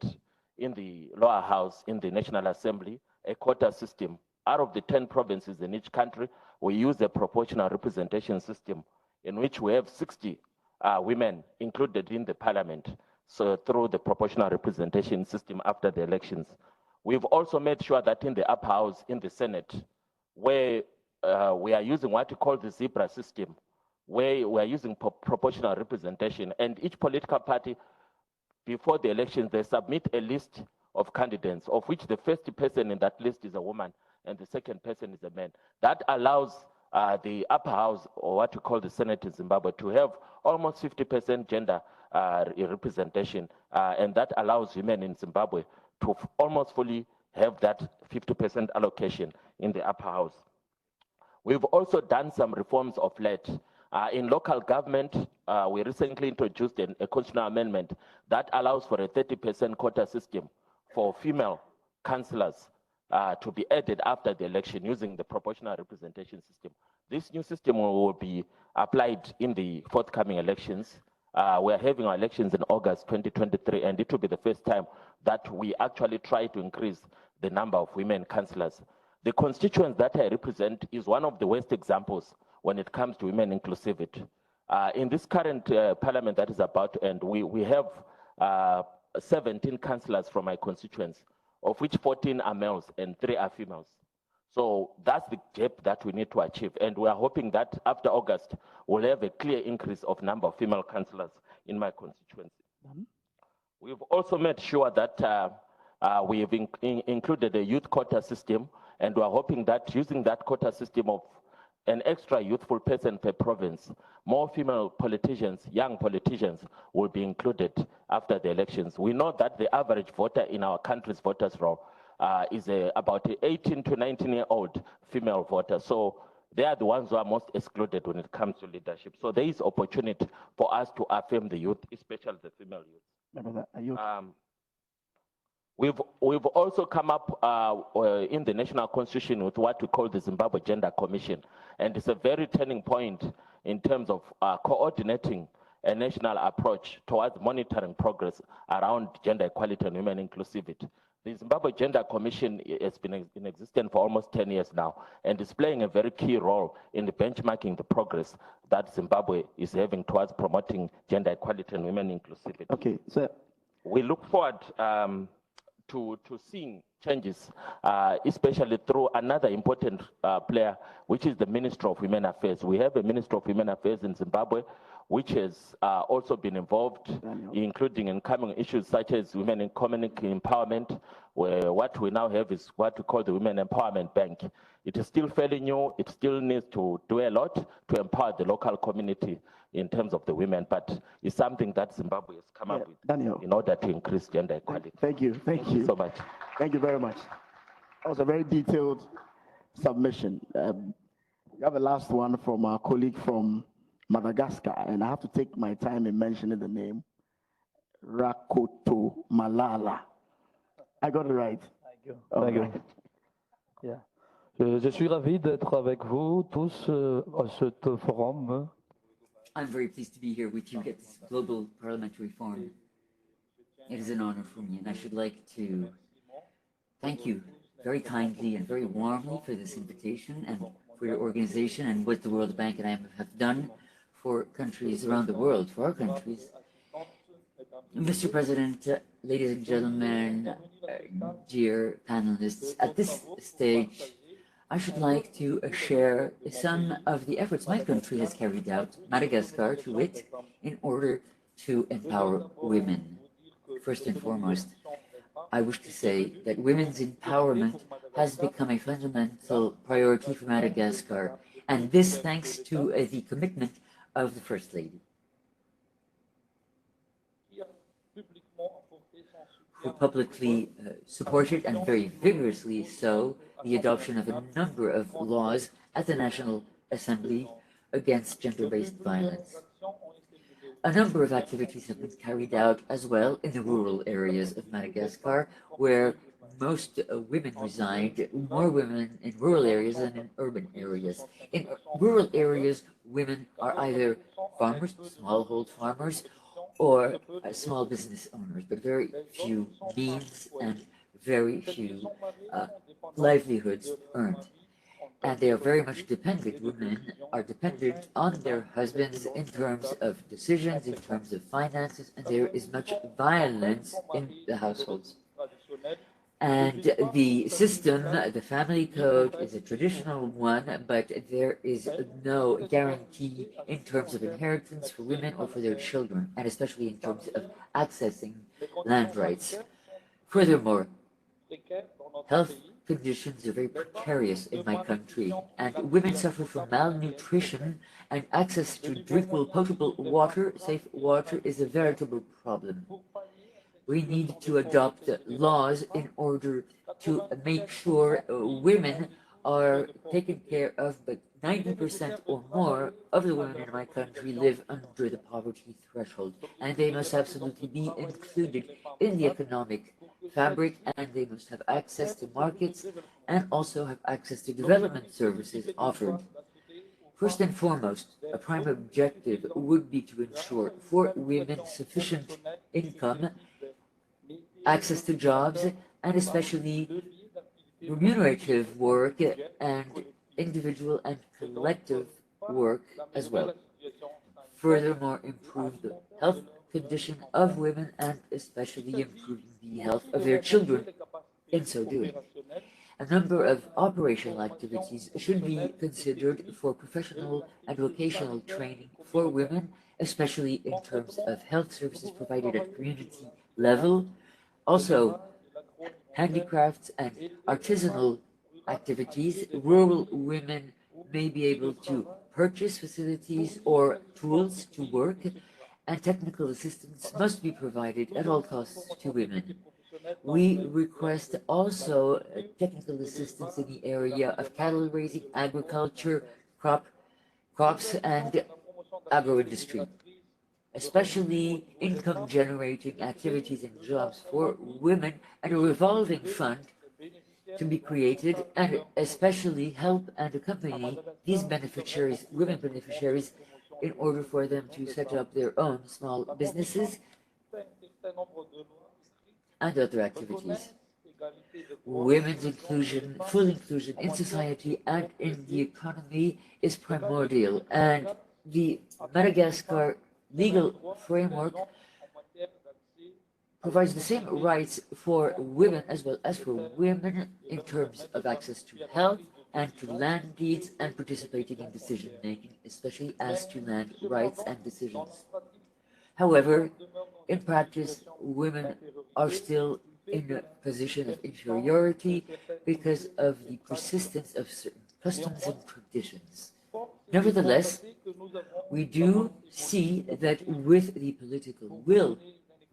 in the lower house, in the National Assembly, a quota system. Out of the 10 provinces in each country, we use a proportional representation system in which we have 60 women included in the parliament, so through the proportional representation system after the elections. We've also made sure that in the upper house, in the Senate, where we are using what we call the zebra system, where we are using proportional representation, and each political party, before the elections, they submit a list of candidates, of which the first person in that list is a woman, and the second person is a man. That allows the upper house, or what we call the Senate in Zimbabwe, to have almost 50% gender representation, and that allows women in Zimbabwe to almost fully have that 50% allocation in the upper house. We've also done some reforms of late. In local government, we recently introduced a constitutional amendment that allows for a 30% quota system for female councillors to be added after the election using the proportional representation system. This new system will be applied in the forthcoming elections. We're having our elections in August 2023, and it will be the first time that we actually try to increase the number of women councillors. The constituents that I represent is one of the worst examples when it comes to women inclusivity. In this current parliament that is about to end, we have 17 councillors from my constituents, of which 14 are males and 3 are females. So that's the gap that we need to achieve. And we are hoping that after August, we'll have a clear increase of number of female councillors in my constituency. We've also made sure that we have included a youth quota system, and we are hoping that using that quota system of an extra youthful person per province, more female politicians, young politicians, will be included after the elections. We know that the average voter in our country's voters roll is about 18 to 19-year-old female voter. So they are the ones who are most excluded when it comes to leadership. So there is opportunity for us to affirm the youth, especially the female youth. We've also come up in the National Constitution with what we call the Zimbabwe Gender Commission. And it's a very turning point in terms of coordinating a national approach towards monitoring progress around gender equality and women inclusivity. The Zimbabwe Gender Commission has been in existence for almost 10 years now, and is playing a very key role in the benchmarking the progress that Zimbabwe is having towards promoting gender equality and women inclusivity. Okay, so we look forward to seeing changes, especially through another important player, which is the Ministry of Women Affairs. We have a Ministry of Women Affairs in Zimbabwe, which has also been involved, including in coming issues such as women economic empowerment, where what we now have is what we call the Women Empowerment Bank. It is still fairly new. It still needs to do a lot to empower the local community in terms of the women, but it's something that Zimbabwe has come up with in order to increase gender equality. Thank you. Thank you so much. Thank you very much. That was a very detailed submission. We have a last one from our colleague from Madagascar, and I have to take my time in mentioning the name, Rakoto Malala. I got it right. Thank you. Thank you. Yeah. Je suis ravi d'être avec vous tous à ce forum. I'm very pleased to be here with you at this Global Parliamentary Forum. It is an honor for me, and I should like to thank you very kindly and very warmly for this invitation and for your organization and what the World Bank and IMF have done for countries around the world, for our countries. Mr. President, ladies and gentlemen, dear panelists, at this stage, I should like to share some of the efforts my country has carried out, Madagascar to wit, in order to empower women. First and foremost, I wish to say that women's empowerment has become a fundamental priority for Madagascar, and this thanks to the commitment of the First Lady, who publicly supported, and very vigorously so, the adoption of a number of laws at the National Assembly against gender-based violence. A number of activities have been carried out as well in the rural areas of Madagascar, where most women reside, more women in rural areas than in urban areas. In rural areas, women are either farmers, smallhold farmers, or small business owners, but very few means and very few livelihoods earned. And they are very much dependent. Women are dependent on their husbands in terms of decisions, in terms of finances, and there is much violence in the households. And the system, the family code, is a traditional one, but there is no guarantee in terms of inheritance for women or for their children, and especially in terms of accessing land rights. Furthermore, health conditions are very precarious in my country, and women suffer from malnutrition, and access to drinkable, potable water, safe water, is a veritable problem. We need to adopt laws in order to make sure women are taken care of, but 90% or more of the women in my country live under the poverty threshold, and they must absolutely be included in the economic fabric, and they must have access to markets and also have access to development services offered. First and foremost, a prime objective would be to ensure for women sufficient income, access to jobs, and especially remunerative work and individual and collective work as well. Furthermore, improve the health condition of women and especially improving the health of their children in so doing. A number of operational activities should be considered for professional and vocational training for women, especially in terms of health services provided at community level. Also, handicrafts and artisanal activities. Rural women may be able to purchase facilities or tools to work, and technical assistance must be provided at all costs to women. We request also technical assistance in the area of cattle raising, agriculture, crops, and agro-industry, especially income-generating activities and jobs for women, and a revolving fund to be created, and especially help and accompany these beneficiaries, women beneficiaries, in order for them to set up their own small businesses and other activities. Women's inclusion, full inclusion in society and in the economy is primordial, and the Madagascar legal framework provides the same rights for women as well as for women in terms of access to health and to land deeds and participating in decision making, especially as to land rights and decisions. However, in practice, women are still in a position of inferiority because of the persistence of certain customs and traditions. Nevertheless, we do see that with the political will,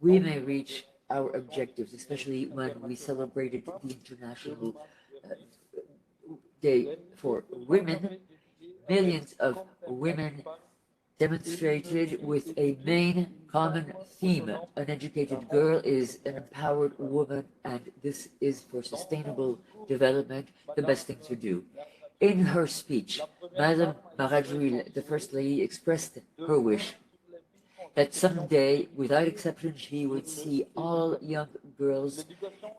we may reach our objectives, especially when we celebrated the International Day for Women. Millions of women demonstrated with a main common theme. An educated girl is an empowered woman, and this is for sustainable development the best thing to do. In her speech, Madame Marajouil, the First Lady, expressed her wish that someday, without exception, she would see all young girls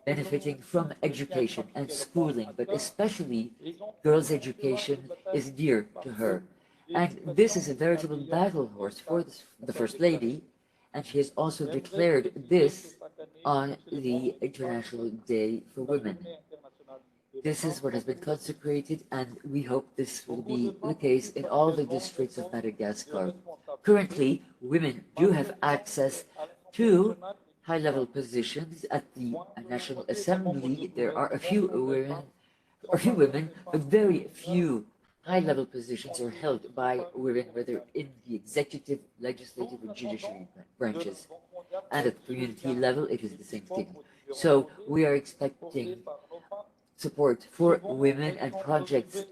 benefiting from education and schooling, but especially girls' education is dear to her. And this is a veritable battle horse for the First Lady, and she has also declared this on the International Day for Women. This is what has been consecrated, and we hope this will be the case in all the districts of Madagascar. Currently, women do have access to high-level positions at the National Assembly. There are a few women, but very few high-level positions are held by women, whether in the executive, legislative, or judiciary branches. And at the community level, it is the same thing. So we are expecting support for women and projects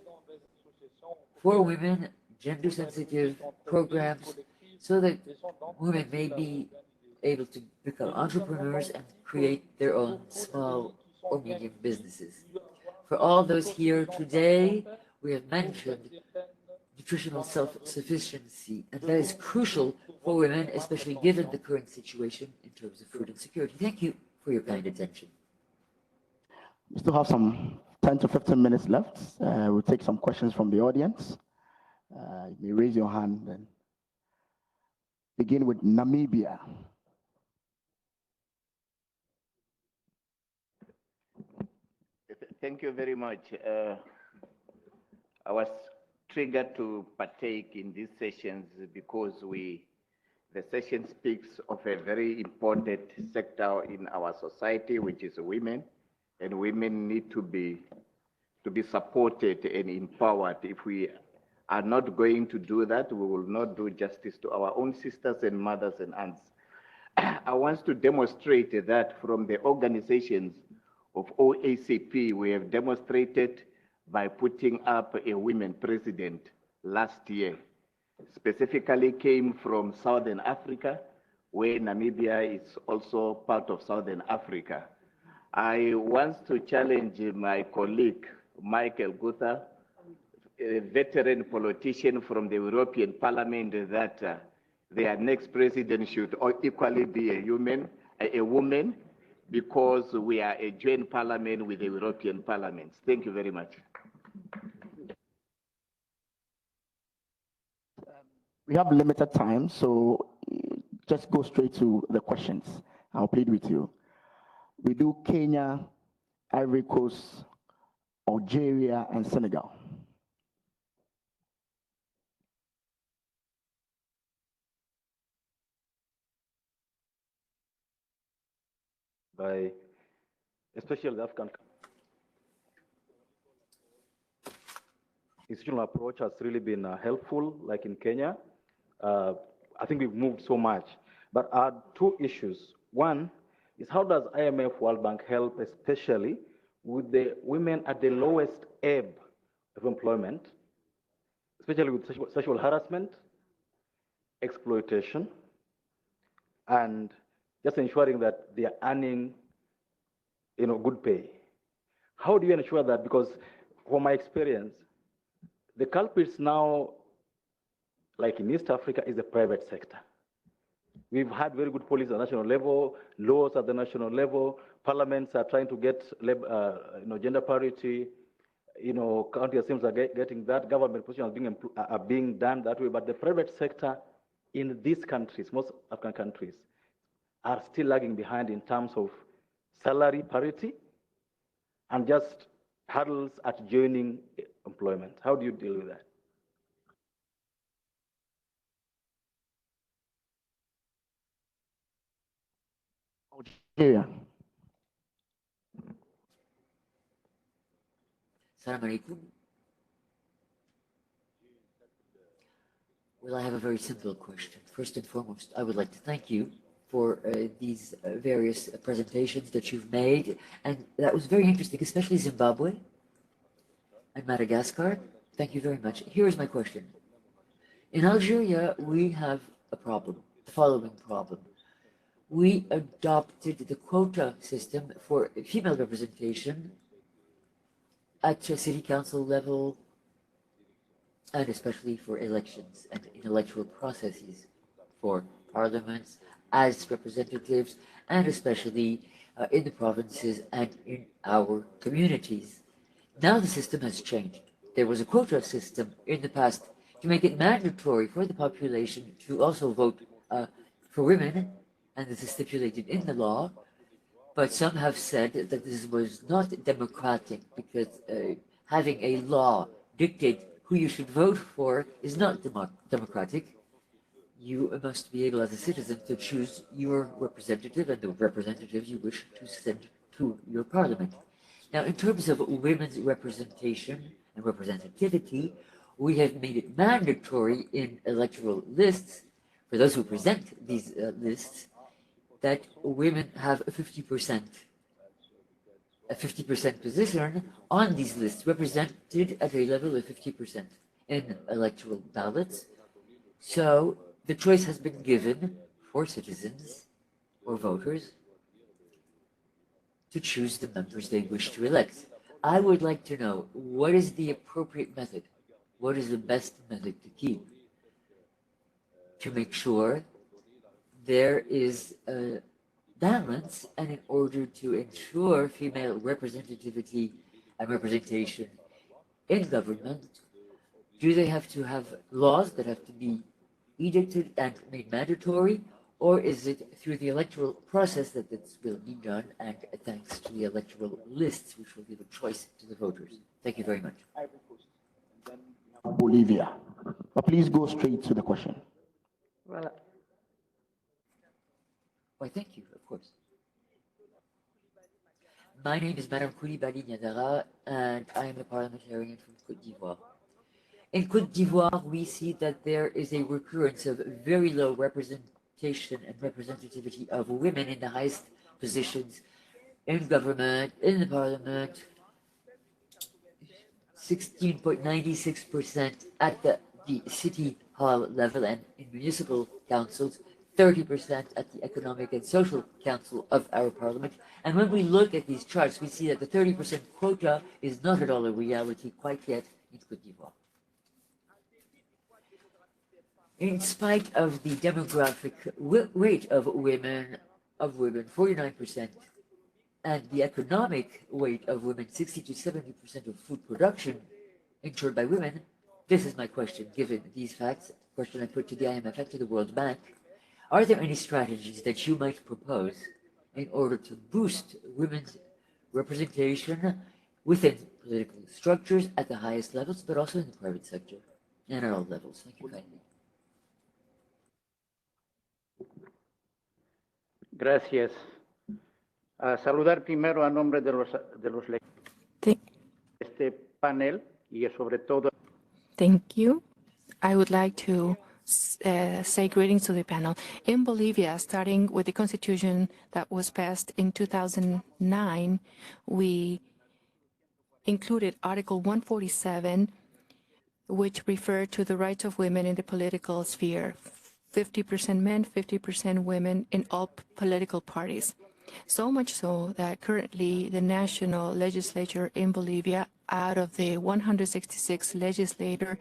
for women, gender-sensitive programs, so that women may be able to become entrepreneurs and create their own small or medium businesses. For all those here today, we have mentioned nutritional self-sufficiency, and that is crucial for women, especially given the current situation in terms of food insecurity. Thank you for your kind attention. We still have some 10 to 15 minutes left. We'll take some questions from the audience. You may raise your hand and begin with Namibia. Thank you very much. I was triggered to partake in these sessions because the session speaks of a very important sector in our society, which is women, and women need to be supported and empowered. If we are not going to do that, we will not do justice to our own sisters and mothers and aunts. I want to demonstrate that from the organizations of OACP, we have demonstrated by putting up a women president last year. Specifically came from Southern Africa, where Namibia is also part of Southern Africa. I want to challenge my colleague, Michael Gutha, a veteran politician from the European Parliament, that their next president should equally be a woman, because we are a joint parliament with the European Parliament. Thank you very much. We have limited time, so just go straight to the questions. I'll plead with you. We do Kenya, Ivory Coast, Algeria, and Senegal. By especially the African institutional approach has really been helpful, like in Kenya. I think we've moved so much, but two issues. One is, how does IMF, World Bank help, especially with the women at the lowest ebb of employment, especially with sexual harassment, exploitation, and just ensuring that they are earning, good pay. How do you ensure that? Because from my experience, the culprits now, like in East Africa, is the private sector. We've had very good policies at the national level, laws at the national level, parliaments are trying to get gender parity, county assemblies are getting that, government positions are being done that way, but the private sector in these countries, most African countries, are still lagging behind in terms of salary parity and just hurdles at joining employment. How do you deal with that? Algeria. Assalamu alaikum. Well, I have a very simple question. First and foremost, I would like to thank you for these various presentations that you've made, and that was very interesting, especially Zimbabwe and Madagascar. Thank you very much. Here is my question. In Algeria, we have a problem, the following problem. We adopted the quota system for female representation at a city council level, and especially for elections and intellectual processes for parliaments as representatives, and especially in the provinces and in our communities. Now the system has changed. There was a quota system in the past to make it mandatory for the population to also vote for women, and this is stipulated in the law, but some have said that this was not democratic, because having a law dictate who you should vote for is not democratic. You must be able as a citizen to choose your representative and the representative you wish to send to your parliament. Now, in terms of women's representation and representativity, we have made it mandatory in electoral lists, for those who present these lists, that women have a 50% position on these lists, represented at a level of 50% in electoral ballots. So the choice has been given for citizens or voters to choose the members they wish to elect. I would like to know, what is the appropriate method? What is the best method to keep to make sure there is a balance, and in order to ensure female representativity and representation in government, do they have to have laws that have to be edicted and made mandatory, or is it through the electoral process that this will be done, and thanks to the electoral lists, which will give a choice to the voters? Thank you very much. Bolivia. But please go straight to the question. Well, why, thank you, of course. My name is Madame Koulibaly Niadara, and I am a parliamentarian from Côte d'Ivoire. In Côte d'Ivoire, we see that there is a recurrence of very low representation and representativity of women in the highest positions in government, in the parliament, 16.96% at the city hall level and in municipal councils, 30% at the Economic and Social Council of our parliament. And when we look at these charts, we see that the 30% quota is not at all a reality quite yet in Côte d'Ivoire. In spite of the demographic rate of women, 49%, and the economic weight of women, 60 to 70% of food production ensured by women, this is my question, given these facts, question I put to the IMF and to the World Bank. Are there any strategies that you might propose in order to boost women's representation within political structures at the highest levels, but also in the private sector and at all levels? Thank you kindly. Gracias. Saludar primero a nombre de los este panel y sobre todo. Thank you. I would like to say greetings to the panel. In Bolivia, starting with the constitution that was passed in 2009, we included Article 147, which referred to the rights of women in the political sphere. 50% men, 50% women in all political parties. So much so that currently the national legislature in Bolivia, out of the 166 legislators,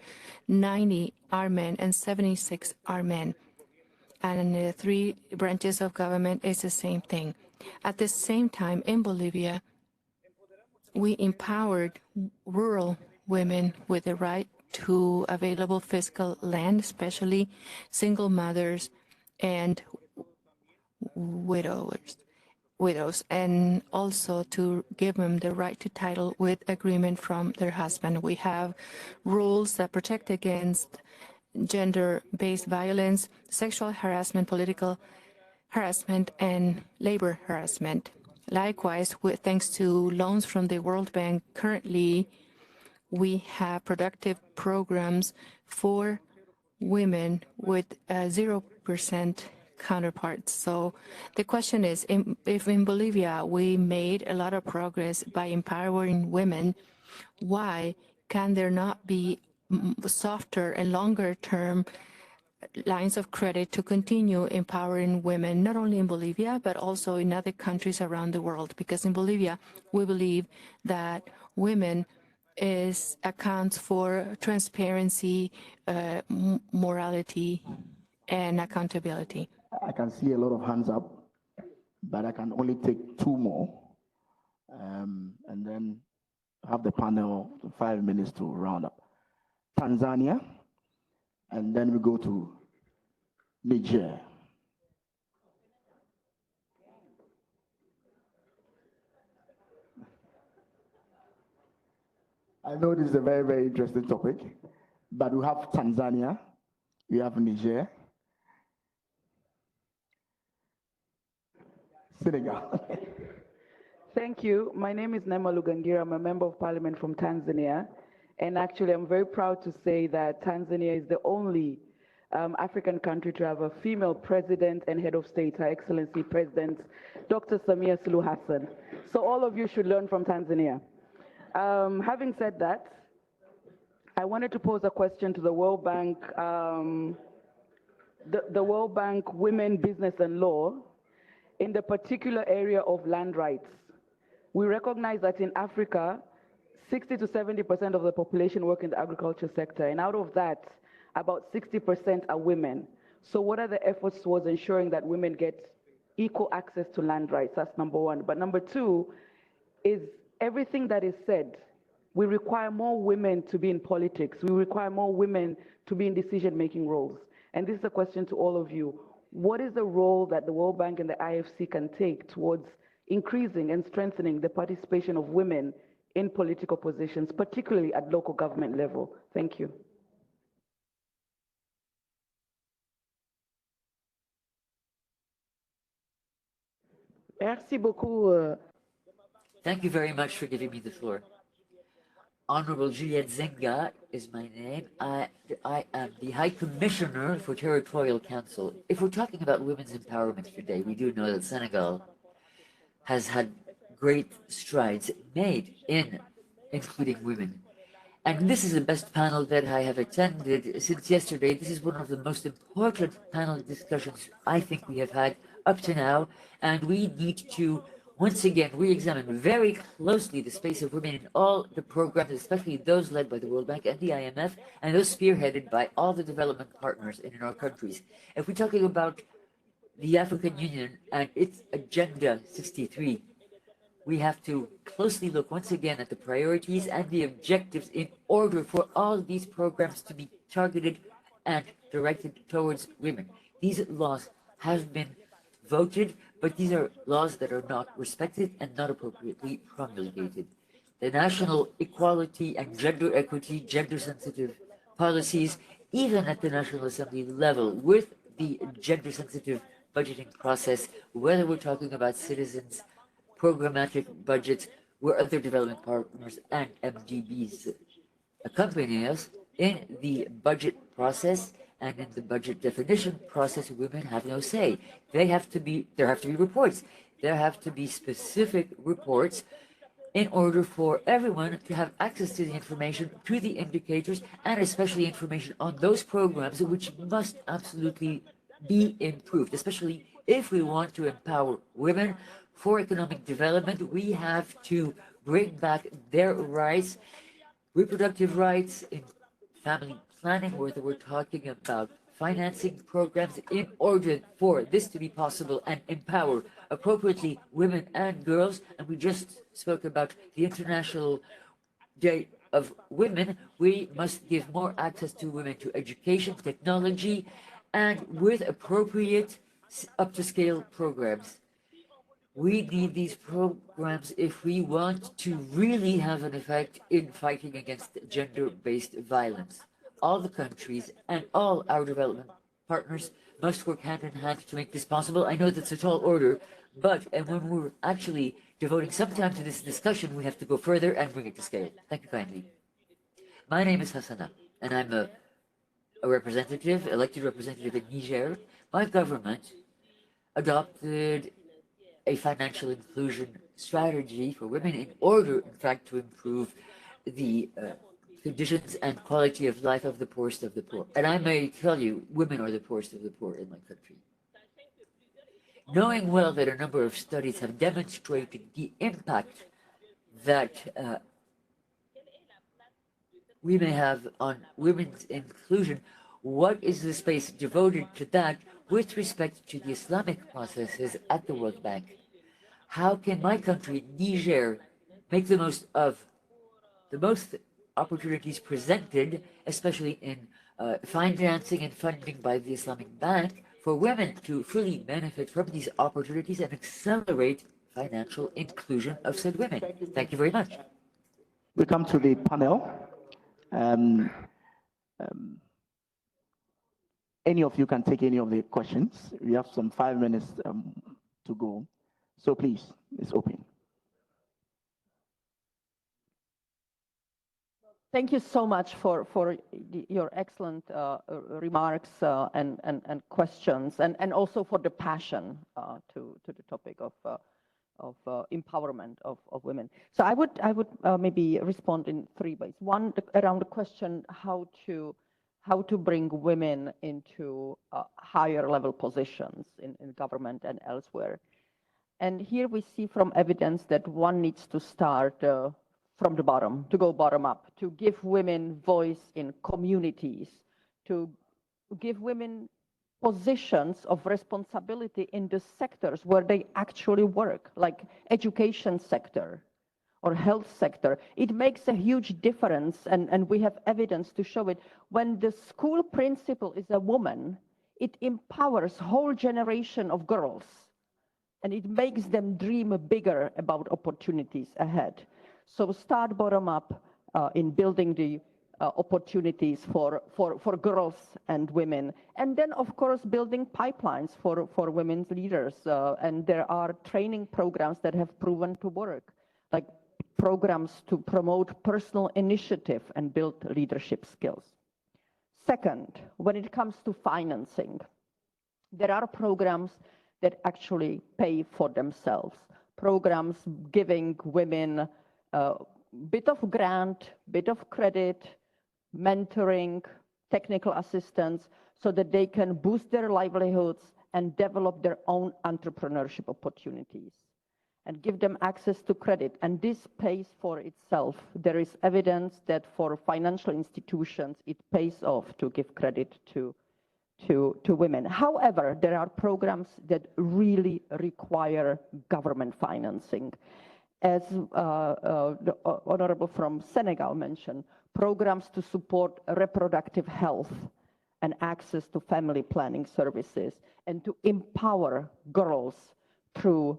90 are men and 76 are men. And in the three branches of government, it's the same thing. At the same time, in Bolivia, we empowered rural women with the right to available fiscal land, especially single mothers and widows, and also to give them the right to title with agreement from their husband. We have rules that protect against gender-based violence, sexual harassment, political harassment, and labor harassment. Likewise, thanks to loans from the World Bank, currently we have productive programs for women with 0% counterparts. So the question is, if in Bolivia we made a lot of progress by empowering women, why can there not be softer and longer term lines of credit to continue empowering women, not only in Bolivia, but also in other countries around the world? Because in Bolivia, we believe that women accounts for transparency, morality, and accountability. I can see a lot of hands up, but I can only take two more, and then have the panel 5 minutes to round up. Tanzania, and then we go to Niger. I know this is a very, very interesting topic, but we have Tanzania, we have Niger, Senegal. Thank you. My name is Nema Lugangira. I'm a member of parliament from Tanzania. And actually, I'm very proud to say that Tanzania is the only African country to have a female president and head of state, Her Excellency President Dr. Samia Suluhu Hassan. So all of you should learn from Tanzania. Having said that, I wanted to pose a question to the World Bank, the World Bank Women, Business and Law, in the particular area of land rights. We recognize that in Africa, 60 to 70% of the population work in the agriculture sector, and out of that, about 60% are women. So what are the efforts towards ensuring that women get equal access to land rights? That's number one. But number two is everything that is said. We require more women to be in politics. We require more women to be in decision-making roles. And this is a question to all of you. What is the role that the World Bank and the IFC can take towards increasing and strengthening the participation of women in political positions, particularly at local government level? Thank you. Merci beaucoup. Thank you very much for giving me the floor. Honorable Juliette Zenga is my name. I am the High Commissioner for Territorial Council. If we're talking about women's empowerment today, we do know that Senegal has had great strides made in including women. And this is the best panel that I have attended since yesterday. This is one of the most important panel discussions I think we have had up to now. And we need to once again re-examine very closely the space of women in all the programs, especially those led by the World Bank and the IMF, and those spearheaded by all the development partners in our countries. If we're talking about the African Union and its Agenda 63, we have to closely look once again at the priorities and the objectives in order for all of these programs to be targeted and directed towards women. These laws have been voted, but these are laws that are not respected and not appropriately promulgated. The national equality and gender equity, gender-sensitive policies, even at the National Assembly level, with the gender-sensitive budgeting process, whether we're talking about citizens, programmatic budgets, where other development partners and MDBs accompany us in the budget process. And in the budget definition process, women have no say. There have to be reports. There have to be specific reports in order for everyone to have access to the information, to the indicators, and especially information on those programs which must absolutely be improved, especially if we want to empower women for economic development. We have to bring back their rights, reproductive rights in family planning, whether we're talking about financing programs, in order for this to be possible and empower appropriately women and girls. And we just spoke about the International Day of Women. We must give more access to women to education, technology, and with appropriate up-to-scale programs. We need these programs if we want to really have an effect in fighting against gender-based violence. All the countries and all our development partners must work hand in hand to make this possible. I know that's a tall order, but when we're actually devoting some time to this discussion, we have to go further and bring it to scale. Thank you kindly. My name is Hassana, and I'm a representative, elected representative in Niger. My government adopted a financial inclusion strategy for women in order, in fact, to improve the conditions and quality of life of the poorest of the poor. And I may tell you, women are the poorest of the poor in my country. Knowing well that a number of studies have demonstrated the impact that we may have on women's inclusion, what is the space devoted to that with respect to the Islamic processes at the World Bank? How can my country, Niger, make the most of the most opportunities presented, especially in financing and funding by the Islamic Bank, for women to fully benefit from these opportunities and accelerate financial inclusion of said women? Thank you very much. We come to the panel. Any of you can take any of the questions. We have some 5 minutes to go. So please, it's open. Thank you so much for your excellent remarks and questions, and also for the passion to the topic of empowerment of women. So I would maybe respond in 3 ways. One, around the question how to bring women into higher level positions in government and elsewhere. And here we see from evidence that one needs to start from the bottom, to go bottom up, to give women voice in communities, to give women positions of responsibility in the sectors where they actually work, like education sector or health sector. It makes a huge difference, and we have evidence to show it. When the school principal is a woman, it empowers whole generation of girls, and it makes them dream bigger about opportunities ahead. So start bottom up in building the opportunities for girls and women. And then, of course, building pipelines for women's leaders. And there are training programs that have proven to work, like programs to promote personal initiative and build leadership skills. Second, when it comes to financing, there are programs that actually pay for themselves. Programs giving women a bit of grant, bit of credit, mentoring, technical assistance, so that they can boost their livelihoods and develop their own entrepreneurship opportunities and give them access to credit. And this pays for itself. There is evidence that for financial institutions, it pays off to give credit to women. However, there are programs that really require government financing. As the Honorable from Senegal mentioned, programs to support reproductive health and access to family planning services, and to empower girls through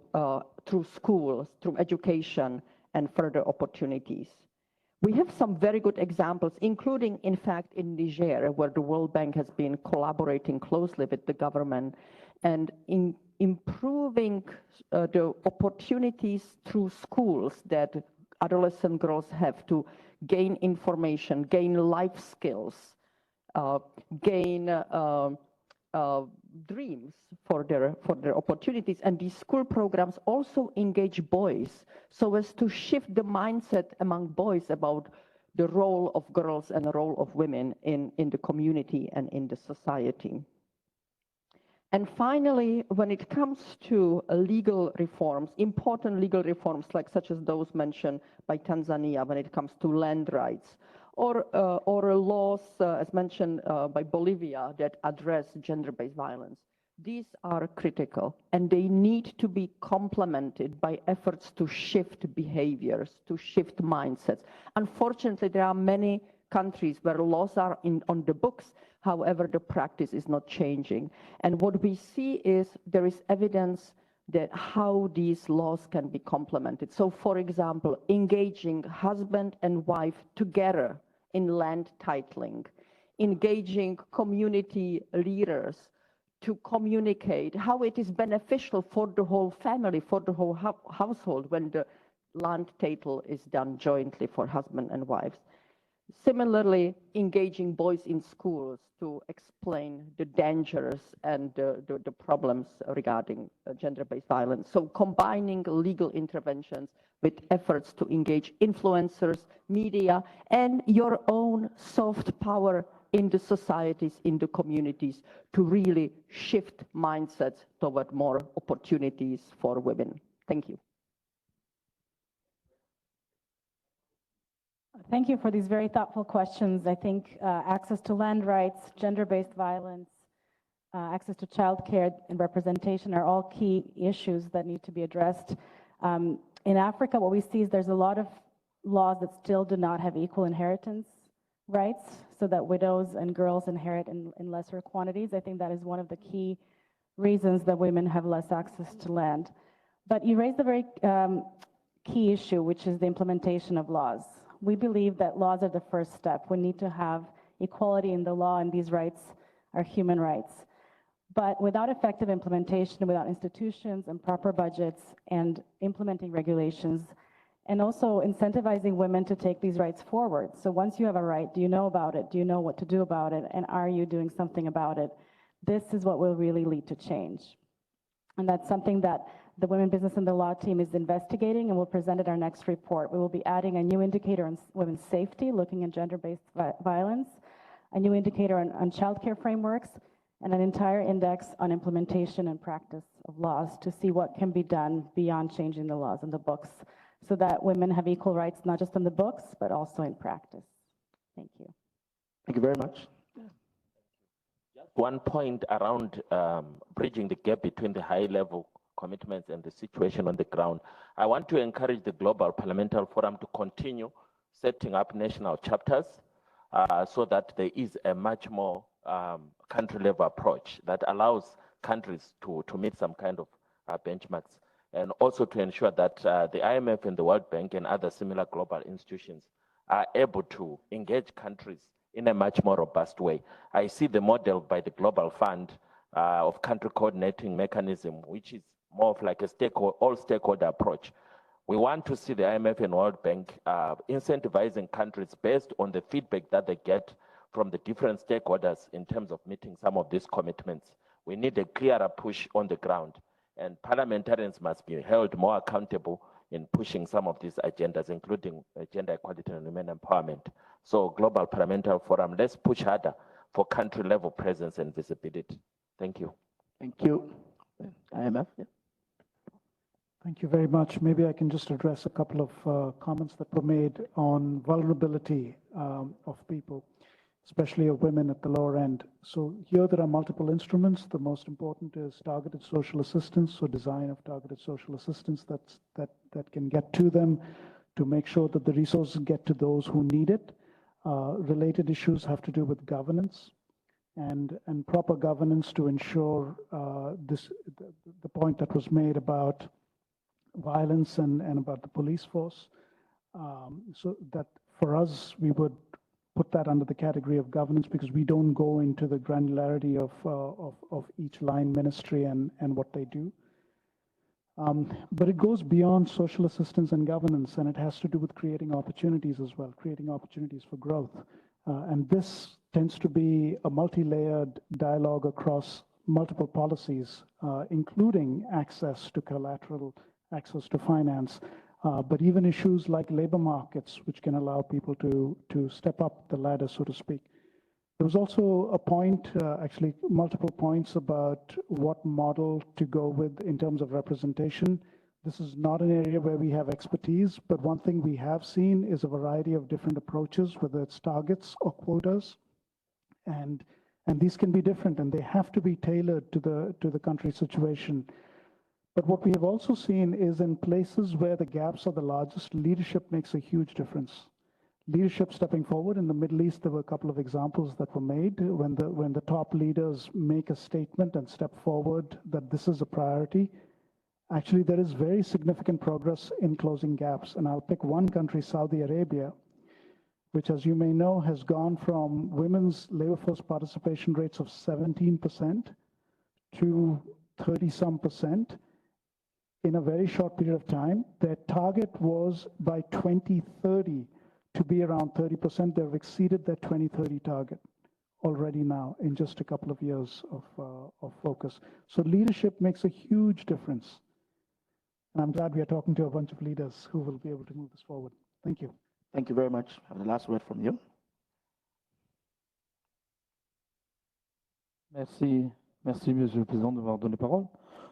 schools, through education, and further opportunities. We have some very good examples, including, in fact, in Niger, where the World Bank has been collaborating closely with the government and in improving the opportunities through schools that adolescent girls have to gain information, gain life skills, gain dreams for their opportunities. And these school programs also engage boys so as to shift the mindset among boys about the role of girls and the role of women in the community and in the society. And finally, when it comes to legal reforms, important legal reforms like such as those mentioned by Tanzania when it comes to land rights, or laws, as mentioned by Bolivia, that address gender-based violence, these are critical, and they need to be complemented by efforts to shift behaviors, to shift mindsets. Unfortunately, there are many countries where laws are on the books. However, the practice is not changing. And what we see is there is evidence that how these laws can be complemented. So, for example, engaging husband and wife together in land titling, engaging community leaders to communicate how it is beneficial for the whole family, for the whole household when the land title is done jointly for husband and wives. Similarly, engaging boys in schools to explain the dangers and the problems regarding gender-based violence. So combining legal interventions with efforts to engage influencers, media, and your own soft power in the societies, in the communities, to really shift mindsets toward more opportunities for women. Thank you. Thank you for these very thoughtful questions. I think access to land rights, gender-based violence, access to childcare and representation are all key issues that need to be addressed. In Africa, what we see is there's a lot of laws that still do not have equal inheritance rights, so that widows and girls inherit in lesser quantities. I think that is one of the key reasons that women have less access to land. But you raised a very key issue, which is the implementation of laws. We believe that laws are the first step. We need to have equality in the law, and these rights are human rights. But without effective implementation, without institutions and proper budgets and implementing regulations, and also incentivizing women to take these rights forward. So once you have a right, do you know about it? Do you know what to do about it? And are you doing something about it? This is what will really lead to change. And that's something that the Women Business and the Law team is investigating, and we'll present at our next report. We will be adding a new indicator on women's safety, looking at gender-based violence, a new indicator on childcare frameworks, and an entire index on implementation and practice of laws to see what can be done beyond changing the laws in the books so that women have equal rights, not just in the books, but also in practice. Thank you. Thank you very much. One point around bridging the gap between the high-level commitments and the situation on the ground. I want to encourage the Global Parliamentary Forum to continue setting up national chapters so that there is a much more country-level approach that allows countries to meet some kind of benchmarks, and also to ensure that the IMF and the World Bank and other similar global institutions are able to engage countries in a much more robust way. I see the model by the Global Fund of country coordinating mechanism, which is more of like a all-stakeholder approach. We want to see the IMF and World Bank incentivizing countries based on the feedback that they get from the different stakeholders in terms of meeting some of these commitments. We need a clearer push on the ground, and parliamentarians must be held more accountable in pushing some of these agendas, including gender equality and women empowerment. So Global Parliamentary Forum, let's push harder for country-level presence and visibility. Thank you. Thank you. IMF. Yeah. Thank you very much. Maybe I can just address a couple of comments that were made on vulnerability of people, especially of women at the lower end. So here there are multiple instruments. The most important is targeted social assistance, so design of targeted social assistance that can get to them to make sure that the resources get to those who need it. Related issues have to do with governance and proper governance to ensure the point that was made about violence and about the police force. So that for us, we would put that under the category of governance because we don't go into the granularity of each line ministry and what they do. But it goes beyond social assistance and governance, and it has to do with creating opportunities as well, creating opportunities for growth. And this tends to be a multi-layered dialogue across multiple policies, including access to collateral, access to finance, but even issues like labor markets, which can allow people to step up the ladder, so to speak. There was also a point, actually multiple points about what model to go with in terms of representation. This is not an area where we have expertise, but one thing we have seen is a variety of different approaches, whether it's targets or quotas. And these can be different, and they have to be tailored to the country situation. But what we have also seen is in places where the gaps are the largest, leadership makes a huge difference. Leadership stepping forward. In the Middle East, there were a couple of examples that were made when the top leaders make a statement and step forward that this is a priority. Actually, there is very significant progress in closing gaps. And I'll pick one country, Saudi Arabia, which, as you may know, has gone from women's labor force participation rates of 17% to 30-some% in a very short period of time. Their target was by 2030 to be around 30%. They've exceeded their 2030 target already now in just a couple of years of focus. So leadership makes a huge difference. And I'm glad we are talking to a bunch of leaders who will be able to move this forward. Thank you. Thank you very much. I have the last word from you. Merci, Monsieur le Président, de m'avoir donné la parole.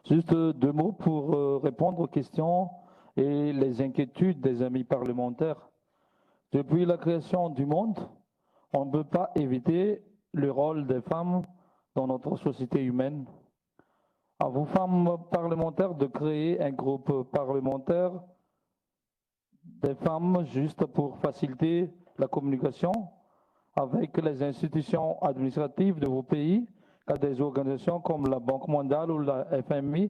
Juste deux mots pour répondre aux questions et les inquiétudes des amis parlementaires. Depuis la création du monde, on ne peut pas éviter le rôle des femmes dans notre société humaine. À vous, femmes parlementaires, de créer un groupe parlementaire des femmes juste pour faciliter la communication avec les institutions administratives de vos pays, à des organisations comme la Banque mondiale ou la FMI.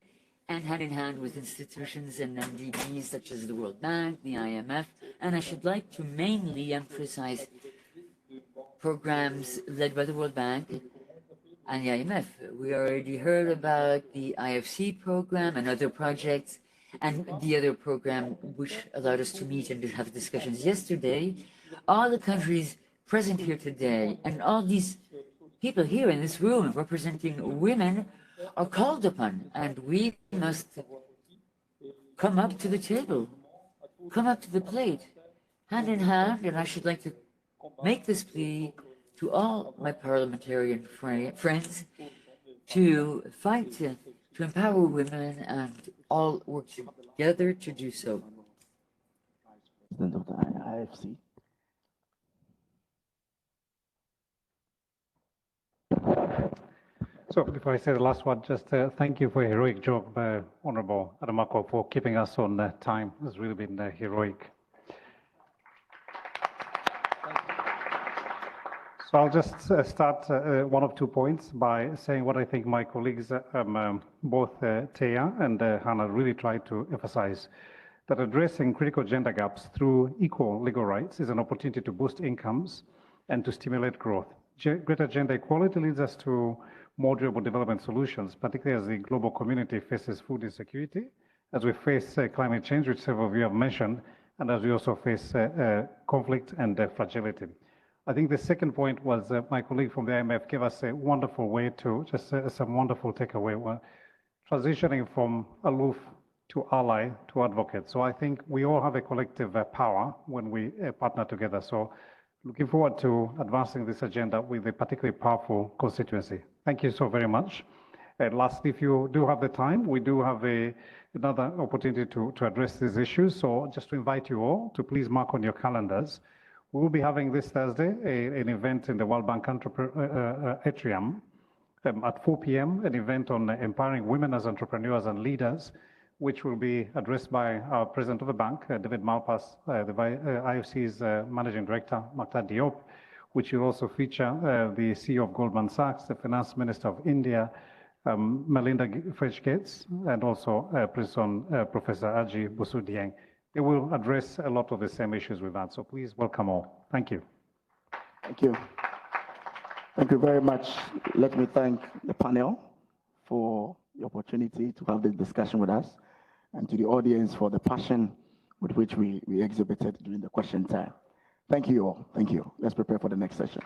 And hand in hand with institutions and MDBs such as the World Bank, the IMF, and I should like to mainly emphasize programs led by the World Bank and the IMF. We already heard about the IFC program and other projects, and the other program which allowed us to meet and to have discussions yesterday. All the countries present here today and all these people here in this room representing women are called upon, and we must come up to the table, come up to the plate, hand in hand, and I should like to make this plea to all my parliamentarian friends to fight to empower women and all work together to do so. President of the IFC. So before I say the last one, just thank you for a heroic job, Honorable Adamako, for keeping us on time. It's really been heroic. So I'll just start one of 2 points by saying what I think my colleagues, both Teya and Hannah, really tried to emphasize, that addressing critical gender gaps through equal legal rights is an opportunity to boost incomes and to stimulate growth. Greater gender equality leads us to more durable development solutions, particularly as the global community faces food insecurity, as we face climate change, which several of you have mentioned, and as we also face conflict and fragility. I think the second point was my colleague from the IMF gave us a wonderful way to, just some wonderful takeaway, transitioning from aloof to ally to advocate. So I think we all have a collective power when we partner together. So looking forward to advancing this agenda with a particularly powerful constituency. Thank you so very much. And lastly, if you do have the time, we do have another opportunity to address these issues. So just to invite you all to please mark on your calendars. We will be having this Thursday an event in the World Bank Atrium at 4 p.m., an event on empowering women as entrepreneurs and leaders, which will be addressed by our President of the Bank, David Malpass, the IFC's Managing Director, Maktar Diop, which will also feature the CEO of Goldman Sachs, the Finance Minister of India, Melinda French-Gates, and also Professor Aji Busudieng. They will address a lot of the same issues we've had, so please welcome all. Thank you. Thank you. Thank you very much. Let me thank the panel for the opportunity to have this discussion with us, and to the audience for the passion with which we exhibited during the question time. Thank you all. Thank you. Let's prepare for the next session.